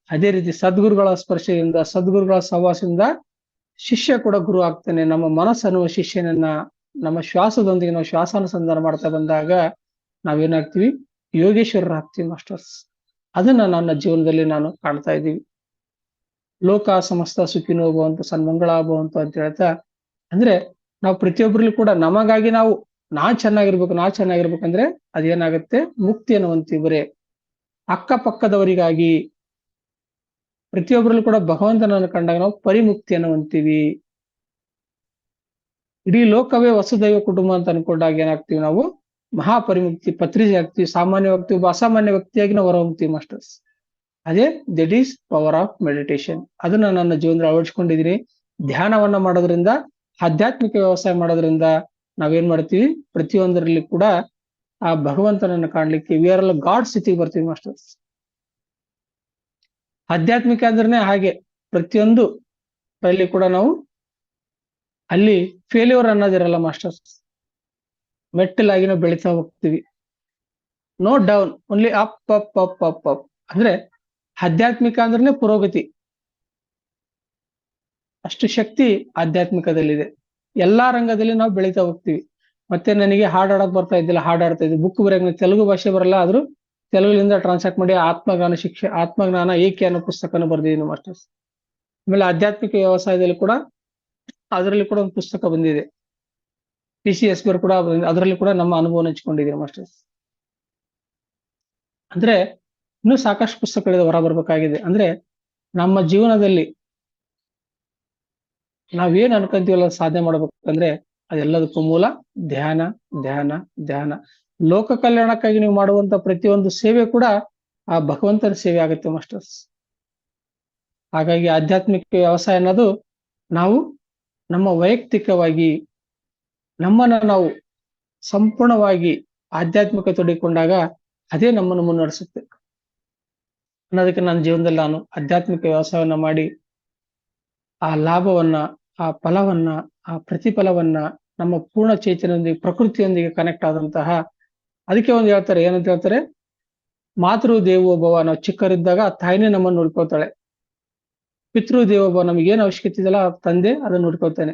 ಅದೇ ರೀತಿ ಸದ್ಗುರುಗಳ ಸ್ಪರ್ಶದಿಂದ, ಸದ್ಗುರುಗಳ ಸಹವಾಸದಿಂದ ಶಿಷ್ಯ ಕೂಡ ಗುರು ಆಗ್ತಾನೆ. ನಮ್ಮ ಮನಸ್ಸು ಅನ್ನುವ ಶಿಷ್ಯನನ್ನ ನಮ್ಮ ಶ್ವಾಸದೊಂದಿಗೆ ನಾವು ಶ್ವಾಸಾನುಸಂಧಾನ ಮಾಡ್ತಾ ಬಂದಾಗ ನಾವೇನಾಗ್ತೀವಿ, ಯೋಗೇಶ್ವರರಾಗ್ತೀವಿ ಮಾಸ್ಟರ್ಸ್. ಅದನ್ನ ನನ್ನ ಜೀವನದಲ್ಲಿ ನಾನು ಕಾಣ್ತಾ ಇದ್ದೀವಿ. ಲೋಕ ಸಮಸ್ತ ಸುಖಿನೋ ಭವಂತು ಸನ್ಮಂಗಳ ಭವಂತು ಅಂತ ಹೇಳ್ತಾ, ಅಂದ್ರೆ ನಾವು ಪ್ರತಿಯೊಬ್ಬರಲ್ಲೂ ಕೂಡ ನಮಗಾಗಿ ನಾ ಚೆನ್ನಾಗಿರ್ಬೇಕಂದ್ರೆ ಅದೇನಾಗುತ್ತೆ, ಮುಕ್ತಿಯನ್ನು ಹೊಂದ್ತೀವಿ. ಬರೇ ಅಕ್ಕಪಕ್ಕದವರಿಗಾಗಿ ಪ್ರತಿಯೊಬ್ಬರಲ್ಲೂ ಕೂಡ ಭಗವಂತನನ್ನು ಕಂಡಾಗ ನಾವು ಪರಿಮುಕ್ತಿಯನ್ನು ಹೊಂದ್ತೀವಿ. ಇಡೀ ಲೋಕವೇ ವಸುದೈವ ಕುಟುಂಬ ಅಂತ ಅನ್ಕೊಂಡಾಗ ಏನಾಗ್ತೀವಿ, ನಾವು ಮಹಾಪರಿಮುಕ್ತಿ ಪತ್ರಿಜಿ ಆಗ್ತೀವಿ. ಸಾಮಾನ್ಯ ವ್ಯಕ್ತಿ ಒಬ್ಬ ಅಸಾಮಾನ್ಯ ವ್ಯಕ್ತಿಯಾಗಿ ನಾವು ಹೊರ ಹೋಗ್ತೀವಿ ಮಾಸ್ಟರ್ಸ್. ಅದೇ that is power of meditation. ಅದನ್ನ ನನ್ನ ಜೀವನದಲ್ಲಿ ಅಳವಡಿಸ್ಕೊಂಡಿದ್ದೀನಿ. ಧ್ಯಾನವನ್ನ ಮಾಡೋದ್ರಿಂದ, ಆಧ್ಯಾತ್ಮಿಕ ವ್ಯವಸಾಯ ಮಾಡೋದ್ರಿಂದ ನಾವೇನ್ ಮಾಡ್ತೀವಿ, ಪ್ರತಿಯೊಂದರಲ್ಲಿ ಕೂಡ ಆ ಭಗವಂತನನ್ನು ಕಾಣ್ಲಿಕ್ಕೆ ವಿ ಆರ್ ಆಲ್ ಗಾಡ್ ಸ್ಥಿತಿಗೆ ಬರ್ತೀವಿ ಮಾಸ್ಟರ್ಸ್. ಆಧ್ಯಾತ್ಮಿಕ ಅಂದ್ರೆ ಹಾಗೆ ಪ್ರತಿಯೊಂದು ಅಲ್ಲಿ ಕೂಡ ನಾವು ಅಲ್ಲಿ ಫೇಲ್ಯೂರ್ ಅನ್ನೋದಿರಲ್ಲ ಮಾಸ್ಟರ್ಸ್. ಮೆಟ್ಟಲಾಗಿ ನಾವು ಬೆಳೀತಾ ಹೋಗ್ತೀವಿ. No down, only up up up up up. ಅಂದ್ರೆ ಆಧ್ಯಾತ್ಮಿಕ ಅಂದ್ರೆ ಪುರೋಗತಿ. ಅಷ್ಟು ಶಕ್ತಿ ಆಧ್ಯಾತ್ಮಿಕದಲ್ಲಿದೆ. ಎಲ್ಲಾ ರಂಗದಲ್ಲಿ ನಾವು ಬೆಳೀತಾ ಹೋಗ್ತೀವಿ. ಮತ್ತೆ ನನಗೆ ಹಾಡಾಡಕ್ ಬರ್ತಾ ಇದ್ದಿಲ್ಲ, ಹಾಡಾಡ್ತಾ ಇದ್ದೆ. ಬುಕ್ ಬರೆಯಕ್ಕೆ ತೆಲುಗು ಭಾಷೆ ಬರಲ್ಲ, ಆದ್ರೂ ತೆಲುಗಿನಿಂದ ಟ್ರಾನ್ಸ್ಲೇಟ್ ಮಾಡಿ ಆತ್ಮಜ್ಞಾನ ಏಕೆ ಅನ್ನೋ ಪುಸ್ತಕನ ಬರ್ದಿದ್ದೀನಿ ಮಾಸ್ಟರ್ಸ್. ಆಮೇಲೆ ಆಧ್ಯಾತ್ಮಿಕ ವ್ಯವಸಾಯದಲ್ಲಿ ಕೂಡ ಅದರಲ್ಲಿ ಕೂಡ ಒಂದು ಪುಸ್ತಕ ಬಂದಿದೆ. PCS ಕೂಡ ಅದರಲ್ಲಿ ಕೂಡ ನಮ್ಮ ಅನುಭವ ಹಂಚ್ಕೊಂಡಿದ್ದೀನಿ ಮಾಸ್ಟರ್ಸ್. ಅಂದ್ರೆ ಇನ್ನೂ ಸಾಕಷ್ಟು ಪುಸ್ತಕಗಳಿದೆ, ಹೊರ ಬರ್ಬೇಕಾಗಿದೆ. ಅಂದ್ರೆ ನಮ್ಮ ಜೀವನದಲ್ಲಿ ನಾವೇನ್ ಅನ್ಕೊಂತೀವಲ್ಲ ಸಾಧನೆ ಮಾಡ್ಬೇಕಂದ್ರೆ ಅದೆಲ್ಲದಕ್ಕೂ ಮೂಲ ಧ್ಯಾನ, ಧ್ಯಾನ, ಧ್ಯಾನ. ಲೋಕ ಕಲ್ಯಾಣಕ್ಕಾಗಿ ನೀವು ಮಾಡುವಂತ ಪ್ರತಿಯೊಂದು ಸೇವೆ ಕೂಡ ಆ ಭಗವಂತನ ಸೇವೆ ಆಗುತ್ತೆ ಮಾಸ್ಟರ್ಸ್. ಹಾಗಾಗಿ ಆಧ್ಯಾತ್ಮಿಕ ವ್ಯವಸಾಯ ಅನ್ನೋದು ನಾವು ನಮ್ಮ ವೈಯಕ್ತಿಕವಾಗಿ ನಮ್ಮನ್ನ ನಾವು ಸಂಪೂರ್ಣವಾಗಿ ಆಧ್ಯಾತ್ಮಿಕ ತೊಡಗಿಕೊಂಡಾಗ ಅದೇ ನಮ್ಮನ್ನು ಮುನ್ನಡೆಸುತ್ತೆ ಅನ್ನೋದಕ್ಕೆ ನನ್ನ ಜೀವನದಲ್ಲಿ ನಾನು ಆಧ್ಯಾತ್ಮಿಕ ವ್ಯವಸಾಯವನ್ನ ಮಾಡಿ ಆ ಲಾಭವನ್ನ, ಆ ಫಲವನ್ನ, ಆ ಪ್ರತಿಫಲವನ್ನ ನಮ್ಮ ಪೂರ್ಣ ಚೈತನ್ಯದೊಂದಿಗೆ, ಪ್ರಕೃತಿಯೊಂದಿಗೆ ಕನೆಕ್ಟ್ ಆದಂತಹ, ಅದಕ್ಕೆ ಒಂದು ಹೇಳ್ತಾರೆ, ಏನಂತ ಹೇಳ್ತಾರೆ, ಮಾತೃ ದೇವೋಭವ. ನಾವು ಚಿಕ್ಕರಿದ್ದಾಗ ತಾಯಿನೇ ನಮ್ಮನ್ನು ನೋಡ್ಕೊಳ್ತಾಳೆ. ಪಿತೃ ದೇವೋಭವ, ನಮಗೇನು ಅವಶ್ಯಕತೆ ಇದೆಯಲ್ಲ ತಂದೆ ಅದನ್ನ ನೋಡ್ಕೊಳ್ತಾನೆ.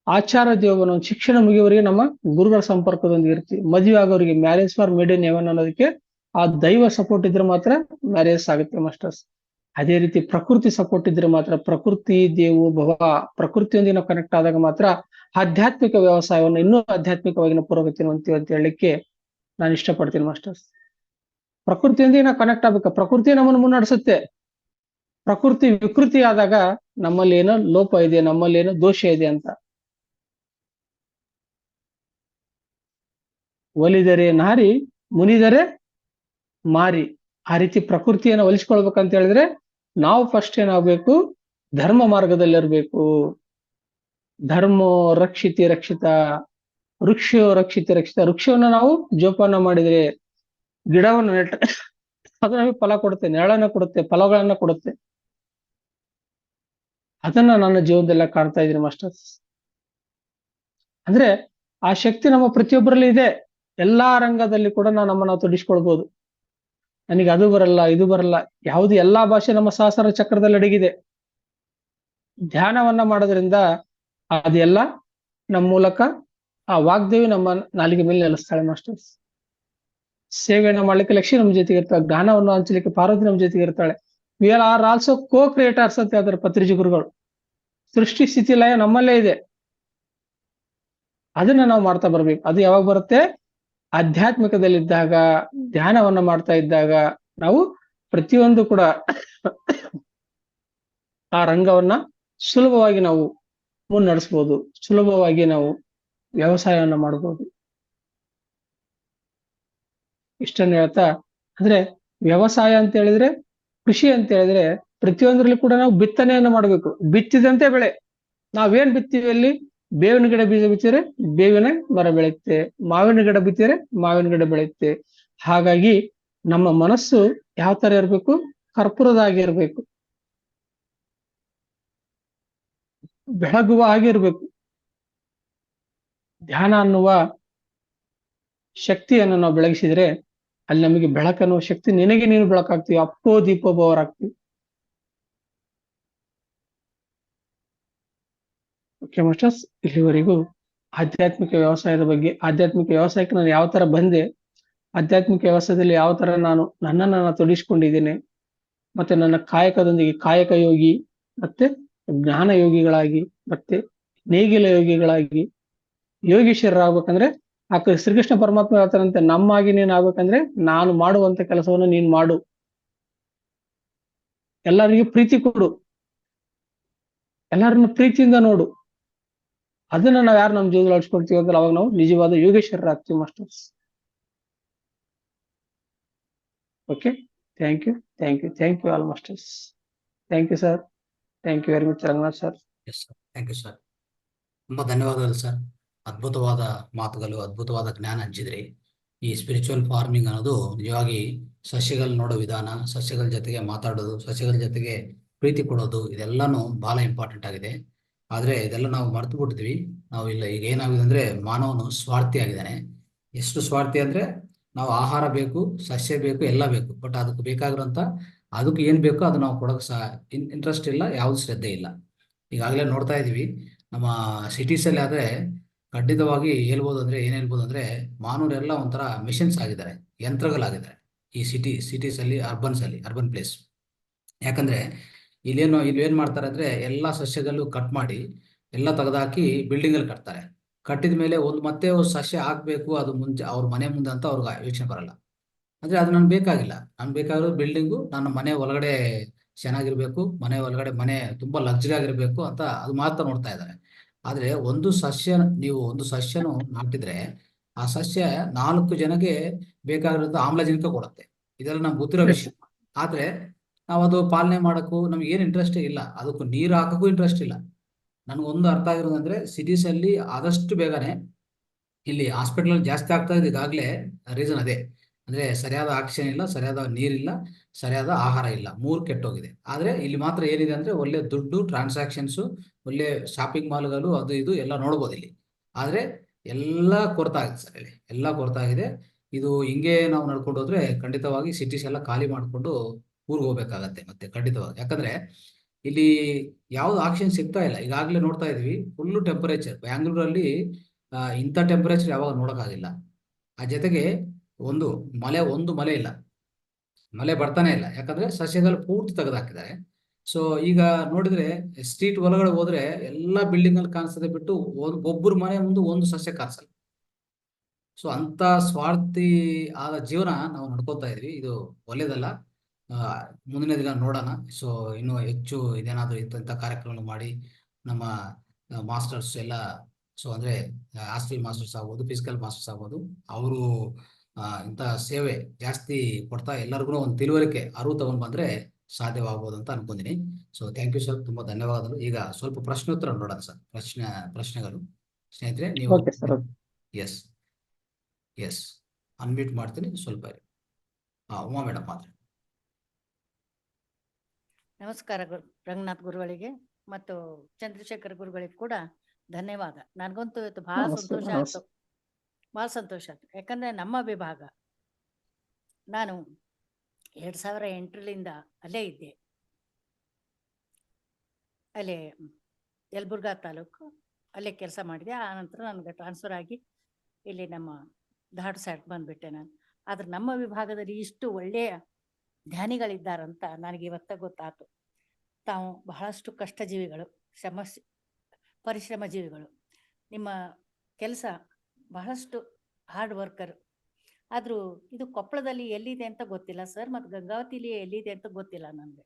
ಆಚಾರ ದೇವೋಭವ, ನಾವು ಶಿಕ್ಷಣ ಮುಗಿಯವರಿಗೆ ನಮ್ಮ ಗುರುಗಳ ಸಂಪರ್ಕದೊಂದಿಗೆ ಇರ್ತೀವಿ. ಮದುವೆ ಆಗೋರಿಗೆ marriage for made in heaven ಅನ್ನೋದಕ್ಕೆ ಆ ದೈವ ಸಪೋರ್ಟ್ ಇದ್ರೆ ಮಾತ್ರ ಮ್ಯಾರೇಜ್ ಆಗುತ್ತೆ ಮಾಸ್ಟರ್ಸ್. ಅದೇ ರೀತಿ ಪ್ರಕೃತಿ ಸಪೋರ್ಟ್ ಇದ್ರೆ ಮಾತ್ರ, ಪ್ರಕೃತಿ ದೇವೋಭವ, ಪ್ರಕೃತಿಯೊಂದಿಗೆ ನಾವು ಕನೆಕ್ಟ್ ಆದಾಗ ಮಾತ್ರ ಆಧ್ಯಾತ್ಮಿಕ ವ್ಯವಸಾಯವನ್ನು ಇನ್ನೂ ಆಧ್ಯಾತ್ಮಿಕವಾಗಿ ನಾವು ಪುರೋಗತಿ ಹೊಂದ್ತೀವಿ ಅಂತ ಹೇಳಲಿಕ್ಕೆ ನಾನು ಇಷ್ಟಪಡ್ತೀನಿ ಮಾಸ್ಟರ್ಸ್. ಪ್ರಕೃತಿಯೊಂದಿಗೆ ನಾವು ಕನೆಕ್ಟ್ ಆಗ್ಬೇಕು. ಪ್ರಕೃತಿ ನಮ್ಮನ್ನು ಮುನ್ನಡೆಸುತ್ತೆ. ಪ್ರಕೃತಿ ವಿಕೃತಿ ಆದಾಗ ನಮ್ಮಲ್ಲಿ ಏನೋ ಲೋಪ ಇದೆ, ನಮ್ಮಲ್ಲಿ ಏನೋ ದೋಷ ಇದೆ ಅಂತ. ಒಲಿದರೆ ನಾರಿ, ಮುನಿದರೆ ಮಾರಿ. ಆ ರೀತಿ ಪ್ರಕೃತಿಯನ್ನು ಒಲಿಸ್ಕೊಳ್ಬೇಕಂತ ಹೇಳಿದ್ರೆ ನಾವು ಫಸ್ಟ್ ಏನಾಗ್ಬೇಕು, ಧರ್ಮ ಮಾರ್ಗದಲ್ಲಿರ್ಬೇಕು. ಧರ್ಮೋ ರಕ್ಷಿತಿ ರಕ್ಷಿತ, ವೃಕ್ಷೋ ರಕ್ಷಿತಿ ರಕ್ಷಿತ. ವೃಕ್ಷವನ್ನ ನಾವು ಜೋಪಾನ ಮಾಡಿದ್ರೆ, ಗಿಡವನ್ನು ನೆಟ್ಟ ಅದು ನಮಗೆ ಫಲ ಕೊಡುತ್ತೆ, ನೆರಳನ್ನ ಕೊಡುತ್ತೆ, ಫಲಗಳನ್ನ ಕೊಡುತ್ತೆ. ಅದನ್ನ ನನ್ನ ಜೀವನದಲ್ಲ ಕಾಣ್ತಾ ಇದ್ದೀನಿ ಮಾಸ್ಟರ್ಸ್. ಅಂದ್ರೆ ಆ ಶಕ್ತಿ ನಮ್ಮ ಪ್ರತಿಯೊಬ್ಬರಲ್ಲಿ ಇದೆ. ಎಲ್ಲಾ ರಂಗದಲ್ಲಿ ಕೂಡ ನಮ್ಮನ್ನ ತೊಡಗಿಸ್ಕೊಳ್ಬಹುದು. ನನಗೆ ಅದು ಬರಲ್ಲ, ಇದು ಬರಲ್ಲ, ಯಾವುದು, ಎಲ್ಲಾ ಭಾಷೆ ನಮ್ಮ ಸಹಸ್ರ ಚಕ್ರದಲ್ಲಿ ಅಡಗಿದೆ. ಧ್ಯಾನವನ್ನ ಮಾಡೋದ್ರಿಂದ ಅದೆಲ್ಲ ನಮ್ಮ ಮೂಲಕ ಆ ವಾಗ್ದೇವಿ ನಮ್ಮ ನಾಲಿಗೆ ಮೇಲೆ ನೆಲೆಸ್ತಾಳೆ ಮಾಸ್ಟರ್ಸ್. ಸೇವೆಯನ್ನ ಮಾಡ್ಲಿಕ್ಕೆ ಲಕ್ಷ್ಮಿ ನಮ್ಮ ಜೊತೆಗೆ ಇರ್ತಾಳೆ, ಜ್ಞಾನವನ್ನು ಹಂಚಲಿಕ್ಕೆ ಪಾರ್ವತಿ ನಮ್ಮ ಜೊತೆಗೆ ಇರ್ತಾಳೆ. We are also co creators ಅಂತ ಹೇಳ್ತಾರೆ ಪತ್ರಿಜಿ ಗುರುಗಳು. ಸೃಷ್ಟಿ ಸ್ಥಿತಿ ಲಯ ನಮ್ಮಲ್ಲೇ ಇದೆ. ಅದನ್ನ ನಾವು ಮಾಡ್ತಾ ಬರ್ಬೇಕು. ಅದು ಯಾವಾಗ ಬರುತ್ತೆ, ಆಧ್ಯಾತ್ಮಿಕದಲ್ಲಿದ್ದಾಗ, ಧ್ಯಾನವನ್ನ ಮಾಡ್ತಾ ಇದ್ದಾಗ ನಾವು ಪ್ರತಿಯೊಂದು ಕೂಡ ಆ ರಂಗವನ್ನ ಸುಲಭವಾಗಿ ನಾವು ಮುನ್ನಡೆಸ್ಬೋದು, ಸುಲಭವಾಗಿ ನಾವು ವ್ಯವಸಾಯವನ್ನ ಮಾಡಬಹುದು. ಇಷ್ಟನ್ನು ಹೇಳ್ತಾ, ಅಂದ್ರೆ ವ್ಯವಸಾಯ ಅಂತ ಹೇಳಿದ್ರೆ, ಕೃಷಿ ಅಂತ ಹೇಳಿದ್ರೆ ಪ್ರತಿಯೊಂದರಲ್ಲಿ ಕೂಡ ನಾವು ಬಿತ್ತನೆಯನ್ನು ಮಾಡಬೇಕು. ಬಿತ್ತಿದಂತೆ ಬೆಳೆ. ನಾವೇನ್ ಬಿತ್ತೀವಿ ಅಲ್ಲಿ? ಬೇವಿನ ಗಿಡ ಬೀಜ ಬಿತ್ತಿದ್ರೆ ಬೇವಿನ ಮರ ಬೆಳೆಯುತ್ತೆ, ಮಾವಿನ ಗಿಡ ಬಿತ್ತಿದ್ರೆ ಮಾವಿನ ಗಿಡ ಬೆಳೆಯುತ್ತೆ. ಹಾಗಾಗಿ ನಮ್ಮ ಮನಸ್ಸು ಯಾವ ತರ ಇರಬೇಕು? ಕರ್ಪೂರದಾಗಿರ್ಬೇಕು, ಬೆಳಗುವ ಹಾಗೆ ಇರ್ಬೇಕು. ಧ್ಯಾನ ಅನ್ನುವ ಶಕ್ತಿಯನ್ನು ನಾವು ಬೆಳಗಿಸಿದ್ರೆ ಅಲ್ಲಿ ನಮಗೆ ಬೆಳಕನ್ನುವ ಶಕ್ತಿ, ನಿನಗೆ ನೀನು ಬೆಳಕಾಗ್ತೀವಿ, ಅಪ್ಪೋ ದೀಪೋಭವರಾಗ್ತೀವಿ. ಓಕೆ ಮಾಸ್ಟರ್ಸ್, ಇಲ್ಲಿವರೆಗೂ ಆಧ್ಯಾತ್ಮಿಕ ವ್ಯವಸಾಯದ ಬಗ್ಗೆ, ಆಧ್ಯಾತ್ಮಿಕ ವ್ಯವಸಾಯಕ್ಕೆ ನಾನು ಯಾವ ತರ ಬಂದೆ, ಆಧ್ಯಾತ್ಮಿಕ ವ್ಯವಸಾಯದಲ್ಲಿ ಯಾವ ತರ ನನ್ನನ್ನು ತೊಡಗಿಸಿಕೊಂಡಿದ್ದೇನೆ, ಮತ್ತೆ ನನ್ನ ಕಾಯಕದೊಂದಿಗೆ ಕಾಯಕ ಯೋಗಿ, ಮತ್ತೆ ಜ್ಞಾನ ಯೋಗಿಗಳಾಗಿ, ಮತ್ತೆ ನೇಗಿಲ ಯೋಗಿಗಳಾಗಿ ಯೋಗೀಶ್ವರರಾಗ್ಬೇಕಂದ್ರೆ ಶ್ರೀಕೃಷ್ಣ ಪರಮಾತ್ಮ ಹೇಳ್ತಾರಂತೆ, ನಮ್ಮಾಗಿ ನೀನ್ ಆಗ್ಬೇಕಂದ್ರೆ ನಾನು ಮಾಡುವಂತ ಕೆಲಸವನ್ನು ನೀನ್ ಮಾಡು, ಎಲ್ಲರಿಗೂ ಪ್ರೀತಿ ಕೊಡು, ಎಲ್ಲರನ್ನು ಪ್ರೀತಿಯಿಂದ ನೋಡು. ಅದನ್ನ ನಾವು ಯಾರು ನಮ್ಮ ಜೀವನದಲ್ಲಿ ಅಳಿಸ್ಕೊಳ್ತೀವಿ ಅಂದ್ರೆ ಅವಾಗ ನಾವು ನಿಜವಾದ ಯೋಗೇಶ್ವರರಾಗ್ತೀವಿ masters. Okay, thank you, thank you, thank you all masters. Thank you sir, thank you very much Ranganath sir. Yes sir, thank you sir. ತುಂಬಾ ಧನ್ಯವಾದಗಳು ಸರ್. ಅದ್ಭುತವಾದ ಮಾತುಗಳು, ಅದ್ಭುತವಾದ ಜ್ಞಾನ ಹಂಚಿದ್ರಿ. ಈ ಸ್ಪಿರಿಚುವಲ್ ಫಾರ್ಮಿಂಗ್ ಅನ್ನೋದು ನಿಜವಾಗಿ ಸಸ್ಯಗಳ ನೋಡೋ ವಿಧಾನ, ಸಸ್ಯಗಳ ಜೊತೆಗೆ ಮಾತಾಡೋದು, ಸಸ್ಯಗಳ ಜೊತೆಗೆ ಪ್ರೀತಿ ಕೊಡೋದು, ಇದೆಲ್ಲಾನು ಬಹಳ ಇಂಪಾರ್ಟೆಂಟ್ ಆಗಿದೆ. ಆದ್ರೆ ಇದೆಲ್ಲ ನಾವು ಮರ್ತು ಬಿಟ್ಟಿದ್ವಿ. ನಾವು ಇಲ್ಲ, ಈಗ ಏನಾಗಿದೆ ಅಂದ್ರೆ ಮಾನವನು ಸ್ವಾರ್ಥಿ ಆಗಿದ್ದಾನೆ. ಎಷ್ಟು ಸ್ವಾರ್ಥಿ ಅಂದ್ರೆ, ನಾವು ಆಹಾರ ಬೇಕು, ಸಸ್ಯ ಬೇಕು, ಎಲ್ಲ ಬೇಕು, ಬಟ್ ಅದಕ್ಕೆ ಬೇಕಾಗಿರೋಂಥ, ಅದಕ್ಕೆ ಏನ್ ಬೇಕೋ ಅದು ನಾವು ಕೊಡೋಕೆ ಸಹ ಇಂಟ್ರೆಸ್ಟ್ ಇಲ್ಲ, ಯಾವ್ದು ಶ್ರದ್ಧೆ ಇಲ್ಲ. ಈಗಾಗಲೇ ನೋಡ್ತಾ ಇದೀವಿ ನಮ್ಮ ಸಿಟೀಸ್ ಅಲ್ಲಿ. ಆದ್ರೆ ಖಂಡಿತವಾಗಿ ಹೇಳ್ಬೋದು ಅಂದ್ರೆ, ಏನ್ ಹೇಳ್ಬೋದು ಅಂದ್ರೆ, ಮಾನವರೆಲ್ಲ ಒಂಥರ ಮಿಷನ್ಸ್ ಆಗಿದ್ದಾರೆ, ಯಂತ್ರಗಳಾಗಿದ್ದಾರೆ ಈ ಸಿಟೀಸ್ ಅಲ್ಲಿ, ಅರ್ಬನ್ ಪ್ಲೇಸ್. ಯಾಕಂದ್ರೆ ಇಲ್ಲೇನ್ ಮಾಡ್ತಾರೆ ಅಂದ್ರೆ, ಎಲ್ಲಾ ಸಸ್ಯಗಳು ಕಟ್ ಮಾಡಿ ಎಲ್ಲ ತೆಗೆದಾಕಿ ಬಿಲ್ಡಿಂಗ್ ಅಲ್ಲಿ ಕಟ್ತಾರೆ. ಕಟ್ಟಿದ ಮೇಲೆ ಮತ್ತೆ ಒಂದು ಸಸ್ಯ ಹಾಕ್ಬೇಕು, ಅದು ಮುಂಚೆ ಅವ್ರ ಮನೆ ಮುಂದೆ ಅಂತ ಅವ್ರಿಗೆ ಯೋಚನೆ ಬರಲ್ಲ. ಅಂದ್ರೆ ಅದು ನನ್ಗೆ ಬೇಕಾಗಿಲ್ಲ. ನನ್ಗೆ ಬೇಕಾಗಿರೋದು ಬಿಲ್ಡಿಂಗು, ನನ್ನ ಮನೆ ಒಳಗಡೆ ಚೆನ್ನಾಗಿರ್ಬೇಕು, ಮನೆ ಒಳಗಡೆ ಮನೆ ತುಂಬಾ ಲಕ್ಸುರಿ ಆಗಿರ್ಬೇಕು ಅಂತ ಅದು ಮಾತ್ರ ನೋಡ್ತಾ ಇದ್ದಾರೆ. ಆದ್ರೆ ನೀವು ಒಂದು ಸಸ್ಯನು ನಾಟಿದ್ರೆ ಆ ಸಸ್ಯ 4 ಜನಕ್ಕೆ ಬೇಕಾಗಿರೋದು ಆಮ್ಲಜನಕ ಕೊಡುತ್ತೆ. ಇದೆಲ್ಲ ನಮ್ಗೆ ಗೊತ್ತಿರೋ ವಿಷಯ. ಆದ್ರೆ ನಾವು ಅದು ಪಾಲನೆ ಮಾಡಕ್ಕೂ ನಮ್ಗೆ ಏನು ಇಂಟ್ರೆಸ್ಟ್ ಇಲ್ಲ, ಅದಕ್ಕೂ ನೀರು ಹಾಕಕ್ಕೂ ಇಂಟ್ರೆಸ್ಟ್ ಇಲ್ಲ. ನನ್ಗೊಂದು ಅರ್ಥ ಆಗಿರೋದಂದ್ರೆ, ಸಿಟೀಸ್ ಅಲ್ಲಿ ಆದಷ್ಟು ಬೇಗನೆ, ಇಲ್ಲಿ ಹಾಸ್ಪಿಟಲ್ ಜಾಸ್ತಿ ಆಗ್ತಾ ಇದೆ ಈಗಾಗಲೇ, ರೀಸನ್ ಅದೇ. ಅಂದ್ರೆ ಸರಿಯಾದ ಆಕ್ಸಿಜನ್ ಇಲ್ಲ, ಸರಿಯಾದ ನೀರಿಲ್ಲ, ಸರಿಯಾದ ಆಹಾರ ಇಲ್ಲ, 3 ಕೆಟ್ಟೋಗಿದೆ. ಆದ್ರೆ ಇಲ್ಲಿ ಮಾತ್ರ ಏನಿದೆ ಅಂದ್ರೆ, ಒಳ್ಳೆ ದುಡ್ಡು, ಟ್ರಾನ್ಸಾಕ್ಷನ್ಸ್, ಒಳ್ಳೆ ಶಾಪಿಂಗ್ ಮಾಲ್ಗಳು, ಅದು ಇದು ಎಲ್ಲ ನೋಡ್ಬೋದು ಇಲ್ಲಿ. ಆದ್ರೆ ಎಲ್ಲ ಕೊರತೆ ಆಗಿದೆ ಸರ್, ಇಲ್ಲಿ ಎಲ್ಲ ಕೊರತೆ ಆಗಿದೆ. ಇದು ಹಿಂಗೆ ನಾವು ನಡ್ಕೊಂಡು ಹೋದ್ರೆ ಖಂಡಿತವಾಗಿ ಸಿಟೀಸ್ ಎಲ್ಲ ಖಾಲಿ ಮಾಡ್ಕೊಂಡು ಊರಿಗೆ ಹೋಗ್ಬೇಕಾಗತ್ತೆ ಮತ್ತೆ, ಖಂಡಿತವಾಗಿ. ಯಾಕಂದ್ರೆ ಇಲ್ಲಿ ಯಾವ್ದು ಆಕ್ಸಿಜನ್ ಸಿಗ್ತಾ ಇಲ್ಲ. ಈಗಾಗಲೇ ನೋಡ್ತಾ ಇದೀವಿ ಫುಲ್ ಟೆಂಪರೇಚರ್ ಬ್ಯಾಂಗ್ಳೂರಲ್ಲಿ. ಇಂಥ ಟೆಂಪರೇಚರ್ ಯಾವಾಗ ನೋಡೋಕ್ಕಾಗಿಲ್ಲ. ಆ ಜೊತೆಗೆ ಒಂದು ಮಳೆ ಇಲ್ಲ, ಮಳೆ ಬರ್ತಾನೆ ಇಲ್ಲ. ಯಾಕಂದ್ರೆ ಸಸ್ಯಗಳು ಪೂರ್ತಿ ತೆಗೆದುಹಾಕಿದ್ದಾರೆ. ಸೊ ಈಗ ನೋಡಿದ್ರೆ ಸ್ಟ್ರೀಟ್ ಒಳಗಡೆ ಹೋದ್ರೆ ಎಲ್ಲಾ ಬಿಲ್ಡಿಂಗ್ ಅಲ್ಲಿ ಕಾಣಿಸ್ತದೆ ಬಿಟ್ಟು, ಒಬ್ಬರು ಮನೆ ಮುಂದೆ ಒಂದು ಸಸ್ಯ ಕಾಣಿಸಲ್ಲ. ಸೊ ಅಂತ ಸ್ವಾರ್ಥಿ ಆದ ಜೀವನ ನಾವು ನಡ್ಕೋತಾ ಇದ್ವಿ. ಇದು ಒಳ್ಳೇದಲ್ಲ. ಆ, ಮುಂದಿನ ದಿನ ನೋಡೋಣ. ಸೊ ಇನ್ನೂ ಹೆಚ್ಚು ಇದೇನಾದ್ರೂ ಇಂಥ ಕಾರ್ಯಕ್ರಮ ಮಾಡಿ ನಮ್ಮ ಮಾಸ್ಟರ್ಸ್ ಎಲ್ಲ, ಸೊ ಅಂದ್ರೆ ಹಾಸ್ಟೆಲ್ ಮಾಸ್ಟರ್ಸ್ ಆಗ್ಬೋದು, ಫಿಸಿಕಲ್ ಮಾಸ್ಟರ್ಸ್ ಆಗ್ಬೋದು, ಅವರು ಇಂಥ ಸೇವೆ ಜಾಸ್ತಿ ಕೊಡ್ತಾ ಎಲ್ಲರಿಗೂ ಒಂದು ತಿಳುವಳಿಕೆ ಅರಿವು ತಗೊಂಡ್ ಬಂದ್ರೆ ಸಾಧ್ಯವಾಗ್ಬೋದು ಅಂತ ಅನ್ಕೊಂಡಿನಿ. ಸೊ ಥ್ಯಾಂಕ್ ಯು ಸರ್, ತುಂಬಾ ಧನ್ಯವಾದಗಳು. ಈಗ ಸ್ವಲ್ಪ ಪ್ರಶ್ನೋತ್ತರ ನೋಡೋಣ ಸರ್. ಪ್ರಶ್ನೆಗಳು ಸ್ನೇಹಿತರೆ, ನೀವು okay sir. Yes yes unmute ಮಾಡ್ತೀನಿ, ಸ್ವಲ್ಪ ಇರಿ. ಉಮಾ ಮೇಡಮ್ ಮಾತ್ರ. ನಮಸ್ಕಾರ ರಂಗನಾಥ್ ಗುರುಗಳಿಗೆ ಮತ್ತು ಚಂದ್ರಶೇಖರ್ ಗುರುಗಳಿಗೆ ಕೂಡ ಧನ್ಯವಾದ. ನನಗಂತೂ ಇವತ್ತು ಬಹಳ ಸಂತೋಷ ಆಯ್ತು, ಬಹಳ ಸಂತೋಷ ಆಯ್ತು. ಯಾಕಂದ್ರೆ ನಮ್ಮ ವಿಭಾಗ, ನಾನು 2008ರಿಂದ ಅಲ್ಲೇ ಇದ್ದೆ, ಅಲ್ಲೇ ಯಲಬುರ್ಗಾ ತಾಲೂಕು, ಅಲ್ಲೇ ಕೆಲಸ ಮಾಡಿದೆ. ಆ ನಂತರ ನನಗೆ ಟ್ರಾನ್ಸ್ಫರ್ ಆಗಿ ಇಲ್ಲಿ ನಮ್ಮ ಧಾರವಾಡ ಸೈಡ್ ಬಂದ್ಬಿಟ್ಟೆ ನಾನು. ಆದ್ರೆ ನಮ್ಮ ವಿಭಾಗದಲ್ಲಿ ಇಷ್ಟು ಒಳ್ಳೆಯ ಧ್ಯಾನಿಗಳಿದ್ದಾರಂತ ನನಗೆ ಇವತ್ತ ಗೊತ್ತಾಯ್ತು. ತಾವು ಬಹಳಷ್ಟು ಕಷ್ಟಜೀವಿಗಳು, ಪರಿಶ್ರಮ ಜೀವಿಗಳು. ನಿಮ್ಮ ಕೆಲಸ ಬಹಳಷ್ಟು ಹಾರ್ಡ್ ವರ್ಕರ್. ಆದ್ರೂ ಇದು ಕೊಪ್ಪಳದಲ್ಲಿ ಎಲ್ಲಿದೆ ಅಂತ ಗೊತ್ತಿಲ್ಲ ಸರ್, ಮತ್ತು ಗಂಗಾವತಿಲಿ ಎಲ್ಲಿದೆ ಅಂತ ಗೊತ್ತಿಲ್ಲ ನನಗೆ.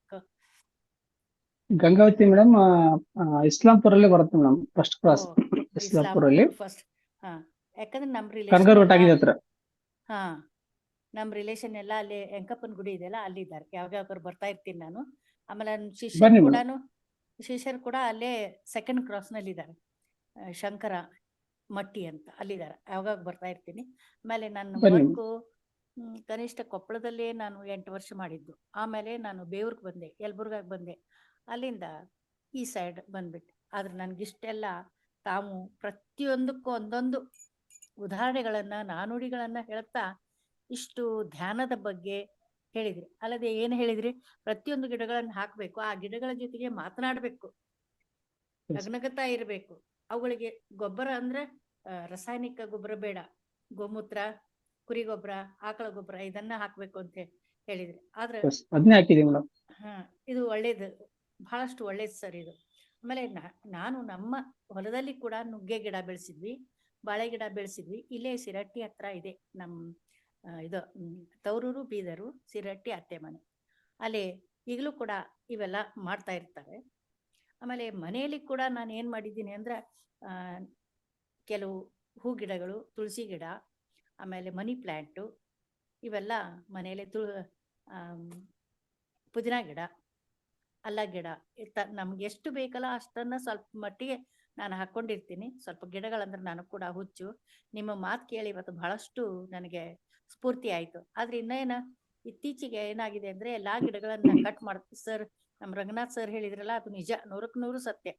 ಗಂಗಾವತಿ ಮೇಡಮ್ ಇಸ್ಲಾಂಪುರ್ ಅಲ್ಲಿ ಬರುತ್ತೆ ಮೇಡಮ್, ಫಸ್ಟ್ ಕ್ಲಾಸ್ ಇಸ್ಲಾಂಪುರ್ ಅಲ್ಲಿ ಫಸ್ಟ್. ಹಾ, ಯಾಕಂದ್ರೆ ನಮ್ಮ ಕನಗರ್ ರಿಲೇಷನ್ ಆಗಿದೆ ಹತ್ರ. ಹಾ ನಮ್ಮ ರಿಲೇಷನ್ ಎಲ್ಲ ಅಲ್ಲಿ ಎಂಕಪ್ಪನ ಗುಡಿ ಇದೆಯಲ್ಲ ಅಲ್ಲಿದ್ದಾರೆ. ಯಾವಾಗಾದ್ರು ಬರ್ತಾ ಇರ್ತೀನಿ ನಾನು. ಆಮೇಲೆ ನನ್ನ ಬನ್ನಿ ಶಿಷ್ಯರು ಕೂಡ ಅಲ್ಲೇ ಸೆಕೆಂಡ್ ಕ್ರಾಸ್ನಲ್ಲಿ ಇದ್ದಾರೆ. ಶಂಕರ ಮಟ್ಟಿ ಅಂತ ಅಲ್ಲಿದ್ದಾರೆ. ಯಾವಾಗ ಬರ್ತಾ ಇರ್ತೀನಿ. ಆಮೇಲೆ ನನ್ನ ಬನ್ನಿ ವರ್ಕು ಕನಿಷ್ಠ ಕೊಪ್ಪಳದಲ್ಲೇ ನಾನು 8 ವರ್ಷ ಮಾಡಿದ್ದು. ಆಮೇಲೆ ನಾನು ಬೇವೂರ್ಗೆ ಬಂದೆ, ಯಲಬುರ್ಗಾಗೆ ಬಂದೆ. ಅಲ್ಲಿಂದ ಈ ಸೈಡ್ ಬಂದ್ಬಿಟ್ಟೆ. ಆದ್ರೆ ನನಗಿಷ್ಟೆಲ್ಲ ತಾವು ಪ್ರತಿಯೊಂದಕ್ಕೂ ಒಂದೊಂದು ಉದಾಹರಣೆಗಳನ್ನ, ನಾನುಡಿಗಳನ್ನ ಹೇಳ್ತಾ ಇಷ್ಟು ಧ್ಯಾನದ ಬಗ್ಗೆ ಹೇಳಿದ್ರಿ. ಅಲ್ಲದೆ ಏನು ಹೇಳಿದ್ರಿ, ಪ್ರತಿಯೊಂದು ಗಿಡಗಳನ್ನ ಹಾಕಬೇಕು, ಆ ಗಿಡಗಳ ಜೊತೆಗೆ ಮಾತನಾಡಬೇಕು, ನಗನಗತಾ ಇರಬೇಕು. ಅವುಗಳಿಗೆ ಗೊಬ್ಬರ ಅಂದ್ರೆ ರಾಸಾಯನಿಕ ಗೊಬ್ಬರ ಬೇಡ, ಗೋಮೂತ್ರ, ಕುರಿ ಗೊಬ್ಬರ, ಆಕಳ ಗೊಬ್ಬರ ಇದನ್ನ ಹಾಕ್ಬೇಕು ಅಂತ ಹೇಳಿದ್ರಿ. ಆದ್ರೆ ಅದನ್ನೇ ಹಾಕಿದೀವಿ ಮೇಡಮ್. ಇದು ಒಳ್ಳೇದು, ಬಹಳಷ್ಟು ಒಳ್ಳೇದು ಸರ್ ಇದು. ಆಮೇಲೆ ನಾನು ನಮ್ಮ ಹೊಲದಲ್ಲಿ ಕೂಡ ನುಗ್ಗೆ ಗಿಡ ಬೆಳೆಸಿದ್ವಿ, ಬಾಳೆ ಗಿಡ ಬೆಳೆಸಿದ್ವಿ. ಇಲ್ಲೇ ಸಿರಟ್ಟಿ ಹತ್ರ ಇದೆ ನಮ್ಮ ಇದು ತವರೂರು ಬೀದರು ಸಿರಟ್ಟಿ ಅತ್ತೆ ಮನೆ. ಅಲ್ಲಿ ಈಗಲೂ ಕೂಡ ಇವೆಲ್ಲ ಮಾಡ್ತಾ ಇರ್ತಾರೆ. ಆಮೇಲೆ ಮನೆಯಲ್ಲಿ ಕೂಡ ನಾನು ಏನ್ ಮಾಡಿದ್ದೀನಿ ಅಂದ್ರೆ ಕೆಲವು ಹೂ ಗಿಡಗಳು, ತುಳಸಿ ಗಿಡ, ಆಮೇಲೆ ಮನಿ ಪ್ಲ್ಯಾಂಟು ಇವೆಲ್ಲ ಮನೆಯಲ್ಲಿ ಪುದೀನ ಗಿಡ, ಅಲ್ಲ ಗಿಡ ನಮ್ಗೆ ಎಷ್ಟು ಬೇಕಲ್ಲ ಅಷ್ಟನ್ನ ಸ್ವಲ್ಪ ಮಟ್ಟಿಗೆ ನಾನು ಹಾಕೊಂಡಿರ್ತೀನಿ. ಸ್ವಲ್ಪ ಗಿಡಗಳಂದ್ರೆ ನಾನು ಕೂಡ ಹುಚ್ಚು. ನಿಮ್ಮ ಮಾತು ಕೇಳಿ ಇವತ್ತು ಬಹಳಷ್ಟು ನನಗೆ ಸ್ಫೂರ್ತಿ ಆಯ್ತು. ಆದ್ರೆ ಇನ್ನೇನ ಇತ್ತೀಚೆಗೆ ಏನಾಗಿದೆ ಅಂದ್ರೆ ಎಲ್ಲಾ ಗಿಡಗಳನ್ನ ಕಟ್ ಮಾಡ್ತೀವಿ ಸರ್. ನಮ್ಮ ರಂಗನಾಥ್ ಸರ್ ಹೇಳಿದ್ರಲ್ಲ, ಅದು ನಿಜ, 100ಕ್ಕೆ 100 ಸತ್ಯ.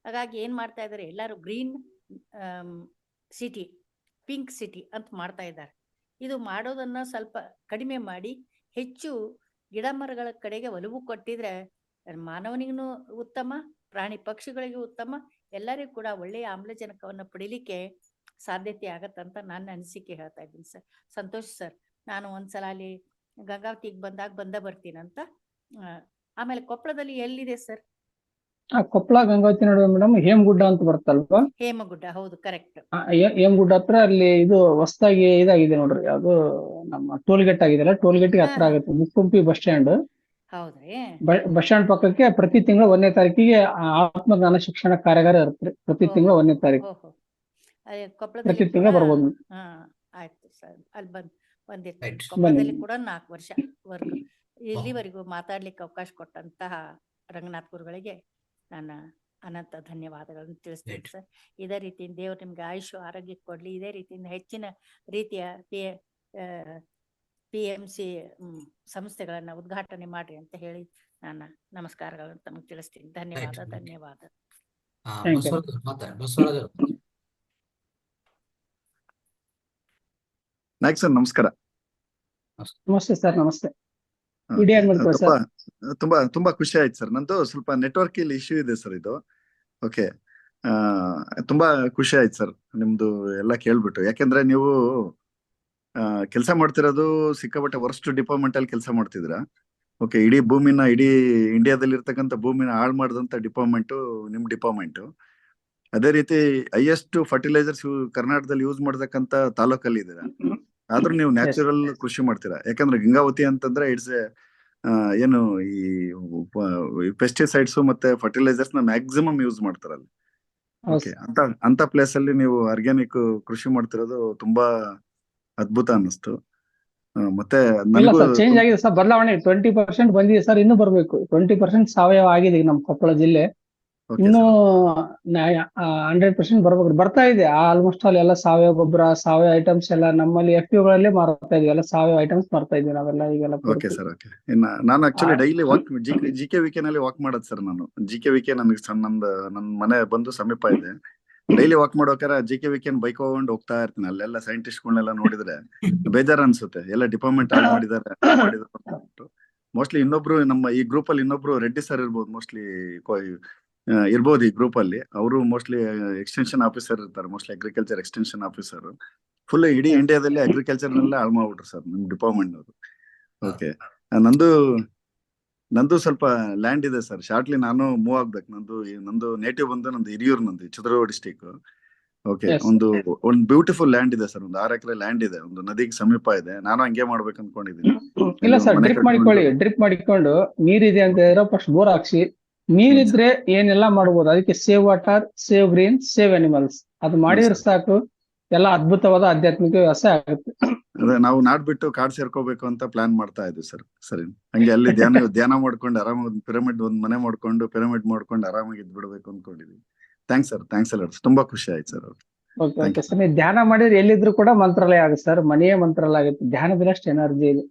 ಹಾಗಾಗಿ ಏನ್ ಮಾಡ್ತಾ ಇದಾರೆ ಎಲ್ಲಾರು ಗ್ರೀನ್ ಸಿಟಿ, ಪಿಂಕ್ ಸಿಟಿ ಅಂತ ಮಾಡ್ತಾ ಇದ್ದಾರೆ. ಇದು ಮಾಡೋದನ್ನ ಸ್ವಲ್ಪ ಕಡಿಮೆ ಮಾಡಿ ಹೆಚ್ಚು ಗಿಡ ಮರಗಳ ಕಡೆಗೆ ಒಲವು ಕೊಟ್ಟಿದ್ರೆ ಮಾನವನಿಗೂ ಉತ್ತಮ, ಪ್ರಾಣಿ ಪಕ್ಷಿಗಳಿಗೂ ಉತ್ತಮ, ಎಲ್ಲರಿಗೂ ಕೂಡ ಒಳ್ಳೆಯ ಆಮ್ಲಜನಕವನ್ನ ಪಡಿಲಿಕ್ಕೆ ಸಾಧ್ಯತೆ ಆಗತ್ತಂತ ನನ್ನ ಅನಿಸಿಕೆ ಹೇಳ್ತಾ ಇದ್ದೀನಿ ಸರ್. ಸಂತೋಷ್ ಸರ್, ನಾನು ಒಂದ್ಸಲ ಅಲ್ಲಿ ಗಂಗಾವತಿಗೆ ಬಂದ ಬರ್ತೀನಂತ. ಆಮೇಲೆ ಕೊಪ್ಪಳದಲ್ಲಿ ಎಲ್ಲಿದೆ ಸರ್? ಕೊಪ್ಪಳ ಗಂಗಾವತಿ ನಡುವೆ ಮೇಡಮ್ ಹೇಮಗುಡ್ಡ ಅಂತ ಬರುತ್ತಲ್ವಾ? ಹೇಮಗುಡ್ಡ, ಹೌದು, ಕರೆಕ್ಟ್. ಹೇಮಗುಡ್ಡ ಹತ್ರ ಅಲ್ಲಿ ಇದು ಹೊಸದಾಗಿ ಇದಾಗಿದೆ ನೋಡ್ರಿ, ಅದು ನಮ್ಮ ಟೋಲ್ ಗೇಟ್ ಆಗಿದೆಲ್ಲ, ಟೋಲ್ ಗೇಟ್ಗೆ ಹತ್ರ ಆಗುತ್ತೆ. ಮುಕ್ಕುಂಪಿ ಬಸ್ ಸ್ಟ್ಯಾಂಡ್. ಹೌದ್ರಿ. ಬಸ್ ಸ್ಟ್ಯಾಂಡ್ ಪಕ್ಕಕ್ಕೆ ಪ್ರತಿ ತಿಂಗಳು 1ನೇ ತಾರೀಕಿಗೆ ಆತ್ಮಜ್ಞಾನ ಶಿಕ್ಷಣ ಕಾರ್ಯಾಗಾರ ಇರುತ್ತೆ. ಪ್ರತಿ ತಿಂಗಳು 1ನೇ ತಾರೀಕು. ಪ್ರತಿ ತಿಂಗಳು ಬರ್ಬೋದು. ಆಯ್ತು ಸರ್, ಅಲ್ಲಿ ಬಂದಿರ್ತೀನಿ. ಕೊಪ್ಪಳದಲ್ಲಿ ಕೂಡ 4 ವರ್ಷ ವರ್ಕ್. ಇಲ್ಲಿವರೆಗೂ ಮಾತಾಡ್ಲಿಕ್ಕೆ ಅವಕಾಶ ಕೊಟ್ಟಂತಹ ರಂಗನಾಥ್ ಗುರುಗಳಿಗೆ ನನ್ನ ಅನಂತ ಧನ್ಯವಾದಗಳನ್ನು ತಿಳಿಸ್ತೇನೆ ಸರ್. ಇದೇ ರೀತಿಯಿಂದ ದೇವರು ನಿಮ್ಗೆ ಆಯುಷ್ಯ ಆರೋಗ್ಯ ಕೊಡ್ಲಿ. ಇದೇ ರೀತಿಯಿಂದ ಹೆಚ್ಚಿನ ರೀತಿಯ PMC ಸಂಸ್ಥೆಗಳನ್ನ ಉದ್ಘಾಟನೆ ಮಾಡ್ರಿ ಅಂತ ಹೇಳಿ ನನ್ನ ನಮಸ್ಕಾರಗಳನ್ನು ತಮಗೆ ತಿಳಿಸ್ತೀನಿ. ಧನ್ಯವಾದ. ನಾಯ್ಕ್ ಸರ್ ನಮಸ್ಕಾರ. ನಮಸ್ತೆ ಸರ್. ನಮಸ್ತೆ. ತುಂಬಾ ಖುಷಿ ಆಯ್ತು ಸರ್. ನಂದು ಸ್ವಲ್ಪ ನೆಟ್ವರ್ಕ್ ಇಲ್ಲಿ ಇಶ್ಯೂ ಇದೆ ಸರ್. ಇದು ಓಕೆ, ತುಂಬಾ ಖುಷಿ ಆಯ್ತು ಸರ್ ನಿಮ್ದು ಎಲ್ಲ ಕೇಳ್ಬಿಟ್ಟು. ಯಾಕೆಂದ್ರೆ ನೀವು ಕೆಲಸ ಮಾಡ್ತಿರೋದು ಸಿಕ್ಕಾಪಟ್ಟೆ ವರ್ಸ್ಟ್ ಡಿಪಾರ್ಟ್ಮೆಂಟ್ ಅಲ್ಲಿ ಕೆಲಸ ಮಾಡ್ತಿದ್ರ. ಓಕೆ, ಇಡೀ ಇಂಡಿಯಾದಲ್ಲಿ ಇರ್ತಕ್ಕಂಥ ಭೂಮಿನ ಹಾಳು ಮಾಡಿದಂತ ಡಿಪಾರ್ಟ್ಮೆಂಟ್ ನಿಮ್ ಡಿಪಾರ್ಟ್ಮೆಂಟ್. ಅದೇ ರೀತಿ ಹೈಯೆಸ್ಟ್ ಫರ್ಟಿಲೈಸರ್ಸ್ ಕರ್ನಾಟಕದಲ್ಲಿ ಯೂಸ್ ಮಾಡತಕ್ಕಂತ ತಾಲೂಕಲ್ಲಿ ಇದೀರ. ಆದ್ರೂ ನೀವು ನ್ಯಾಚುರಲ್ ಕೃಷಿ ಮಾಡ್ತೀರಾ. ಯಾಕಂದ್ರೆ ಗಂಗಾವತಿ ಅಂತಂದ್ರೆ ಇಟ್ಸ್ ಏನು ಈ ಪೆಸ್ಟಿಸೈಡ್ಸ್ ಮತ್ತೆ ಫರ್ಟಿಲೈಸರ್ಸ್ ನ ಮ್ಯಾಕ್ಸಿಮಮ್ ಯೂಸ್ ಮಾಡ್ತಾರಲ್ಲಿ. ಓಕೆ, ಅಂತ ಪ್ಲೇಸ್ ಅಲ್ಲಿ ನೀವು ಆರ್ಗ್ಯಾನಿಕ್ ಕೃಷಿ ಮಾಡ್ತಿರೋದು ತುಂಬಾ ಅದ್ಭುತ ಅನ್ನಿಸ್ತು. ಮತ್ತೆ ಚೇಂಜ್ ಆಗಿದೆ ಸರ್, ಬದಲಾವಣೆ 20% ಬಂದಿದೆ ಸರ್. ಇನ್ನೂ ಬರ್ಬೇಕು. 20% ಸಾವಯವ ಆಗಿದೆ ನಮ್ಮ ಕೊಪ್ಪಳ ಜಿಲ್ಲೆ. ಇನ್ನು 100% ಬರ್ಬೇಕು. ಬರ್ತಾ ಇದೆ ಆಲ್ಮೋಸ್ಟ್ ಆಲ್ ಎಲ್ಲ ಸಾವಯವ ಗೊಬ್ಬರ, ಸಾವಯವ ಐಟಮ್ಸ್ ಎಲ್ಲ ನಮ್ಮಲ್ಲಿ FPOಗಳಲ್ಲೇ ಮಾರ್ತಾ ಇದೀವಿ. ಎಲ್ಲ ಸಾವಯವ ಐಟಮ್ಸ್ ಮಾರ್ತಾ ಇದೀವಿ ನಾವೆಲ್ಲ ಈಗೆಲ್ಲ. Okay sir. ಓಕೆ, ನಾನು ಆಕ್ಚುಲಿ ಡೈಲಿ ವಾಕ್ GK ನಲ್ಲಿ ವಾಕ್ ಮಾಡೋದು ಸರ್. ನಾನು GK ನನಗೆ ನನ್ನ ಮನೆ ಬಂದು ಸಮೀಪ ಇದೆ. ಡೈಲಿ ವಾಕ್ ಮಾಡೋಕಾರ GK ಬೈಕ್ ಹೋಗ್ಕೊಂಡು ಹೋಗ್ತಾ ಇರ್ತೀನಿ. ಅಲ್ಲೆಲ್ಲ ಸೈಂಟಿಸ್ಟ್ಗಳನ್ನೆಲ್ಲ ನೋಡಿದ್ರೆ ಬೇಜಾರ ಅನ್ಸುತ್ತೆ. ಎಲ್ಲ ಡಿಪಾರ್ಟ್ಮೆಂಟ್ ಹಾಳು ಮಾಡಿದ್ದಾರೆ. ಮೋಸ್ಟ್ಲಿ ಇನ್ನೊಬ್ರು ನಮ್ಮ ಈ ಗ್ರೂಪ್ ಅಲ್ಲಿ ಇನ್ನೊಬ್ರು ರೆಡ್ಡಿ ಸರ್ ಇರ್ಬೋದು, ಮೋಸ್ಟ್ಲಿ ಇರ್ಬೋದು ಈ ಗ್ರೂಪ್ ಅಲ್ಲಿ. ಅವರು ಮೋಸ್ಟ್ಲಿ ಎಕ್ಸ್ಟೆನ್ಷನ್ ಆಫೀಸರ್ ಇರ್ತಾರೆ, mostly agriculture extension officer. Full ಇಡೀ ಇಂಡಿಯಾದಲ್ಲಿ ಅಗ್ರಿಕಲ್ಚರ್ ನೆಲ್ಲ ಹಾಳು ಮಾಡ್ಬಿಟ್ರು ಸರ್ ನಿಮ್ ಡಿಪಾರ್ಟ್ಮೆಂಟ್ ಅವರು. ಓಕೆ, ನಂದು ಸ್ವಲ್ಪ ಲ್ಯಾಂಡ್ ಇದೆ ಸರ್. ಶಾರ್ಟ್ಲಿ ನಾನು ಮೂವ್ ಆಗ್ಬೇಕು. ನಂದು ನೇಟಿವ್ ಬಂದು ನಂದು ಹಿರಿಯೂರು, ನಂದು ಚಿತ್ರದುರ್ಗ ಡಿಸ್ಟಿಕ್. ಓಕೆ, ಒಂದು ಬ್ಯೂಟಿಫುಲ್ ಲ್ಯಾಂಡ್ ಇದೆ ಸರ್. ಒಂದು 6 ಎಕರೆ ಲ್ಯಾಂಡ್ ಇದೆ, ಒಂದು ನದಿಗೆ ಸಮೀಪ ಇದೆ. ನಾನು ಹಂಗೆ ಮಾಡ್ಬೇಕು ಅನ್ಕೊಂಡಿದ್ದೀನಿ. ಇಲ್ಲ ಸರ್, ಡ್ರಿಪ್ ಮಾಡಿಕೊಂಡು ನೀರಿದೆ ಅಂತ ಹೇಳಿದ್ರೆ ಫಸ್ಟ್ ಬೋರ್ ಹಾಕ್ಸಿ. ನೀರಿದ್ರೆ ಏನೆಲ್ಲ ಮಾಡ್ಬೋದು. ಅದಕ್ಕೆ save water, save green, save animals ಅದು ಮಾಡಿದ್ರೆ ಸಾಕು. ಎಲ್ಲ ಅದ್ಭುತವಾದ ಆಧ್ಯಾತ್ಮಿಕ ವ್ಯವಸ್ಥೆ ಆಗುತ್ತೆ. ಅದೇ ನಾವು ನಾಡ್ ಬಿಟ್ಟು ಕಾಡ್ ಸೇರ್ಕೋಬೇಕು ಅಂತ ಪ್ಲಾನ್ ಮಾಡ್ತಾ ಇದ್ವಿ ಸರ್. ಸರಿ, ಹಂಗೆ ಅಲ್ಲಿ ಧ್ಯಾನ ಮಾಡ್ಕೊಂಡು ಆರಾಮಾಗಿ ಪಿರಮಿಡ್ ಒಂದ್ ಮನೆ ಮಾಡ್ಕೊಂಡು ಪಿರಮಿಡ್ ಮಾಡ್ಕೊಂಡು ಆರಾಮಾಗಿ ಇದ್ ಬಿಡ್ಬೇಕು ಅನ್ಕೊಂಡಿದ್ವಿ. ಥ್ಯಾಂಕ್ಸ್ ಸರ್, ಥ್ಯಾಂಕ್ಸ್ ಅಲ್ಲ, ತುಂಬಾ ಖುಷಿ ಆಯ್ತು sir. Okay Thank okay you. Sir, ನೀವು ಧ್ಯಾನ ಮಾಡಿದ್ರೆ ಎಲ್ಲಿದ್ರು ಕೂಡ ಮಂತ್ರಾಲಯ ಆಗುತ್ತೆ ಸರ್. ಮನೆಯೇ ಮಂತ್ರಾಲಯ ಆಗುತ್ತೆ, ಧ್ಯಾನದಷ್ಟು ಎನರ್ಜಿ ಇದೆ.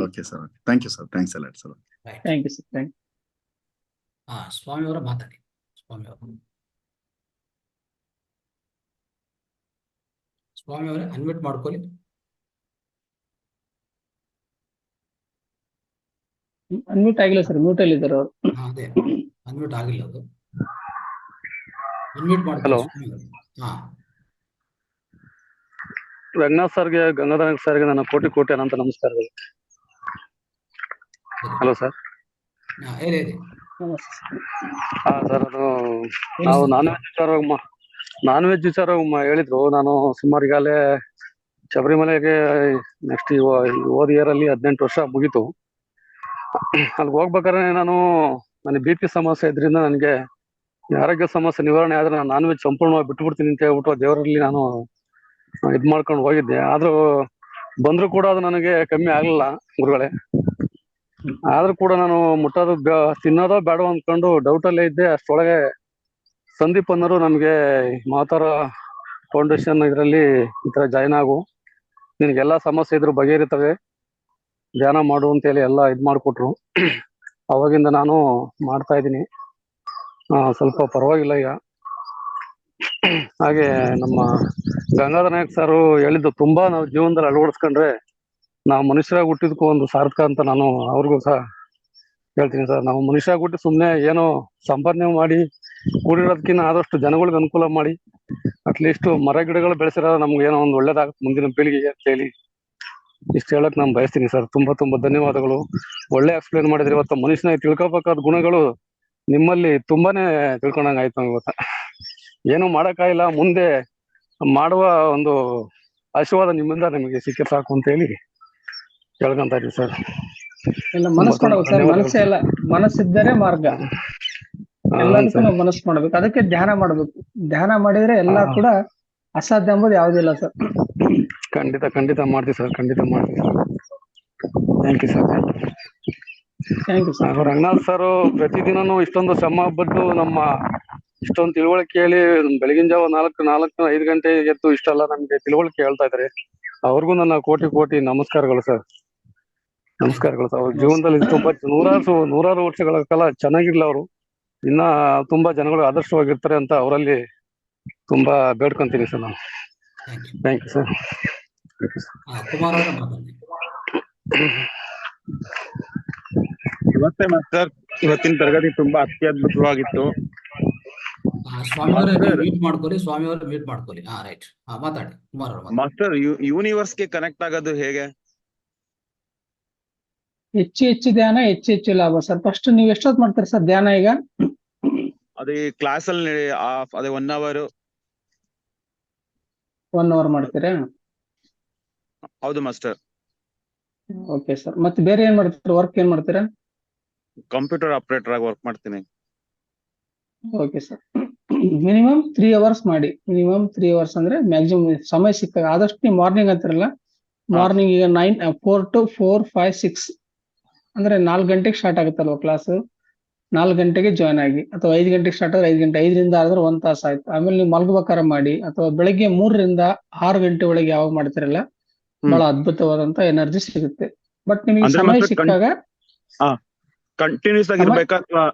Okay sir, thank you sir, thanks ಅಲ್ಲ sir. Right. Thank you sir, thank Swami ಅವರ ಮಾತಾಡಿ. ಸ್ವಾಮಿ ಅವರೇ ಅನ್ಮ್ಯೂಟ್ ಮಾಡ್ಕೊಳ್ಳಿ. ಯು. ಅನ್ಮ್ಯೂಟ್ ಆಗಿಲ್ಲ ಸರ್, ಮ್ಯೂಟ್ ಅಲ್ಲಿ ಇದ್ದಾರೆ ಅವರು. ಅದೇ ಅನ್ಮ್ಯೂಟ್ ಆಗಿಲ್ಲ ಅದು. Unmute Hello. ಮಾಡ್ಕೊಳ್ಳಿ ಸ್ವಾಮಿ ಅವರು. ಹಾ ರಂಗನಾಥ್ ಸರ್ಗೆ, ಗಂಗಾಧರ ಸರ್ಗೆ ನನ್ನ ಕೋಟಿ ಕೋಟಿ ಅನಂತ ನಮಸ್ಕಾರಗಳು. Hello sir. ಹೇಳಿ ಹೇಳಿ. ಹಾ ಸರ್, ಅದು ನಾವು ನಾನ್ ವೆಜ್ ವಿಚಾರ ಹೇಳಿದ್ರು. ನಾನು ಸುಮಾರು ಈಗಾಗಲೇ ಶಬರಿಮಲೆಗೆ ನೆಕ್ಸ್ಟ್ ಹೋದ ಇಯರ್ ಅಲ್ಲಿ 18 ವರ್ಷ ಮುಗೀತು. ಅಲ್ಲಿಗೆ ಹೋಗ್ಬೇಕಾದ್ರೆ ನನಗೆ BP ಸಮಸ್ಯೆ ಇದ್ರಿಂದ ನನಗೆ ಆರೋಗ್ಯ ಸಮಸ್ಯೆ ನಿವಾರಣೆ ಆದ್ರೆ ನಾನು ನಾನ್ ವೆಜ್ ಸಂಪೂರ್ಣವಾಗಿ ಬಿಟ್ಬಿಡ್ತೀನಿ ಅಂತ ಹೇಳ್ಬಿಟ್ಟು ದೇವರಲ್ಲಿ ನಾನು ಇದ್ ಮಾಡ್ಕೊಂಡು ಹೋಗಿದ್ದೆ. ಆದ್ರೂ ಬಂದ್ರು ಕೂಡ ಅದು ನನಗೆ ಕಮ್ಮಿ ಆಗ್ಲಿಲ್ಲ ಗುರುಗಳೇ. ಆದ್ರೂ ಕೂಡ ನಾನು ಮುಟ್ಟೋದು ತಿನ್ನೋದೋ ಬೇಡ ಅಂದ್ಕೊಂಡು ಡೌಟ್ ಅಲ್ಲೇ ಇದ್ದೆ. ಅಷ್ಟೊಳಗೆ ಸಂದೀಪ್ ಅನ್ನೋರು ನಮ್ಗೆ ಮಾತಾರ ಫೌಂಡೇಶನ್ ಇದರಲ್ಲಿ ಈ ತರ ಜಾಯ್ನ್ ಆಗು, ನಿನಗೆಲ್ಲಾ ಸಮಸ್ಯೆ ಇದ್ರು ಬಗೆಹರಿತವೆ, ಧ್ಯಾನ ಮಾಡು ಅಂತ ಹೇಳಿ ಎಲ್ಲ ಇದ್ ಮಾಡ್ಕೊಟ್ರು. ಅವಾಗಿಂದ ನಾನು ಮಾಡ್ತಾ ಇದ್ದೀನಿ. ಸ್ವಲ್ಪ ಪರವಾಗಿಲ್ಲ ಈಗ. ಹಾಗೆ ನಮ್ಮ ಗಂಗಾಧರ ನಾಯಕ್ ಸರ್ ಹೇಳಿದ್ದು ತುಂಬಾ ನಾವು ಜೀವನದಲ್ಲಿ ಅಳವಡಿಸ್ಕೊಂಡ್ರೆ ನಾವು ಮನುಷ್ಯರಾಗಿ ಹುಟ್ಟಿದ್ಕೂ ಒಂದು ಸಾರ್ಥಕ ಅಂತ ನಾನು ಅವ್ರಿಗೂ ಸಹ ಹೇಳ್ತೀನಿ ಸರ್. ನಾವು ಮನುಷ್ಯರಾಗಿ ಹುಟ್ಟಿ ಸುಮ್ಮನೆ ಏನೋ ಸಂಪಾದನೆ ಮಾಡಿ ಕೂಡಿರೋದಕ್ಕಿಂತ ಆದಷ್ಟು ಜನಗಳಿಗೆ ಅನುಕೂಲ ಮಾಡಿ ಅಟ್ಲೀಸ್ಟ್ ಮರ ಗಿಡಗಳು ಬೆಳೆಸಿರೋ ನಮ್ಗೆ ಏನೋ ಒಂದು ಒಳ್ಳೇದಾಗುತ್ತೆ ಮುಂದಿನ ಪೀಳಿಗೆಗೆ ಅಂತ ಹೇಳಿ ಇಷ್ಟು ಹೇಳಕ್ ನಾನು ಬಯಸ್ತೀನಿ ಸರ್. ತುಂಬಾ ತುಂಬಾ ಧನ್ಯವಾದಗಳು. ಒಳ್ಳೆ ಎಕ್ಸ್ಪ್ಲೇನ್ ಮಾಡಿದ್ರಿ. ಇವತ್ತು ಮನುಷ್ಯನಾಗಿ ತಿಳ್ಕೊಬೇಕಾದ ಗುಣಗಳು ನಿಮ್ಮಲ್ಲಿ ತುಂಬಾನೇ ತಿಳ್ಕೊಂಡಂಗ ಆಯ್ತು ಇವತ್ತ. ಏನು ಮಾಡಕ್ಕಾಗಿಲ್ಲ, ಮುಂದೆ ಮಾಡುವ ಒಂದು ಆಶೀರ್ವಾದ ನಿಮ್ಮಿಂದ ನಮಗೆ ಸಿಕ್ಕಿ ಸಾಕು ಅಂತ ಹೇಳಿ ಕೇಳ್ಕೊಂತ ಇದೀವಿ ಸರ್. ಎಲ್ಲ ಮನಸ್ಸು ಮಾಡ್ಬೇಕು ಸರ್. ಮನಸ್ಸೇ ಎಲ್ಲ, ಮನಸ್ಸಿದ್ದರೆ ಮಾರ್ಗ. ಎಲ್ಲದಕ್ಕೂ ನಾವು ಮನಸ್ಸು ಮಾಡ್ಬೇಕು, ಅದಕ್ಕೆ ಧ್ಯಾನ ಮಾಡ್ಬೇಕು. ಧ್ಯಾನ ಮಾಡಿದ್ರೆ ಎಲ್ಲ ಕೂಡ ಅಸಾಧ್ಯ ಎಂಬುದು ಯಾವುದಿಲ್ಲ ಸರ್. ಖಂಡಿತ ಖಂಡಿತ ಮಾಡ್ತೀವಿ ಸರ್, ಖಂಡಿತ ಮಾಡ್ತೀವಿ sir. Thank you sir. Thank you sir. Ranganath sir ಪ್ರತಿದಿನನೂ ಇಷ್ಟೊಂದು ಶ್ರಮ ಪಟ್ಟು ನಮ್ಮ ಇಷ್ಟೊಂದು ತಿಳುವಳಿಕೆ ಹೇಳಿ ಬೆಳಗಿನ ಜಾವ 4-5 ಗಂಟೆ ಎದ್ದು ಇಷ್ಟೆಲ್ಲ ನಮ್ಗೆ ತಿಳುವಳಿಕೆ ಹೇಳ್ತಾ ಇದ್ದಾರೆ. ಅವ್ರಿಗೂ ನನ್ನ ಕೋಟಿ ಕೋಟಿ ನಮಸ್ಕಾರಗಳು ಸರ್. ನಮಸ್ಕಾರಗಳು ಸರ್. ಅವ್ರ ಜೀವನದಲ್ಲಿ ತುಂಬಾ ನೂರಾರು ವರ್ಷಗಳ ಕಾಲ ಚೆನ್ನಾಗಿರ್ಲಿ ಅವರು. ಇನ್ನ ತುಂಬಾ ಜನಗಳು ಆದರ್ಶವಾಗಿರ್ತಾರೆ ಅಂತ ಅವರಲ್ಲಿ ತುಂಬಾ ಬೇಡ್ಕೊಂತೀನಿ ಸರ್ ನಾನು. Thank you sir. ಕುಮಾರ್ ಅವರ ಮಾತಾಡಿ. ನಮಸ್ತೆ ಮಾಸ್ಟರ್, ಇವತ್ತಿನ ತರಗತಿ ತುಂಬಾ ಅತ್ಯದ್ಭುತವಾಗಿತ್ತು. ಸ್ವಾಮಿ ಅವರೇ ಮ್ಯೂಟ್ ಮಾಡ್ಕೊಳ್ಳಿ. ಸ್ವಾಮಿ ಅವರು ಮ್ಯೂಟ್ ಮಾಡ್ಕೊಳ್ಳಿ. ರೈಟ್, ಮಾತಾಡಿ ಕುಮಾರ್ ಅವರು. ಮಾಸ್ಟರ್, ಯೂನಿವರ್ಸ್ಗೆ ಕನೆಕ್ಟ್ ಆಗೋದು ಹೇಗೆ? ಹೆಚ್ಚು ಧ್ಯಾನ, ಹೆಚ್ಚು ಲಾಭ ಸರ್. ಫಸ್ಟ್ ನೀವು ಎಷ್ಟೊತ್ತು ಮಾಡ್ತೀರಿ ಸರ್ ಧ್ಯಾನ ಈಗ? ಅದೇ ಕ್ಲಾಸ್ ಅಲ್ಲಿ ಅದೇ 1 hour. 1 hour ಮಾಡ್ತೀರಾ? ಹೌದು ಮಾಸ್ಟರ್. Okay sir. ಮತ್ತೆ ಬೇರೆ ಏನ್ ಮಾಡ್ತೀರಾ? ವರ್ಕ್ ಏನ್ ಮಾಡ್ತೀರಾ? ಕಂಪ್ಯೂಟರ್ ಆಪರೇಟರ್ ಆಗಿ ವರ್ಕ್ ಮಾಡ್ತೀನಿ. Okay sir. ಮಿನಿಮಮ್ 3 hours ಮಾಡಿ. ಮಿನಿಮಮ್ 3 hours ಅಂದ್ರೆ ಮ್ಯಾಕ್ಸಿಮಮ್ ಸಮಯ ಸಿಕ್ಕಾಗ ಆದಷ್ಟು ನೀವು ಮಾರ್ನಿಂಗ್ ಅಂತಿರಲ್ಲ, ಮಾರ್ನಿಂಗ್ ಈಗ 4 to 4, 5, 6 ಅಂದ್ರೆ 4 ಗಂಟೆಗೆ ಸ್ಟಾರ್ಟ್ ಆಗುತ್ತಲ್ವ ಕ್ಲಾಸ್, 4 ಗಂಟೆಗೆ ಜಾಯ್ನ್ ಆಗಿ. ಅಥವಾ 5 ಗಂಟೆಗೆ ಸ್ಟಾರ್ಟ್ ಆದ್ರೆ 5 ಗಂಟೆ, 5ರಿಂದ ಆದ್ರೆ 1 ತಾಸು ಆಯ್ತು. ಆಮೇಲೆ ನೀವು ಮಲಗಬೇಕಾರ ಮಾಡಿ. ಅಥವಾ ಬೆಳಗ್ಗೆ 3ರಿಂದ 6 ಗಂಟೆ ಒಳಗೆ ಯಾವಾಗ ಮಾಡ್ತಿರಲ್ಲ, ಬಹಳ ಅದ್ಭುತವಾದಂತ ಎನರ್ಜಿ ಸಿಗುತ್ತೆ. ಬಟ್ ನಿಮಗೆ ಅಂದ್ರೆ ಸಮಯ ಮತ್ತೆ ಸಿಕ್ಕಾಗ ಕಂಟಿನ್ಯೂಸ್ ಆಗಿರ್ಬೇಕಾ ಅಥವಾ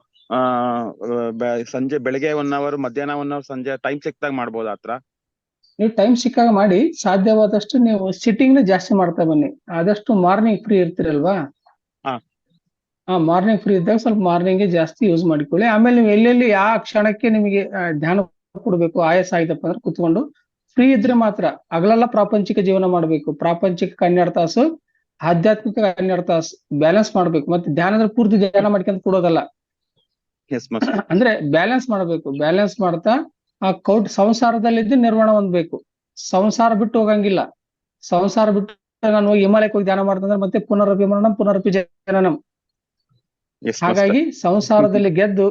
ಸಂಜೆ ಬೆಳಗ್ಗೆ 1 hour, ಮಧ್ಯಾಹ್ನ 1 hour, ಸಂಜೆ ಟೈಮ್ ಸಿಕ್ತಾಗ ಮಾಡ್ಬೋದು ಆತರ? ನೀವು ಟೈಮ್ ಸಿಕ್ಕಾಗ ಮಾಡಿ. ಸಾಧ್ಯವಾದಷ್ಟು ನೀವು ಸಿಟ್ಟಿಂಗ್ ಜಾಸ್ತಿ ಮಾಡ್ತಾ ಬನ್ನಿ. ಆದಷ್ಟು ಮಾರ್ನಿಂಗ್ ಫ್ರೀ ಇರ್ತೀರಲ್ವಾ, ಮಾರ್ನಿಂಗ್ ಫ್ರೀ ಇದ್ದಾಗ ಸ್ವಲ್ಪ ಮಾರ್ನಿಂಗ್ ಜಾಸ್ತಿ ಯೂಸ್ ಮಾಡಿಕೊಳ್ಳಿ. ಆಮೇಲೆ ನೀವು ಎಲ್ಲೆಲ್ಲಿ ಯಾವ ಕ್ಷಣಕ್ಕೆ ನಿಮಗೆ ಧ್ಯಾನ ಕೊಡ್ಬೇಕು, ಆಯಾಸ ಆಯ್ತಪ್ಪ ಅಂದ್ರೆ ಕುತ್ಕೊಂಡು ಫ್ರೀ ಇದ್ರೆ ಮಾತ್ರ. ಹಗಲೆಲ್ಲ ಪ್ರಾಪಂಚಿಕ ಜೀವನ ಮಾಡ್ಬೇಕು. ಪ್ರಾಪಂಚಿಕ 12 ತಾಸು, ಆಧ್ಯಾತ್ಮಿಕ 12 ತಾಸು ಬ್ಯಾಲೆನ್ಸ್ ಮಾಡ್ಬೇಕು. ಮತ್ತೆ ಧ್ಯಾನದ ಪೂರ್ತಿ ಧ್ಯಾನ ಮಾಡ್ಕೊಂತ ಕೊಡೋದಲ್ಲ, ಅಂದ್ರೆ ಬ್ಯಾಲೆನ್ಸ್ ಮಾಡ್ಬೇಕು. ಬ್ಯಾಲೆನ್ಸ್ ಮಾಡ್ತಾ ಸಂಸಾರದಲ್ಲಿದ್ದು ನಿರ್ಮಾಣ ಹೊಂದ್ಬೇಕು. ಸಂಸಾರ ಬಿಟ್ಟು ಹೋಗಂಗಿಲ್ಲ. ಸಂಸಾರ ಬಿಟ್ಟು ನಾನು ಹೋಗಿ ಹಿಮಾಲಯಕ್ಕೆ ಹೋಗಿ ಧ್ಯಾನ ಮಾಡ್ತಂದ್ರೆ ಮತ್ತೆ ಪುನರಪಿ ಮರಣಂ ಪುನರಪಿ ಜನನಂ. ಹಾಗಾಗಿ ಸಂಸಾರದಲ್ಲಿ ಗೆದ್ದು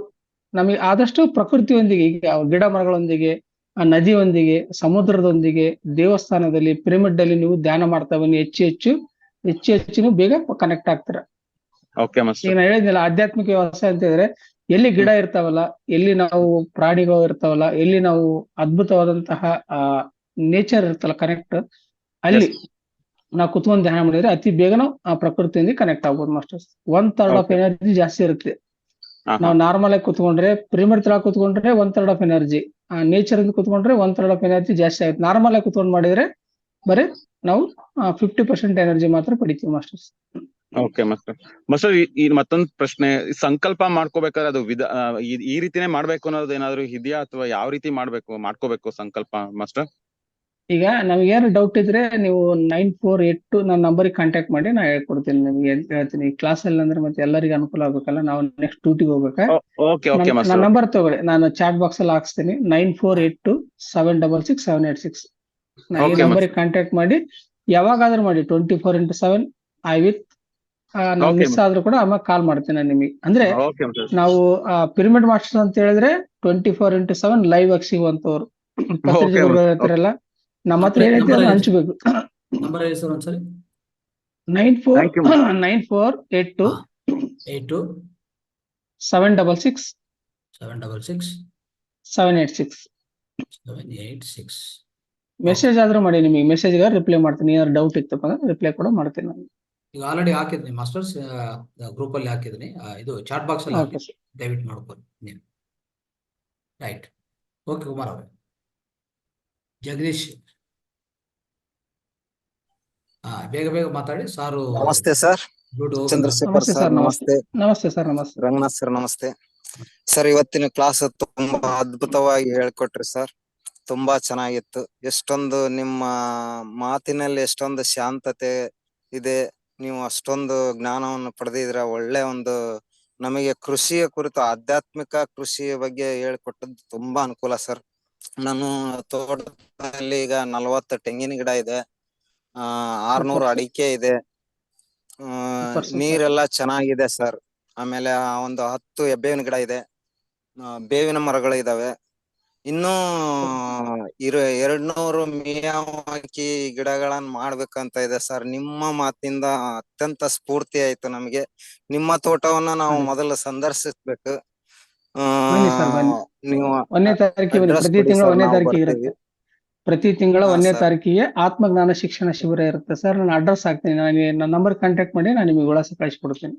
ನಮಗೆ ಆದಷ್ಟು ಪ್ರಕೃತಿಯೊಂದಿಗೆ, ಈಗ ಗಿಡ ಮರಗಳೊಂದಿಗೆ, ಆ ನದಿಯೊಂದಿಗೆ, ಸಮುದ್ರದೊಂದಿಗೆ, ದೇವಸ್ಥಾನದಲ್ಲಿ, ಪಿರಮಿಡ್ ಅಲ್ಲಿ ನೀವು ಧ್ಯಾನ ಮಾಡ್ತಾ ಬನ್ನಿ. ಹೆಚ್ಚು ನೀವು ಬೇಗ ಕನೆಕ್ಟ್ ಆಗ್ತೀರಾ. ಓಕೆ ಈಗ ಮಾಸ್ಟರ್. ನಾ ಹೇಳಿದ್ನಲ್ಲ, ಆಧ್ಯಾತ್ಮಿಕ ವ್ಯವಸಾಯ ಅಂತ ಹೇಳಿದ್ರೆ ಎಲ್ಲಿ ಗಿಡ ಇರ್ತಾವಲ್ಲ, ಎಲ್ಲಿ ನಾವು ಪ್ರಾಣಿಗಳು ಇರ್ತಾವಲ್ಲ, ಎಲ್ಲಿ ನಾವು ಅದ್ಭುತವಾದಂತಹ ನೇಚರ್ ಇರ್ತಲ್ಲ ಕನೆಕ್ಟ್, ಅಲ್ಲಿ ನಾವು ಕುತ್ಕೊಂಡು ಧ್ಯಾನ ಮಾಡಿದ್ರೆ ಅತಿ ಬೇಗ ನಾವು ಆ ಪ್ರಕೃತಿಯಿಂದ ಕನೆಕ್ಟ್ ಆಗ್ಬೋದು ಮಾಸ್ಟರ್ಸ್. 1/3 ಆಫ್ ಎನರ್ಜಿ ಜಾಸ್ತಿ ಇರುತ್ತೆ. ನಾವು ನಾರ್ಮಲ್ ಆಗಿ ಕುತ್ಕೊಂಡ್ರೆ, ಪಿರಮಿಡ್ ತರ ಕುತ್ಕೊಂಡ್ರೆ 1/3 ಆಫ್ ಎನರ್ಜಿ, ನೇಚರ್ ಇಂದ ಕುತ್ಕೊಂಡ್ರೆ 1/3 ಆಫ್ ಎನರ್ಜಿ ಜಾಸ್ತಿ ಆಗುತ್ತೆ. ನಾರ್ಮಲ್ ಆಗಿ ಕುತ್ಕೊಂಡ್ ಮಾಡಿದ್ರೆ ಬರೀ ನಾವು 50% ಎನರ್ಜಿ ಮಾತ್ರ ಪಡಿತೀವಿ ಮಾಸ್ಟರ್ಸ್. Okay master. ಮಾಸ್ಟರ್, ಈ ಮತ್ತೊಂದು ಪ್ರಶ್ನೆ, ಸಂಕಲ್ಪ ಮಾಡ್ಕೋಬೇಕಾದ್ರೆ ಅದು ಈ ರೀತಿನೇ ಮಾಡ್ಬೇಕು ಅನ್ನೋದು ಏನಾದ್ರು ಇದೆಯಾ, ಅಥವಾ ಯಾವ ರೀತಿ ಮಾಡ್ಕೋಬೇಕು ಸಂಕಲ್ಪ ಮಾಸ್ಟರ್? ಈಗ ನಮ್ಗೇನು ಡೌಟ್ ಇದ್ರೆ ನೀವು 9482 ನನ್ನ ನಂಬರಿಗೆ ಕಾಂಟ್ಯಾಕ್ಟ್ ಮಾಡಿ, ನಾ ಹೇಳ್ಕೊಡ್ತೀನಿ ನಿಮ್ಗೆ ಅಂತ ಹೇಳ್ತೀನಿ. ಕ್ಲಾಸ್ ಅಲ್ಲಿ ಅಂದ್ರೆ ಮತ್ತೆ ಎಲ್ಲರಿಗೂ ಅನುಕೂಲ ಆಗ್ಬೇಕಲ್ಲ, ನಾವು ನೆಕ್ಸ್ಟ್ ಡ್ಯೂಟಿಗೆ ಹೋಗ್ಬೇಕಾ. ಓಕೆ ನನ್ನ ನಂಬರ್ ತಗೊಳ್ಳಿ, ನಾನು ಚಾಟ್ ಬಾಕ್ಸ್ ಅಲ್ಲಿ ಹಾಕ್ಸ್ತೀನಿ. 9482766786. ಈ ನಂಬರಿಗೆ ಕಾಂಟ್ಯಾಕ್ಟ್ ಮಾಡಿ, ಯಾವಾಗಾದ್ರೂ ಮಾಡಿ. 24x7 ಐ ವಿತ್ ನಾವು ಮಿಸ್ ಆದ್ರೂ ಕೂಡ ಆಮೇಲೆ ಕಾಲ್ ಮಾಡ್ತೀನಿ ನಾನು ನಿಮಗೆ. ಅಂದ್ರೆ ನಾವು ಪಿರಮಿಡ್ ಮಾಸ್ಟರ್ ಅಂತ ಹೇಳಿದ್ರೆ 24x7 ಲೈವ್ ಆಗಿ ಸಿಗುವಂತವ್ರು ಇರ್ತಾರಲ್ಲ, ನಮ್ಮ ಹತ್ರ ಏನೈತಿ ಅದನ್ನ ಹಂಚ್ಬೇಕು. ನಂಬರ್ ಹೇಳಿ ಸರ್ ಒಂದ್ಸರಿ. 9482 766 786. ಮೆಸೇಜ್ ಆದ್ರೂ ಮಾಡಿ, ನಿಮಗೆ ಮೆಸೇಜ್ ರಿಪ್ಲೈ ಮಾಡ್ತೀನಿ. ಏನಾದ್ರು ಡೌಟ್ ಇತ್ತಪ್ಪ ಅಂದ್ರೆ ರಿಪ್ಲೈ ಕೂಡ ಮಾಡ್ತೀನಿ ನಾನು. ಈಗ ಆಲ್ರೆಡಿ ಹಾಕಿದ್ನಿ ಮಾಸ್ಟರ್ಸ್, ಗ್ರೂಪ್ ಅಲ್ಲಿ ಹಾಕಿದ್ನಿ, ಇದು ಚಾಟ್ ಬಾಕ್ಸ್ ಅಲ್ಲಿ ಹಾಕಿ, ದಯವಿಟ್ಟು ನೋಡ್ಕೊಳ್ಳಿ ನೀವು. ರೈಟ್. ಓಕೆ ಕುಮಾರ್ ಅವರೇ. ಜಗದೀಶ್, ಬೇಗ ಮಾತಾಡಿ ಸಾರು. ನಮಸ್ತೆ ಸರ್. ಚಂದ್ರಶೇಖರ್ ಸರ್ ನಮಸ್ತೆ. ನಮಸ್ತೆ ಸರ್. ನಮಸ್ತೆ ರಂಗನಾಥ್ ಸರ್ ನಮಸ್ತೆ ಸರ್. ಇವತ್ತಿನ ಕ್ಲಾಸ್ ತುಂಬಾ ಅದ್ಭುತವಾಗಿ ಹೇಳ್ಕೊಟ್ರಿ ಸರ್. ತುಂಬಾ ಚೆನ್ನಾಗಿತ್ತು. ಎಷ್ಟೊಂದು ನಿಮ್ಮ ಮಾತಿನಲ್ಲಿ ಎಷ್ಟೊಂದು ಶಾಂತತೆ ಇದೆ. ನೀವು ಅಷ್ಟೊಂದು ಜ್ಞಾನವನ್ನು ಪಡೆದಿದ್ರ. ಒಳ್ಳೆ ಒಂದು ನಮಗೆ ಕೃಷಿಯ ಕುರಿತು, ಆಧ್ಯಾತ್ಮಿಕ ಕೃಷಿಯ ಬಗ್ಗೆ ಹೇಳ್ಕೊಟ್ಟದ್ದು ತುಂಬಾ ಅನುಕೂಲ ಸರ್. ನಾನು ತೋಟದಲ್ಲಿ ಈಗ 40 ತೆಂಗಿನ ಗಿಡ ಇದೆ, 600 ಅಡಿಕೆ ಇದೆ, ನೀರೆಲ್ಲ ಚೆನ್ನಾಗಿದೆ ಸರ್. ಆಮೇಲೆ ಒಂದು 10 ಹೆಬ್ಬೇವಿನ ಗಿಡ ಇದೆ, ಬೇವಿನ ಮರಗಳು ಇದಾವೆ. ಇನ್ನೂ 200 ಮಿಯಾವಾಕಿ ಗಿಡಗಳನ್ನ ಮಾಡ್ಬೇಕಂತ ಇದೆ ಸರ್. ನಿಮ್ಮ ಮಾತಿಂದ ಅತ್ಯಂತ ಸ್ಫೂರ್ತಿ ಆಯ್ತು ನಮಗೆ. ನಿಮ್ಮ ತೋಟವನ್ನ ನಾವು ಮೊದಲು ಸಂದರ್ಶಿಸ್ಬೇಕು. ನೀವು 1ನೇ ತಾರೀಕಿಗೆ ಪ್ರತಿ ತಿಂಗಳು 1ನೇ ತಾರೀಕಿಗೆ ಇರುತ್ತೆ. ಪ್ರತಿ ತಿಂಗಳ 1ನೇ ತಾರೀಕಿಗೆ ಆತ್ಮಜ್ಞಾನ ಶಿಕ್ಷಣ ಶಿಬಿರ ಇರುತ್ತೆ ಸರ್. ನಾನು ಅಡ್ರೆಸ್ ಹಾಕ್ತೀನಿ, ನನ್ನ ನಂಬರ್ ಕಾಂಟ್ಯಾಕ್ಟ್ ಮಾಡಿ, ನಾನು ನಿಮಗೆ ವಿಳಾಸ ಕಳಿಸ್ಕೊಡ್ತೀನಿ.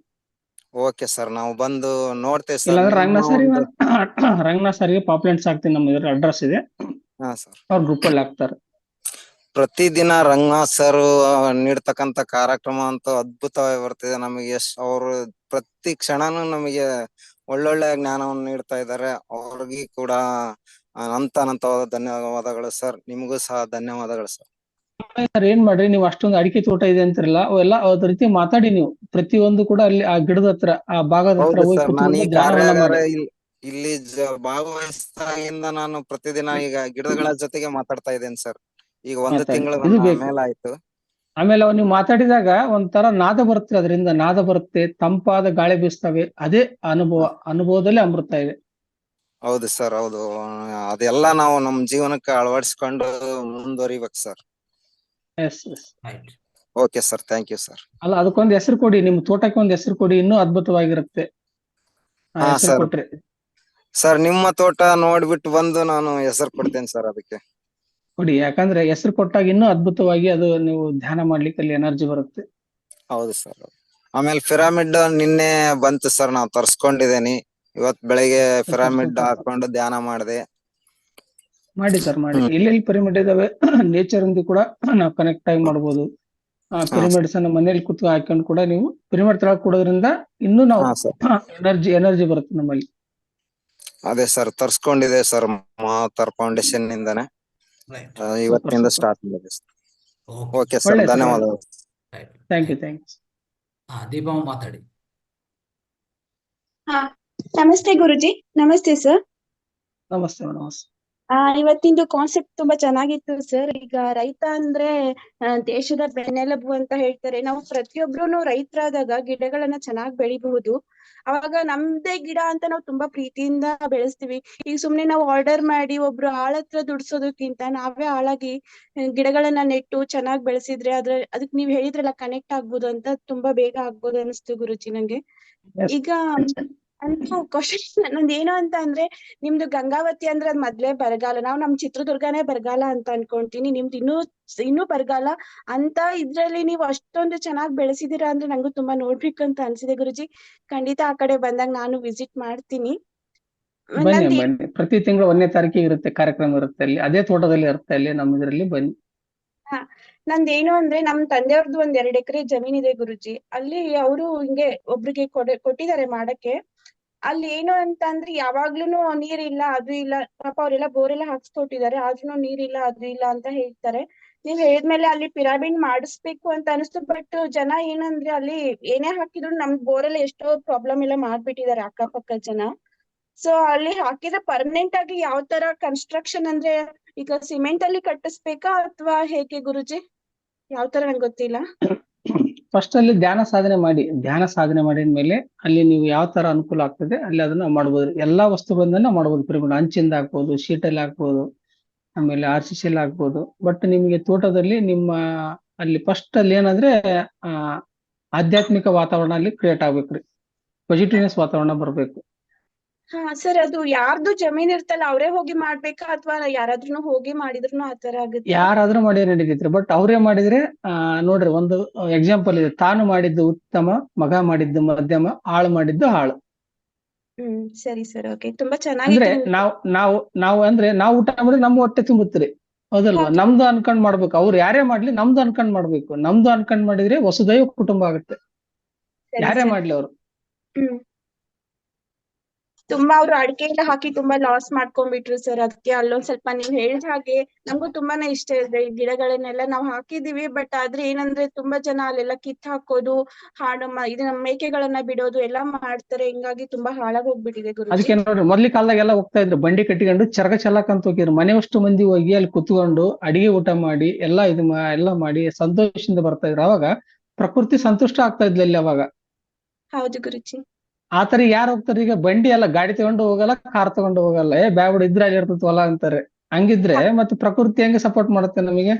ಓಕೆ ಸರ್, ನಾವು ಬಂದು ನೋಡ್ತೇವೆ ಸರ್. ಇಲ್ಲಾಂದ್ರೆ ರಂಗನಾಥ್ ಸರ್ಗೆ ಪಾಪ್ಲೆಂಟ್ಸ್ ಹಾಕ್ತೀನಿ, ನಮ್ಮ ಅಡ್ರೆಸ್ ಇದೆ. ಅವ್ರ ಗ್ರೂಪ್ ಅಲ್ಲಿ ಹಾಕ್ತಾರೆ. ಪ್ರತಿದಿನ ರಂಗನಾಥ್ ಸರ್ ನೀಡ್ತಕ್ಕಂತ ಕಾರ್ಯಕ್ರಮ ಅಂತೂ ಅದ್ಭುತವಾಗಿ ಬರ್ತಿದೆ ನಮಗೆ. ಅವರು ಪ್ರತಿ ಕ್ಷಣನೂ ನಮಗೆ ಒಳ್ಳೊಳ್ಳೆ ಜ್ಞಾನವನ್ನು ನೀಡ್ತಾ ಇದ್ದಾರೆ. ಅವ್ರಿಗೆ ಕೂಡ ಅನಂತವಾದ ಧನ್ಯವಾದಗಳು ಸರ್. ನಿಮಗೂ ಸಹ ಧನ್ಯವಾದಗಳು ಸರ್. ಏನ್ ಮಾಡ್ರಿ, ನೀವು ಅಷ್ಟೊಂದು ಅಡಿಕೆ ತೋಟ ಇದೆ ಅಂತಿರಲ್ಲ, ಅವೆಲ್ಲ ಅದ ರೀತಿ ಮಾತಾಡಿ ನೀವು. ಪ್ರತಿಯೊಂದು ಕೂಡ ಅಲ್ಲಿ ಆ ಗಿಡದ ಹತ್ರ, ಆ ಭಾಗದ ಹತ್ರ ಹೋಗಿ ಇಲ್ಲಿ ಭಾಗವಹಿಸಿದಾಗಿಂದ ನಾನು ಪ್ರತಿದಿನ ಈಗ ಗಿಡಗಳ ಜೊತೆಗೆ ಮಾತಾಡ್ತಾ ಇದ್ದೇನೆ ಸರ್. ಈಗ 1 ತಿಂಗಳ ಮೇಲೆ ಆಯ್ತು. ಆಮೇಲೆ ನೀವು ಮಾತಾಡಿದಾಗ ಒಂಥರ ನಾದ ಬರುತ್ತೆ, ಅದರಿಂದ ನಾದ ಬರುತ್ತೆ, ತಂಪಾದ ಗಾಳಿ ಬೀಸ್ತವೆ. ಅದೇ ಅನುಭವದಲ್ಲಿ ಅಮೃತ ಇದೆ. ಹೌದು ಸರ್, ಹೌದು. ಅದೆಲ್ಲ ನಾವು ನಮ್ ಜೀವನಕ್ಕೆ ಅಳವಡಿಸ್ಕೊಂಡು ಮುಂದುವರಿಬೇಕು sir. Okay sir, thank you sir. ಅಲ್ಲ, ಅದಕ್ಕೊಂದು ಹೆಸರು ಕೊಡಿ, ನಿಮ್ ತೋಟಕ್ಕೆ ಒಂದು ಹೆಸರು ಕೊಡಿ, ಇನ್ನೂ ಅದ್ಭುತವಾಗಿರುತ್ತೆ. ಸರ್, ನಿಮ್ಮ ತೋಟ ನೋಡ್ಬಿಟ್ಟು ಬಂದು ನಾನು ಹೆಸರು ಕೊಡ್ತೇನೆ ಸರ್ ಅದಕ್ಕೆ. ಕೊಡಿ, ಯಾಕಂದ್ರೆ ಹೆಸರು ಕೊಟ್ಟಾಗ ಇನ್ನೂ ಅದ್ಭುತವಾಗಿ ಅದು ನೀವು ಧ್ಯಾನ ಮಾಡ್ಲಿಕ್ಕೆ ಅಲ್ಲಿ ಎನರ್ಜಿ ಬರುತ್ತೆ. ಹೌದು ಸರ್. ಆಮೇಲೆ ಪಿರಾಮಿಡ್ ನಿನ್ನೆ ಬಂತು ಸರ್, ನಾವು ತರ್ಸ್ಕೊಂಡಿದ್ದೇನೆ. ಇವತ್ ಬೆಳಿಗ್ಗೆ ಪಿರಾಮಿಡ್ ಹಾಕೊಂಡು ಧ್ಯಾನ ಮಾಡಿದೆ. ಮಾಡಿ ಸರ್, ಮಾಡಿ. ಎಲ್ಲೆಲ್ಲಿ ಪಿರಮಿಡ್ ಇದಾವೆ ನೇಚರ್ ಇಂದ ಕೂಡ ನಾವು ಕನೆಕ್ಟ್ ಆಗಿ ಮಾಡ್ಬೋದು. ಪಿರಮಿಡ್ಸ್ ಅನ್ನ ಮನೇಲಿ ಕೂತು ಹಾಕೊಂಡು ಕೂಡ ನೀವು ಪಿರಮಿಡ್ ತಳ ಕೊಡೋದ್ರಿಂದ ಇನ್ನೂ ನಾವು ಎನರ್ಜಿ ಬರುತ್ತೆ ನಮ್ಮಲ್ಲಿ. ಅದೇ ಸರ್, ತರ್ಸ್ಕೊಂಡಿದೆ ಸರ್, ಮಹಾವತಾರ್ ಫೌಂಡೇಶನ್ ನಿಂದಾನೆ ಇವತ್ತಿನಿಂದ ಸ್ಟಾರ್ಟ್ ಮಾಡಿದೆ ಸರ್. ಓಕೆ ಸರ್, ಧನ್ಯವಾದಗಳು. Thank you. ದೀಪಮ್ಮ ಮಾತಾಡಿ. ನಮಸ್ತೆ ಗುರುಜಿ. ನಮಸ್ತೆ ಸರ್. ನಮಸ್ತೆ. ಇವತ್ತಿಂದು ಕಾನ್ಸೆಪ್ಟ್ ತುಂಬಾ ಚೆನ್ನಾಗಿತ್ತು ಸರ್. ಈಗ ರೈತ ಅಂದ್ರೆ ದೇಶದ ಬೆನ್ನೆಲುಬು ಅಂತ ಹೇಳ್ತಾರೆ. ನಾವು ಪ್ರತಿಯೊಬ್ರು ರೈತರಾದಾಗ ಗಿಡಗಳನ್ನ ಚೆನ್ನಾಗಿ ಬೆಳಿಬಹುದು. ಅವಾಗ ನಮ್ದೇ ಗಿಡ ಅಂತ ನಾವು ತುಂಬಾ ಪ್ರೀತಿಯಿಂದ ಬೆಳೆಸ್ತೀವಿ. ಈಗ ಸುಮ್ನೆ ನಾವು ಆರ್ಡರ್ ಮಾಡಿ ಒಬ್ರು ಆಳತ್ರ ದುಡ್ಸೋದಕ್ಕಿಂತ ನಾವೇ ಆಳಾಗಿ ಗಿಡಗಳನ್ನ ನೆಟ್ಟು ಚೆನ್ನಾಗಿ ಬೆಳೆಸಿದ್ರೆ ಅದಕ್ಕೆ ನೀವ್ ಹೇಳಿದ್ರಲ್ಲ ಕನೆಕ್ಟ್ ಆಗ್ಬೋದು ಅಂತ, ತುಂಬಾ ಬೇಗ ಆಗ್ಬೋದು ಅನಿಸ್ತು ಗುರುಜಿ ನಂಗೆ. Yes. ಈಗ ಅಂತೂ ಕ್ವಶನ್ ನಂದು ಏನು ಅಂತ ಅಂದ್ರೆ, ನಿಮ್ದು ಗಂಗಾವತಿ ಅಂದ್ರೆ ಅದ್ ಮೊದ್ಲೇ ಬರಗಾಲ. ನಮ್ ಚಿತ್ರದುರ್ಗನೇ ಬರಗಾಲ ಅಂತ ಅನ್ಕೊಂತೀನಿ. ನಿಮ್ದು ಇನ್ನೂ ಬರಗಾಲ ಅಂತ ಇದ್ರಲ್ಲಿ ನೀವು ಅಷ್ಟೊಂದು ಚೆನ್ನಾಗಿ ಬೆಳೆಸಿದೀರಾ ಅಂದ್ರೆ ನಂಗೂ ತುಂಬಾ ನೋಡ್ಬೇಕು ಅಂತ ಅನ್ಸಿದೆ ಗುರುಜಿ. ಖಂಡಿತ ಆ ಕಡೆ ಬಂದಾಗ ನಾನು ವಿಸಿಟ್ ಮಾಡ್ತೀನಿ. ಬನ್ನಿ ಬನ್ನಿ, ಪ್ರತಿ ತಿಂಗಳು 1ನೇ ತಾರೀಕಿಗೆ ಇರುತ್ತೆ ಕಾರ್ಯಕ್ರಮ, ಇರುತ್ತೆ ಅಲ್ಲಿ, ಅದೇ ತೋಟದಲ್ಲಿ ಇರುತ್ತೆ ಅಲ್ಲಿ, ನಮ್ಮ ಇದರಲ್ಲಿ ಬನ್ನಿ. ನಂದೇನು ಅಂದ್ರೆ ನಮ್ ತಂದೆಯವ್ರದ್ದು 2 ಎಕರೆ ಜಮೀನ್ ಇದೆ ಗುರುಜಿ. ಅಲ್ಲಿ ಅವರು ಹಿಂಗೆ ಒಬ್ರಿಗೆ ಕೊಟ್ಟಿದ್ದಾರೆ ಮಾಡಕ್ಕೆ. ಅಲ್ಲಿ ಏನು ಅಂತ ಅಂದ್ರೆ ಯಾವಾಗ್ಲೂನು ನೀರಿಲ್ಲ ಅದು ಇಲ್ಲ. ಪಾಪ ಅವರೆಲ್ಲ ಬೋರ್ ಎಲ್ಲ ಹಾಕ್ಸ್ಕೊಟ್ಟಿದ್ದಾರೆ, ಆದ್ರೂ ನೀರಿಲ್ಲ ಅದು ಇಲ್ಲ ಅಂತ ಹೇಳ್ತಾರೆ. ನೀವ್ ಹೇಳಿದ್ಮೇಲೆ ಅಲ್ಲಿ ಪಿರಾಮಿಡ್ ಮಾಡಿಸ್ಬೇಕು ಅಂತ ಅನಿಸ್ತು. ಬಟ್ ಜನ ಏನಂದ್ರೆ ಅಲ್ಲಿ ಏನೇ ಹಾಕಿದ್ರು ನಮ್ ಬೋರಲ್ಲಿ ಎಷ್ಟೋ ಪ್ರಾಬ್ಲಮ್ ಎಲ್ಲ ಮಾಡ್ಬಿಟ್ಟಿದ್ದಾರೆ ಅಕ್ಕಪಕ್ಕ ಜನ. ಸೊ ಅಲ್ಲಿ ಹಾಕಿದ್ರೆ ಪರ್ಮನೆಂಟ್ ಆಗಿ ಯಾವ ತರ ಕನ್ಸ್ಟ್ರಕ್ಷನ್ ಅಂದ್ರೆ, ಈಗ ಸಿಮೆಂಟ್ ಅಲ್ಲಿ ಕಟ್ಟಿಸ್ಬೇಕಾ ಅಥವಾ ಹೇಗೆ ಗುರುಜಿ? ಯಾವ ತರ ನಂಗೆ ಗೊತ್ತಿಲ್ಲ. ಫಸ್ಟ್ ಅಲ್ಲಿ ಧ್ಯಾನ ಸಾಧನೆ ಮಾಡಿದ್ಮೇಲೆ ಅಲ್ಲಿ ನೀವು ಯಾವ ತರ ಅನುಕೂಲ ಆಗ್ತದೆ ಅಲ್ಲಿ ಅದನ್ನ ಮಾಡ್ಬೋದು. ಎಲ್ಲಾ ವಸ್ತುಗಳಿಂದ ಮಾಡ್ಬೋದು. ಪಿರಮಿಡ್ ಅಂಚಿಂದ ಹಾಕ್ಬೋದು, ಶೀಟಲ್ಲಿ ಹಾಕ್ಬೋದು, ಆಮೇಲೆ RCC ಹಾಕ್ಬೋದು. ಬಟ್ ನಿಮ್ಗೆ ತೋಟದಲ್ಲಿ ಅಲ್ಲಿ ಫಸ್ಟ್ ಅಲ್ಲಿ ಏನಂದ್ರೆ ಆಧ್ಯಾತ್ಮಿಕ ವಾತಾವರಣ ಅಲ್ಲಿ ಕ್ರಿಯೇಟ್ ಆಗ್ಬೇಕ್ರಿ. ಪಾಸಿಟಿವ್ನೆಸ್ ವಾತಾವರಣ ಬರ್ಬೇಕು. ಸರ್, ಅದು ಯಾರ್ದು ಜಮೀನ್ ಇರ್ತಲ್ಲ ಅವರೇ ಹೋಗಿ ಮಾಡ್ಬೇಕಾ ಅಥವಾ ಯಾರಾದ್ರೂ ಹೋಗಿ ಮಾಡಿದ್ರು ಆ ತರ ಆಗುತ್ತೆ? ಯಾರಾದ್ರೂ ಮಾಡಿ ನಡೀತೈತ್ರಿ. ಬಟ್ ಅವ್ರೇ ಮಾಡಿದ್ರೆ ನೋಡ್ರಿ, ಒಂದು ಎಕ್ಸಾಂಪಲ್ ಇದೆ. ತಾನು ಮಾಡಿದ್ದು ಉತ್ತಮ, ಮಗ ಮಾಡಿದ್ದು ಮಧ್ಯಮ, ಆಳು ಮಾಡಿದ್ದು ಹಾಳು. ಸರಿ ಸರ್, ಓಕೆ. ತುಂಬಾ ಅಂದ್ರೆ ಚೆನ್ನಾಗಿತ್ತು. ನಾವು ಊಟ ಮಾಡಿದ್ರೆ ನಮ್ಮ ಹೊಟ್ಟೆ ತುಂಬುತ್ರಿ, ಹೌದಲ್ವಾ? ನಮ್ದು ಅನ್ಕೊಂಡ್ ಮಾಡ್ಬೇಕು. ಅವ್ರು ಯಾರೇ ಮಾಡ್ಲಿ ನಮ್ದು ಅನ್ಕೊಂಡ್ ಮಾಡ್ಬೇಕು. ನಮ್ದು ಅನ್ಕೊಂಡ್ ಮಾಡಿದ್ರೆ ವಸುದೈವ ಕುಟುಂಬ ಆಗುತ್ತೆ. ಯಾರೇ ಮಾಡ್ಲಿ ಅವ್ರು. ತುಂಬಾ ಅವ್ರು ಅಡಿಕೆ ಎಲ್ಲ ಹಾಕಿ ತುಂಬಾ ಲಾಸ್ ಮಾಡ್ಕೊಂಡ್ಬಿಟ್ರು ಸರ್. ಅದಕ್ಕೆ ಅಲ್ಲೊಂದ್ ಸ್ವಲ್ಪ ನೀವ್ ಹೇಳಿದ ಹಾಗೆ ನಮಗೂ ತುಂಬಾನೇ ಇಷ್ಟ ಇದೆ. ಈ ಗಿಡಗಳನ್ನೆಲ್ಲ ನಾವು ಹಾಕಿದೀವಿ. ಬಟ್ ಆದ್ರೆ ಏನಂದ್ರೆ ತುಂಬಾ ಜನ ಅಲ್ಲೆಲ್ಲ ಕಿತ್ ಹಾಕೋದು, ಇದನ್ನ ಮೇಕೆಗಳನ್ನ ಬಿಡೋದು ಎಲ್ಲ ಮಾಡ್ತಾರೆ. ಹಿಂಗಾಗಿ ತುಂಬಾ ಹಾಳಾಗ್ ಹೋಗ್ಬಿಟ್ಟಿದೆ ಗುರುಜಿ. ಅದಕ್ಕೆ ನೋಡ್ರಿ, ಮೊದ್ಲಿ ಕಾಲದಾಗೆಲ್ಲ ಹೋಗ್ತಾ ಇದ್ರು ಬಂಡಿ ಕಟ್ಟಿಕೊಂಡು ಚರಗ ಚೆಲ್ಲಕಂತ ಹೋಗಿದ್ರು. ಮನೆಯಷ್ಟು ಮಂದಿ ಹೋಗಿ ಅಲ್ಲಿ ಕುತ್ಕೊಂಡು ಅಡಿಗೆ ಊಟ ಮಾಡಿ ಎಲ್ಲ ಮಾಡಿ ಸಂತೋಷದಿಂದ ಬರ್ತಾ ಇದ್ರು. ಅವಾಗ ಪ್ರಕೃತಿ ಸಂತುಷ್ಟ ಆಗ್ತಾ ಇದ್ಲಿ ಅವಾಗ. ಹೌದು ಗುರುಜಿ. ಆತರ ಯಾರು ಹೋಗ್ತಾರೆ ಈಗ? ಬಂಡಿ ಎಲ್ಲ ಗಾಡಿ ತಗೊಂಡು ಹೋಗಲ್ಲ, ಕಾರ್ ತಗೊಂಡು ಹೋಗಲ್ಲ. ಬ್ಯಾಬಿಡ್ ಇದ್ರೆ ಅಲ್ಲಿ ಇರ್ತದ ಹೊಲ ಅಂತಾರೆ. ಹಂಗಿದ್ರೆ ಮತ್ತೆ ಪ್ರಕೃತಿ ಹೆಂಗೆ ಸಪೋರ್ಟ್ ಮಾಡುತ್ತೆ ನಮಗೆ?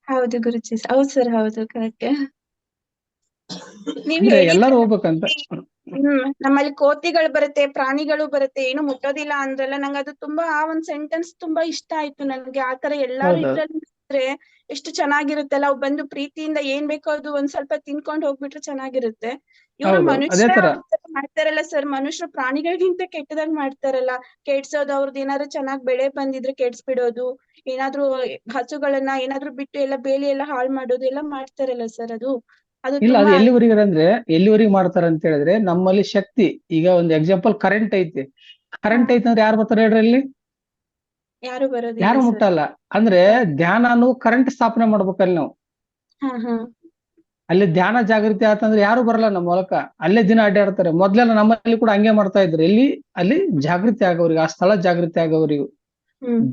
ಹೌದು ಗುರುಜಿ, ಹೌದು ಸರ್, ಹೌದು, ಕರೆಕ್ಟ್. ಎಲ್ಲರೂ ಹೋಗ್ಬೇಕಂತ. ನಮ್ಮಲ್ಲಿ ಕೋತಿಗಳು ಬರುತ್ತೆ, ಪ್ರಾಣಿಗಳು ಬರುತ್ತೆ, ಏನು ಮುಟ್ಟೋದಿಲ್ಲ ಅಂದ್ರಲ್ಲ. ನಂಗೆ ಅದು ತುಂಬಾ ಒಂದ್ ಸೆಂಟೆನ್ಸ್ ತುಂಬಾ ಇಷ್ಟ ಆಯ್ತು ನನ್ಗೆ. ಆತರ ಎಲ್ಲಾರು ಇದ್ರಲ್ಲಿ ಇದ್ರೆ ಎಷ್ಟು ಚೆನ್ನಾಗಿರುತ್ತಲ್ಲ. ಅವು ಬಂದು ಪ್ರೀತಿಯಿಂದ ಏನ್ ಬೇಕೋ ಅದು ಒಂದ್ ಸ್ವಲ್ಪ ತಿನ್ಕೊಂಡು ಹೋಗ್ಬಿಟ್ರೆ ಚೆನ್ನಾಗಿರುತ್ತೆ. ಇವ್ರು ಮನುಷ್ಯ ಮಾಡ್ತಾರಲ್ಲ ಸರ್, ಮನುಷ್ಯರು ಪ್ರಾಣಿಗಳಿಗಿಂತ ಕೆಟ್ಟದಾಗ್ ಮಾಡ್ತಾರಲ್ಲ. ಕೆಡ್ಸೋದು, ಅವ್ರದ್ದು ಏನಾದ್ರು ಚೆನ್ನಾಗ್ ಬೆಳೆ ಬಂದಿದ್ರೆ ಕೆಡ್ಸ್ಬಿಡೋದು, ಏನಾದ್ರು ಹಸುಗಳನ್ನ ಏನಾದ್ರು ಬಿಟ್ಟು ಎಲ್ಲ ಬೇಲಿ ಎಲ್ಲ ಹಾಳು ಮಾಡೋದು ಎಲ್ಲ ಮಾಡ್ತಾರಲ್ಲ ಸರ್. ಅದು ಇಲ್ಲ, ಅದು ಎಲ್ಲಿವರೆಗೆ ಮಾಡ್ತಾರ ಅಂತ ಹೇಳಿದ್ರೆ, ನಮ್ಮಲ್ಲಿ ಶಕ್ತಿ. ಈಗ ಒಂದು ಎಕ್ಸಾಂಪಲ್, ಕರೆಂಟ್ ಐತಿ ಅಂದ್ರೆ ಯಾರು ಬರ್ತಾರೆ ಹೇಳ್ರಿ? ಅಲ್ಲಿ ಯಾರು ಮುಟ್ಟಲ್ಲ. ಅಂದ್ರೆ ಧ್ಯಾನನು ಕರೆಂಟ್ ಸ್ಥಾಪನೆ ಮಾಡ್ಬೇಕಲ್ಲಿ ನಾವು. ಅಲ್ಲಿ ಧ್ಯಾನ ಜಾಗೃತಿ ಆತಂದ್ರೆ ಯಾರು ಬರಲ್ಲ ನಮ್ಮ ಮೂಲಕ. ಅಲ್ಲೇ ದಿನ ಅಡ್ಡಾಡ್ತಾರೆ. ಮೊದ್ಲೆಲ್ಲ ನಮ್ಮಲ್ಲಿ ಕೂಡ ಹಂಗೆ ಮಾಡ್ತಾ ಇದ್ರು. ಅಲ್ಲಿ ಜಾಗೃತಿ ಆಗೋರಿಗೆ, ಆ ಸ್ಥಳ ಜಾಗೃತಿ ಆಗೋರಿಗೂ,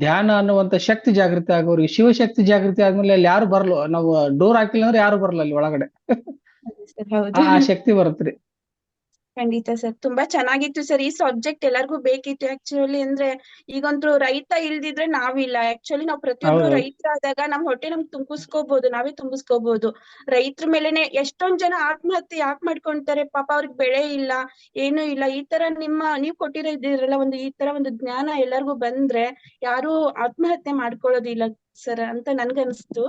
ಧ್ಯಾನ ಅನ್ನುವಂತ ಶಕ್ತಿ ಜಾಗೃತಿ ಆಗೋರಿಗೆ, ಶಿವಶಕ್ತಿ ಜಾಗೃತಿ ಆದ್ಮೇಲೆ ಅಲ್ಲಿ ಯಾರು ಬರಲ್ಲ. ನಾವು ಡೋರ್ ಹಾಕಿಲ್ಲ ಅಂದ್ರೆ ಯಾರು ಬರಲ್ಲ ಅಲ್ಲಿ ಒಳಗಡೆ. ಆ ಶಕ್ತಿ ಬರುತ್ತ್ರಿ. ಖಂಡಿತ ಸರ್, ತುಂಬಾ ಚೆನ್ನಾಗಿತ್ತು ಸರ್. ಈ ಸಬ್ಜೆಕ್ಟ್ ಎಲ್ಲರಿಗೂ ಬೇಕಿತ್ತು ಆಕ್ಚುಲಿ. ಅಂದ್ರೆ ಈಗಂತೂ ರೈತ ಇಲ್ದಿದ್ರೆ ನಾವಿಲ್ಲ. ಆಕ್ಚುಲಿ ನಾವು ಪ್ರತಿಯೊಬ್ರು ರೈತರಾದಾಗ ನಮ್ ಹೊಟ್ಟೆ ನಮ್ಗೆ ತುಂಬಿಸ್ಕೋಬಹುದು, ನಾವೇ ತುಂಬಿಸ್ಕೋಬಹುದು. ರೈತರ ಮೇಲೆನೆ ಎಷ್ಟೊಂದ್ ಜನ ಆತ್ಮಹತ್ಯೆ ಯಾಕೆ ಮಾಡ್ಕೊಂತಾರೆ? ಪಾಪ ಅವ್ರಿಗೆ ಬೆಳೆ ಇಲ್ಲ, ಏನು ಇಲ್ಲ. ಈ ತರ ನೀವ್ ಕೊಟ್ಟಿರೋದಿರಲ್ಲ ಈ ತರ ಒಂದು ಜ್ಞಾನ ಎಲ್ಲರಿಗೂ ಬಂದ್ರೆ ಯಾರು ಆತ್ಮಹತ್ಯೆ ಮಾಡ್ಕೊಳ್ಳೋದಿಲ್ಲ ಸರ್ ಅಂತ ನನ್ಗನ್ಸ್ತು.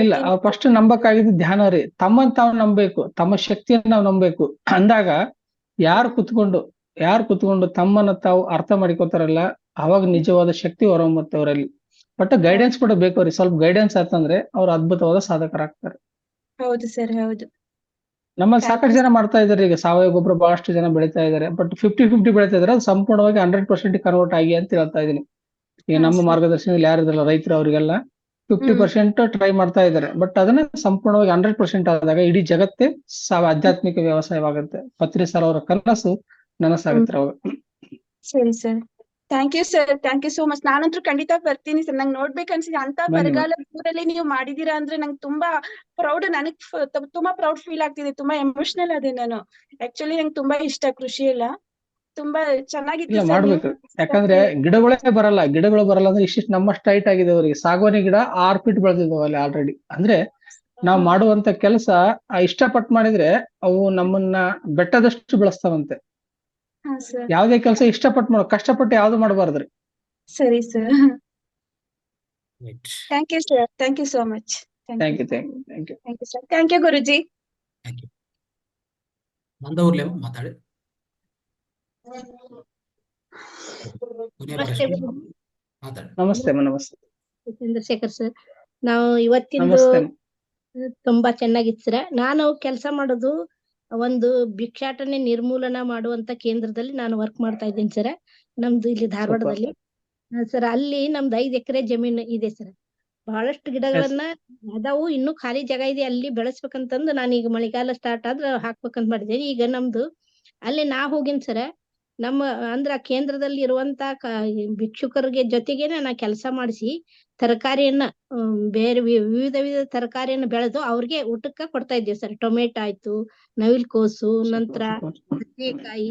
ಇಲ್ಲ, ಫಸ್ಟ್ ನಂಬಕ್ಕಾಗಿದ್ದು ಧ್ಯಾನ ರೀ. ತಮ್ಮನ್ ತಾವ್ ನಂಬಬೇಕು, ತಮ್ಮ ಶಕ್ತಿಯನ್ನ ನಾವು ನಂಬಬೇಕು. ಅಂದಾಗ ಯಾರು ಕುತ್ಕೊಂಡು ತಮ್ಮನ್ನ ತಾವು ಅರ್ಥ ಮಾಡಿಕೋತಾರಲ್ಲ, ಅವಾಗ ನಿಜವಾದ ಶಕ್ತಿ ಹೊರಹೊಮ್ಮತ್ತೆ ಅವರಲ್ಲಿ. ಬಟ್ ಗೈಡೆನ್ಸ್ ಕೂಡ ಬೇಕು ಅವ್ರಿಗೆ. ಸ್ವಲ್ಪ ಗೈಡೆನ್ಸ್ ಆತಂದ್ರೆ ಅವ್ರು ಅದ್ಭುತವಾದ ಸಾಧಕರಾಗ್ತಾರೆ. ಹೌದು ಸರ್, ಹೌದು. ನಮ್ಮಲ್ಲಿ ಸಾಕಷ್ಟು ಜನ ಮಾಡ್ತಾ ಇದಾರೆ. ಈಗ ಸಾವಯವ ಗೊಬ್ಬರ ಬಹಳಷ್ಟು ಜನ ಬೆಳೀತಾ ಇದಾರೆ. ಬಟ್ 50-50 ಬೆಳೀತಾ ಇದಾರೆ. ಅದು ಸಂಪೂರ್ಣವಾಗಿ 100% ಕನ್ವರ್ಟ್ ಆಗಿ ಅಂತ ಹೇಳ್ತಾ ಇದೀನಿ. ಈಗ ನಮ್ಮ ಮಾರ್ಗದರ್ಶನದಲ್ಲಿ ಯಾರಿದ್ರಲ್ಲ ರೈತರು, ಅವರಿಗೆಲ್ಲ 50% ಟ್ರೈ ಮಾಡ್ತಾ ಇದಾರೆ. ಬಟ್ ಅದನ್ನ ಸಂಪೂರ್ಣವಾಗಿ 100% ಆದಾಗ ಇಡೀ ಜಗತ್ತೇ ಆಧ್ಯಾತ್ಮಿಕ ವ್ಯವಸಾಯವಾಗುತ್ತೆ. ಪತ್ರಿ ಸರ್ ಅವರ ಕನಸು ನನಸಾಗುತ್ತೆ ಅವಾಗ. ಸರಿ sir, thank you sir, thank you so much. ನಾನಂತೂ ಖಂಡಿತ ಬರ್ತೀನಿ ಸರ್. ನಂಗೆ ನೋಡ್ಬೇಕು ಅನ್ಸಿದೆ. ಅಂತ ಬನ್ನಿ ಬರಗಾಲ ಊರಲ್ಲಿ ನೀವು ಮಾಡಿದೀರಾ ಅಂದ್ರೆ ನಂಗೆ ತುಂಬಾ ಪ್ರೌಡ್, ತುಂಬಾ ಪ್ರೌಡ್ ಫೀಲ್ ಆಗ್ತಿದೆ. ತುಂಬಾ ಎಮೋಷನಲ್ ಅದೇ ನಾನು. ಆಕ್ಚುಲಿ ನಂಗೆ ತುಂಬಾ ಇಷ್ಟ ಕೃಷಿ ಎಲ್ಲ. ತುಂಬಾ ಚೆನ್ನಾಗಿತ್ತು ಇಲ್ಲ ಸರ್ ನೀವು. ಮಾಡ್ಬೇಕು. ಯಾಕಂದ್ರೆ ಗಿಡಗಳೇ ಬರಲ್ಲ, ಗಿಡಗಳು ಬರಲ್ಲ ಅಂದ್ರೆ ಇಷ್ಟಿಷ್ಟು ನಮ್ಮಷ್ಟು ಹೈಟ್ ಆಗಿದೆ ಅವರಿಗೆ. ಸಾಗುವಾನಿ ಗಿಡ 6 ಫೀಟ್ ಬೆಳೆದಿದ್ದಾವೆ ಅಲ್ಲಿ ಆಲ್ರೆಡಿ. ಅಂದ್ರೆ ನಾವು ಮಾಡುವಂತ ಕೆಲಸ ಇಷ್ಟಪಟ್ಟು ಮಾಡಿದ್ರೆ ಅವು ನಮ್ಮನ್ನ ಬೆಟ್ಟದಷ್ಟು ಬೆಳೆಸ್ತಾವಂತೆ. ಹಾ ಸರ್, ಯಾವ್ದೇ ಕೆಲಸ ಇಷ್ಟಪಟ್ಟು ಮಾಡೋ, ಕಷ್ಟಪಟ್ಟು ಯಾವ್ದು ಮಾಡಬಾರ್ದ್ರಿ. ಸರಿ sir. Right. Thank you sir, thank you so much. Thank you thank you thank you. Thank you sir, thank you Guruji. Thank you. ನಂದವ್ರಲ್ಲೇವ ಮಾತಾಡಿ. ಪುಣ್ಯ ನಮಸ್ತೆ ಪರಮೇಶ್ವರಿ ಮಾತಾಡಿ. ನಮಸ್ತೆ ನಮಸ್ತೆ ಚಂದ್ರಶೇಖರ್ ಸರ್. ನಾವು ಇವತ್ತಿಂದು ನಮಸ್ತೆ. ತುಂಬಾ ಚೆನ್ನಾಗಿತ್ತು ಸರ್. ನಾನು ಕೆಲಸ ಮಾಡೋದು ಒಂದು ಭಿಕ್ಷಾಟನೆ ನಿರ್ಮೂಲನ ಮಾಡುವಂತ ಕೇಂದ್ರದಲ್ಲಿ ನಾನು ವರ್ಕ್ ಮಾಡ್ತಾ ಇದ್ದೀನಿ ಸರ್. ನಮ್ದು ಇಲ್ಲಿ ಧಾರವಾಡದಲ್ಲಿ ಸರ್. ಅಲ್ಲಿ ನಮ್ದು 5 ಎಕರೆ ಜಮೀನು ಇದೆ ಸರ್. ಬಹಳಷ್ಟು ಗಿಡಗಳನ್ನ ಅದಾವು, ಇನ್ನೂ ಖಾಲಿ ಜಾಗ ಇದೆ, ಅಲ್ಲಿ ಬೆಳೆಸ್ಬೇಕಂತಂದು ನಾನೀಗ ಮಳೆಗಾಲ ಸ್ಟಾರ್ಟ್ ಆದ್ರೆ ಹಾಕ್ಬೇಕಂತ ಮಾಡಿದ್ದೇನೆ. ಈಗ ನಮ್ದು ಅಲ್ಲಿ ನಾ ಹೋಗಿನ್ ಸರ್. ನಮ್ಮ ಅಂದ್ರ ಆ ಕೇಂದ್ರದಲ್ಲಿ ಇರುವಂತ ಭಿಕ್ಷುಕರಿಗೆ ಜೊತೆಗೇನೆ ನಾ ಕೆಲಸ ಮಾಡಿಸಿ ತರಕಾರಿಯನ್ನ ಬೇರೆ ವಿವಿಧ ತರಕಾರಿಯನ್ನ ಬೆಳೆದು ಅವ್ರಿಗೆ ಊಟಕ್ಕ ಕೊಡ್ತಾ ಇದ್ದೇವೆ ಸರ್. ಟೊಮೆಟೊ ಆಯ್ತು, ನವಿಲ್ಕೋಸು, ನಂತರ ಬದನೆಕಾಯಿ,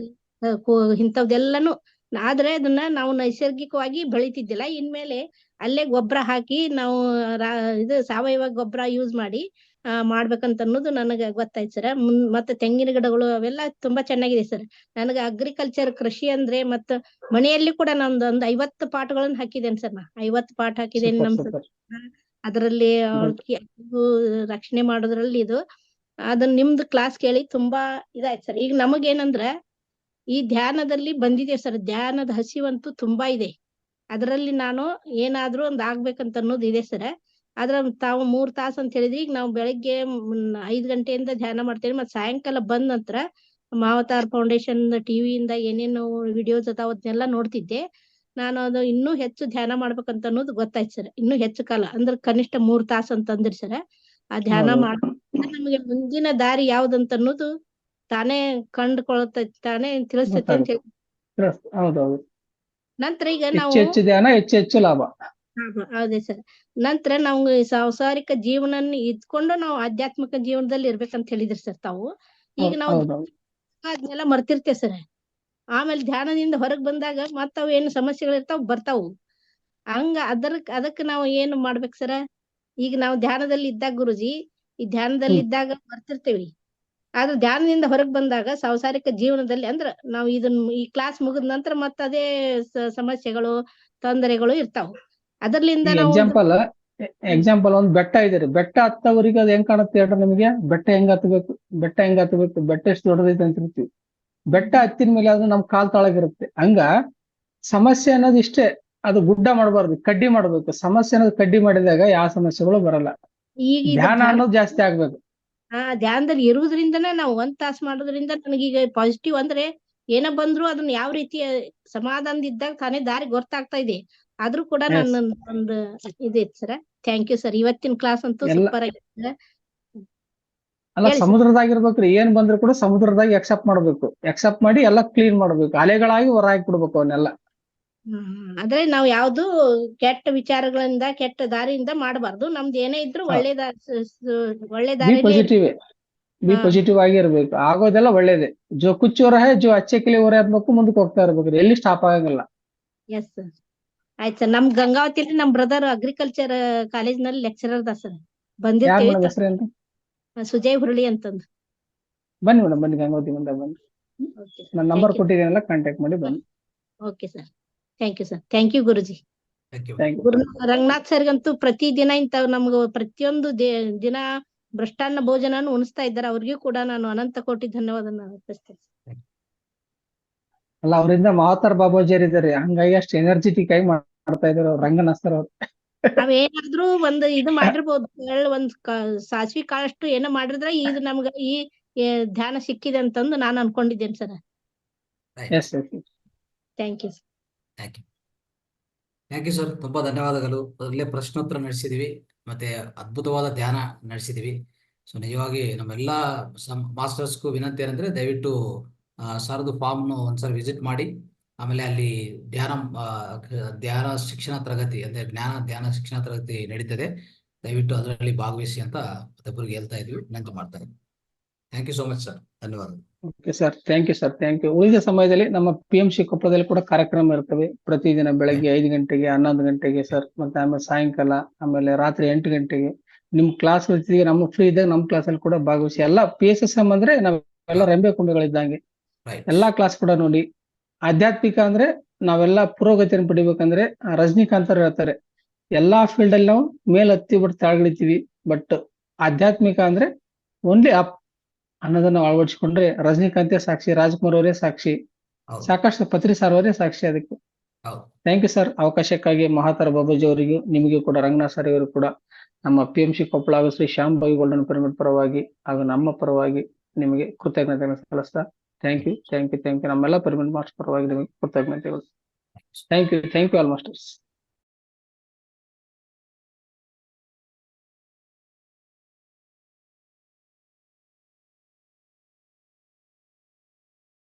ಇಂಥವ್ದೆಲ್ಲಾನು. ಆದ್ರೆ ಅದನ್ನ ನಾವು ನೈಸರ್ಗಿಕವಾಗಿ ಬೆಳಿತಿದ್ದಿಲ್ಲ. ಇನ್ಮೇಲೆ ಅಲ್ಲೇ ಗೊಬ್ಬರ ಹಾಕಿ ನಾವು ಇದು ಸಾವಯವ ಗೊಬ್ಬರ ಯೂಸ್ ಮಾಡಿ ಮಾಡ್ಬೇಕಂತ ಅನ್ನೋದು ನನಗೆ ಗೊತ್ತಾಯ್ತು ಸರ್. ಮತ್ತೆ ತೆಂಗಿನ ಗಿಡಗಳು ಅವೆಲ್ಲ ತುಂಬಾ ಚೆನ್ನಾಗಿದೆ ಸರ್. ನನಗೆ ಅಗ್ರಿಕಲ್ಚರ್ ಕೃಷಿ ಅಂದ್ರೆ ಮತ್ತ ಮನೆಯಲ್ಲಿ ಕೂಡ ನಂದು ಒಂದು 50 ಪಾಟ್ಗಳನ್ನ ಹಾಕಿದ್ದೇನೆ ಸರ್. ನಾ 50 ಪಾಟ್ ಹಾಕಿದ್ದೇನೆ. ಅದರಲ್ಲಿ ರಕ್ಷಣೆ ಮಾಡೋದ್ರಲ್ಲಿ ಇದು ಅದನ್ನ ನಿಮ್ದು ಕ್ಲಾಸ್ ಕೇಳಿ ತುಂಬಾ ಇದಾಯ್ತು ಸರ್. ಈಗ ನಮಗೇನಂದ್ರ ಈ ಧ್ಯಾನದಲ್ಲಿ ಬಂದಿದೆ ಸರ್. ಧ್ಯಾನದ ಹಸಿವಂತೂ ತುಂಬಾ ಇದೆ. ಅದರಲ್ಲಿ ನಾನು ಏನಾದ್ರೂ ಒಂದ್ ಆಗ್ಬೇಕಂತ ಅನ್ನೋದು ಇದೆ ಸರ್. ಆದ್ರ ತಾವು 3 ತಾಸು ಅಂತ ಹೇಳಿದ್ರಿ. ಈಗ ನಾವು ಬೆಳಿಗ್ಗೆ 5 ಗಂಟೆಯಿಂದ ಧ್ಯಾನ ಮಾಡ್ತೇವೆ. ಮತ್ತೆ ಸಾಯಂಕಾಲ ಬಂದ ನಂತರ ಮಾವತಾರ್ ಫೌಂಡೇಶನ್ ಟಿವಿಯಿಂದ ಏನೇನು ವಿಡಿಯೋಸ್ ಅದಾವ ಅದನ್ನೆಲ್ಲ ನೋಡ್ತಿದ್ದೆ ನಾನು. ಅದು ಇನ್ನೂ ಹೆಚ್ಚು ಧ್ಯಾನ ಮಾಡ್ಬೇಕಂತ ಅನ್ನೋದು ಗೊತ್ತಾಯ್ತು ಸರ್. ಇನ್ನೂ ಹೆಚ್ಚು ಕಾಲ ಅಂದ್ರೆ ಕನಿಷ್ಠ 3 ತಾಸು ಅಂತಂದ್ರಿ ಸರ್. ಆ ಧ್ಯಾನ ಮಾಡ ನಮಗೆ ಮುಂದಿನ ದಾರಿ ಯಾವ್ದಂತ ಅನ್ನೋದು ತಾನೇ ಕಂಡುಕೊಳ್ತೈತಿ, ತಾನೇ ತಿಳಿಸ್ತೈತಿ ಅಂತ ಹೇಳಿ. ಹೌದೌದು. ನಂತರ ಈಗ ನಾವು ಹೆಚ್ಚು ಧ್ಯಾನ ಹೆಚ್ಚು ಲಾಭ. ಹೌದೇ ಸರ್. ನಂತರ ನಾವು ಸಂಸಾರಿಕ ಜೀವನ ಇದ್ಕೊಂಡು ನಾವು ಆಧ್ಯಾತ್ಮಿಕ ಜೀವನದಲ್ಲಿ ಇರ್ಬೇಕಂತ ಹೇಳಿದ್ರಿ ಸರ್ ತಾವು. ಈಗ ನಾವು ಅದನ್ನೆಲ್ಲ ಮರ್ತಿರ್ತೇವೆ ಸರ್. ಆಮೇಲೆ ಧ್ಯಾನದಿಂದ ಹೊರಗ್ ಬಂದಾಗ ಮತ್ತ ಅವು ಏನು ಸಮಸ್ಯೆಗಳು ಇರ್ತಾವ ಬರ್ತಾವು. ಹಂಗ ಅದಕ್ಕೆ ನಾವು ಏನು ಮಾಡ್ಬೇಕು ಸರ್? ಈಗ ನಾವು ಧ್ಯಾನದಲ್ಲಿ ಇದ್ದಾಗ ಗುರುಜಿ, ಈ ಧ್ಯಾನದಲ್ಲಿ ಇದ್ದಾಗ ಮರ್ತಿರ್ತೇವಿ. ಆದ್ರೆ ಧ್ಯಾನದಿಂದ ಹೊರಗ್ ಬಂದಾಗ ಸಂಸಾರಿಕ ಜೀವನದಲ್ಲಿ ಅಂದ್ರ ನಾವು ಈ ಕ್ಲಾಸ್ ಮುಗಿದ ನಂತರ ಮತ್ತ ಅದೇ ಸಮಸ್ಯೆಗಳು ತೊಂದರೆಗಳು ಇರ್ತಾವ. ಅದರ್ಲಿಂದ ನಾವು ಎಕ್ಸಾಂಪಲ್ ಒಂದ್ ಬೆಟ್ಟ ಇದೆ ರೀ. ಬೆಟ್ಟ ಹತ್ತವರಿಗೆ ಅದ್ ಹೆಂಗ್ ಕಾಣುತ್ತೆ ಹೇಳ್ರಿ ನಿಮಗೆ? ಬೆಟ್ಟ ಹೆಂಗ್ ಹತ್ಬೇಕು, ಬೆಟ್ಟ ಎಷ್ಟು ದೊಡ್ಡದೈತೆ ಅಂತಿರ್ತೀವಿ. ಬೆಟ್ಟ ಹತ್ತಿದ ಮೇಲೆ ಅದು ನಮ್ ಕಾಲ್ ತೊಳಗಿರುತ್ತೆ. ಹಂಗ ಸಮಸ್ಯೆ ಅನ್ನೋದು ಇಷ್ಟೇ, ಅದು ಗುಡ್ಡ ಮಾಡಬಾರ್ದು, ಕಡ್ಡಿ ಮಾಡ್ಬೇಕು. ಸಮಸ್ಯೆ ಅನ್ನೋದು ಕಡ್ಡಿ ಮಾಡಿದಾಗ ಯಾವ ಸಮಸ್ಯೆಗಳು ಬರಲ್ಲ. ಧ್ಯಾನ ಅನ್ನೋದು ಜಾಸ್ತಿ ಆಗ್ಬೇಕು. ಧ್ಯಾನದಲ್ಲಿ ಇರುವುದ್ರಿಂದನೇ ನಾವು 1 ತಾಸು ಮಾಡೋದ್ರಿಂದ ನನಗೀಗ ಪಾಸಿಟಿವ್ ಅಂದ್ರೆ ಏನ ಬಂದ್ರು ಅದನ್ನ ಯಾವ ರೀತಿ ಸಮಾಧಾನದ ಇದ್ದಾಗ ತಾನೇ ದಾರಿ ಗೊತ್ತಾಗ್ತಾ ಇದೆ. ಆದ್ರೂ ಕೂಡ ನನ್ನ ಒಂದು ಇದೆ ಸರ್. Thank you sir. ಇವತ್ತಿನ ಕ್ಲಾಸ್ ಅಂತೂ ಸೂಪರ್ ಆಗಿದೆ. ಅಲ್ಲ, ಸಮುದ್ರದಾಗಿರ್ಬೇಕ್ರಿ. ಏನ್ ಬಂದ್ರು ಕೂಡ ಸಮುದ್ರದಾಗ ಎಕ್ಸೆಪ್ಟ್ ಮಾಡ್ಬೇಕು. ಎಕ್ಸೆಪ್ಟ್ ಮಾಡಿ ಎಲ್ಲ ಕ್ಲೀನ್ ಮಾಡ್ಬೇಕು. ಅಲೆಗಳಾಗಿ ಹೊರ ಹಾಕ್ಬಿಡ್ಬೇಕು ಅವನ್ನೆಲ್ಲ. ಅಂದ್ರೆ ನಾವು ಯಾವ್ದು ಕೆಟ್ಟ ವಿಚಾರಗಳಿಂದ ಕೆಟ್ಟ ದಾರಿಯಿಂದ ಮಾಡಬಾರ್ದು. ನಮ್ದು ಏನೇ ಇದ್ರು ಒಳ್ಳೆ ದಾರಿ ಪಾಸಿಟಿವ್ ಆಗಿ ಇರ್ಬೇಕು. ಆಗೋದೆಲ್ಲ ಒಳ್ಳೇದೇ. ಜೋ ಕುಚ್ಚೋರ ಹೇ ಜೋ ಅಚ್ಚೆ ಕಿಲಿ ಓರ ಅನ್ಬೇಕು, ಮುಂದಕ್ಕೆ ಹೋಗ್ತಾ ಇರ್ಬೇಕ್ರಿ. ಎಲ್ಲಿ ಸ್ಟಾಪ್ ಆಗಂಗಿಲ್ಲ. Yes sir. ಆಯ್ತು ಸರ್. ನಮ್ ಗಂಗಾವತಿಲಿ ನಮ್ ಬ್ರದರ್ ಅಗ್ರಿಕಲ್ಚರ್ ಕಾಲೇಜ್ ನಲ್ಲಿ ಲೆಕ್ಚರರ್ ಅದ ಸರ್. ಬಂದಿರ್ತೀವಿ. ಸುಜಯ್ ಹುರುಳಿ ಅಂತಂದು. ಬನ್ನಿ ಮೇಡಮ್, ಬನ್ನಿ ಗಂಗಾವತಿ ಮುಂದೆ ಬನ್ನಿ. ನನ್ನ ನಂಬರ್ ಕೊಟ್ಟಿದ್ದೀನಲ್ಲ, ಕಾಂಟ್ಯಾಕ್ಟ್ ಮಾಡಿ ಬನ್ನಿ. Okay sir. Thank you sir. Thank you Guruji. Ranganath ಸರ್ಗಂತೂ ಪ್ರತಿದಿನ ಇಂಥವ್ ನಮ್ಗ ಪ್ರತಿಯೊಂದು ದಿನ ಭ್ರಷ್ಟಾನ್ನ ಭೋಜನನು ಉಣಿಸ್ತಾ ಇದ್ದಾರೆ. ಅವ್ರಿಗೂ ಕೂಡ ನಾನು ಅನಂತ ಕೋಟಿ ಧನ್ಯವಾದ ಅರ್ಪಿಸ್ತೇನೆ. ಅಲ್ಲ, ಅವರಿಂದ ಮಾವತಾರ್ ಬಾಬಾಜಿ ಇದ್ದಾರೆ, ಹಂಗಾಗಿ ಅಷ್ಟು ಎನರ್ಜೆಟಿಕ್ ಆಗಿ ಮಾಡ್ತಾ ಇದಾರೆ ಅವ್ರು. ರಂಗನಾಥ್ ಸರ್ ಅವ್ರು ನಾವೇನಾದ್ರೂ ಒಂದು ಇದು ಮಾಡಿರ್ಬೋದು, ಒಂದ್ ಸಾಸಿವೆ ಕಾಳಷ್ಟು ಏನೋ ಮಾಡಿದ್ರೆ ಇದು ನಮ್ಗ ಈ ಧ್ಯಾನ ಸಿಕ್ಕಿದೆ ಅಂತಂದು ನಾನು ಅನ್ಕೊಂಡಿದ್ದೇನೆ sir. Thank you. Thank you sir. ತುಂಬಾ ಧನ್ಯವಾದಗಳು. ಒಳ್ಳೆ ಪ್ರಶ್ನೋತ್ತರ ನಡೆಸಿದೀವಿ, ಮತ್ತೆ ಅದ್ಭುತವಾದ ಧ್ಯಾನ ನಡೆಸಿದೀವಿ. ಸೊ ನಿಜವಾಗಿ ನಮ್ಮೆಲ್ಲ ಮಾಸ್ಟರ್ಸ್ಗೂ ವಿನಂತಿ ಏನಂದ್ರೆ, ದಯವಿಟ್ಟು ಸರ್ದು ಫಾರ್ಮ್ನು ಒಂದ್ಸಲ ವಿಸಿಟ್ ಮಾಡಿ ಆಮೇಲೆ ಅಲ್ಲಿ ಧ್ಯಾನ ಧ್ಯಾನ ಶಿಕ್ಷಣ ತರಗತಿ ಅಂದ್ರೆ ಧ್ಯಾನ ಶಿಕ್ಷಣ ತರಗತಿ ನಡೀತದೆ. ದಯವಿಟ್ಟು ಅದರಲ್ಲಿ ಭಾಗವಹಿಸಿ ಅಂತ ಮತ್ತೊಬ್ಬರಿಗೆ ಹೇಳ್ತಾ ಇದ್ವಿ, ವಿನಂತಿ ಮಾಡ್ತಾ ಇದ್ವಿ. Thank you so much sir, ಧನ್ಯವಾದ. Okay sir, thank you sir, thank you. ಉಳಿದ ಸಮಯದಲ್ಲಿ ನಮ್ಮ PMC ಕೊಪ್ಪಳದಲ್ಲಿ ಕೂಡ ಕಾರ್ಯಕ್ರಮ ಇರ್ತವೆ. ಪ್ರತಿದಿನ ಬೆಳಗ್ಗೆ 5 ಗಂಟೆಗೆ, 11 ಗಂಟೆಗೆ ಸರ್, ಮತ್ತೆ ಆಮೇಲೆ ಸಾಯಂಕಾಲ, ಆಮೇಲೆ ರಾತ್ರಿ 8 ಗಂಟೆಗೆ ನಿಮ್ ಕ್ಲಾಸ್ ಇರ್ತೀವಿ. ನಮ್ಮ ಫ್ರೀ ಇದ್ದಾಗ ನಮ್ಮ ಕ್ಲಾಸ್ ಅಲ್ಲಿ ಕೂಡ ಭಾಗವಹಿಸಿ. ಎಲ್ಲ PSSM ಅಂದ್ರೆ ನಾವೆಲ್ಲ ರೆಂಬೆ ಕುಂಡಗಳಿದ್ದಂಗೆ. ರೈಟ್. ಎಲ್ಲಾ ಕ್ಲಾಸ್ ಕೂಡ ನೋಡಿ. ಆಧ್ಯಾತ್ಮಿಕ ಅಂದ್ರೆ ನಾವೆಲ್ಲ ಪುರೋಗತಿಯನ್ನು ಪಡಿಬೇಕಂದ್ರೆ ರಜನಿಕಾಂತ್ ಅವ್ರು ಹೇಳ್ತಾರೆ, ಎಲ್ಲಾ ಫೀಲ್ಡ್ ಅಲ್ಲಿ ನಾವು ಮೇಲ್ ಹತ್ತಿ ಬಿಟ್ಟು ತಾಳ್ಗಿಳಿತೀವಿ, ಬಟ್ ಆಧ್ಯಾತ್ಮಿಕ ಅಂದ್ರೆ ಓನ್ಲಿ ಅಪ್ ಅನ್ನೋದನ್ನ ಅಳವಡಿಸಿಕೊಂಡ್ರೆ ರಜನಿಕಾಂತೆ ಸಾಕ್ಷಿ, ರಾಜ್ಕುಮಾರ್ ಅವರೇ ಸಾಕ್ಷಿ, ಹೌದು ಸಾಕಷ್ಟು ಪತ್ರಿ ಸರ್ ಅವರೇ ಸಾಕ್ಷಿ ಅದಕ್ಕೆ. ಹೌದು. ಥ್ಯಾಂಕ್ ಯು ಸರ್, ಅವಕಾಶಕ್ಕಾಗಿ ಮಹಾತಾರ ಬಾಬಾಜಿ ಅವರಿಗೂ, ನಿಮಗೂ ಕೂಡ ರಂಗನಾಥ್ ಸರ್ ಅವರು ಕೂಡ ನಮ್ಮ PMC ಕೊಪ್ಪಳ ಹಾಗೂ ಶ್ರೀ ಶ್ಯಾಮ್ ಬಾಯಿ ಗೋಲ್ಡನ್ ಪಿರಮಿಡ್ ಪರವಾಗಿ ಹಾಗೂ ನಮ್ಮ ಪರವಾಗಿ ನಿಮಗೆ ಕೃತಜ್ಞತೆಗಳನ್ನು ಸಲ್ಲಿಸ್ತಾ ಥ್ಯಾಂಕ್ ಯು. ನಮ್ಮೆಲ್ಲ ಪಿರಮಿಡ್ ಮಾಸ್ಟರ್ ಪರವಾಗಿ ನಿಮಗೆ ಕೃತಜ್ಞತೆಗಳು. Thank you all masters.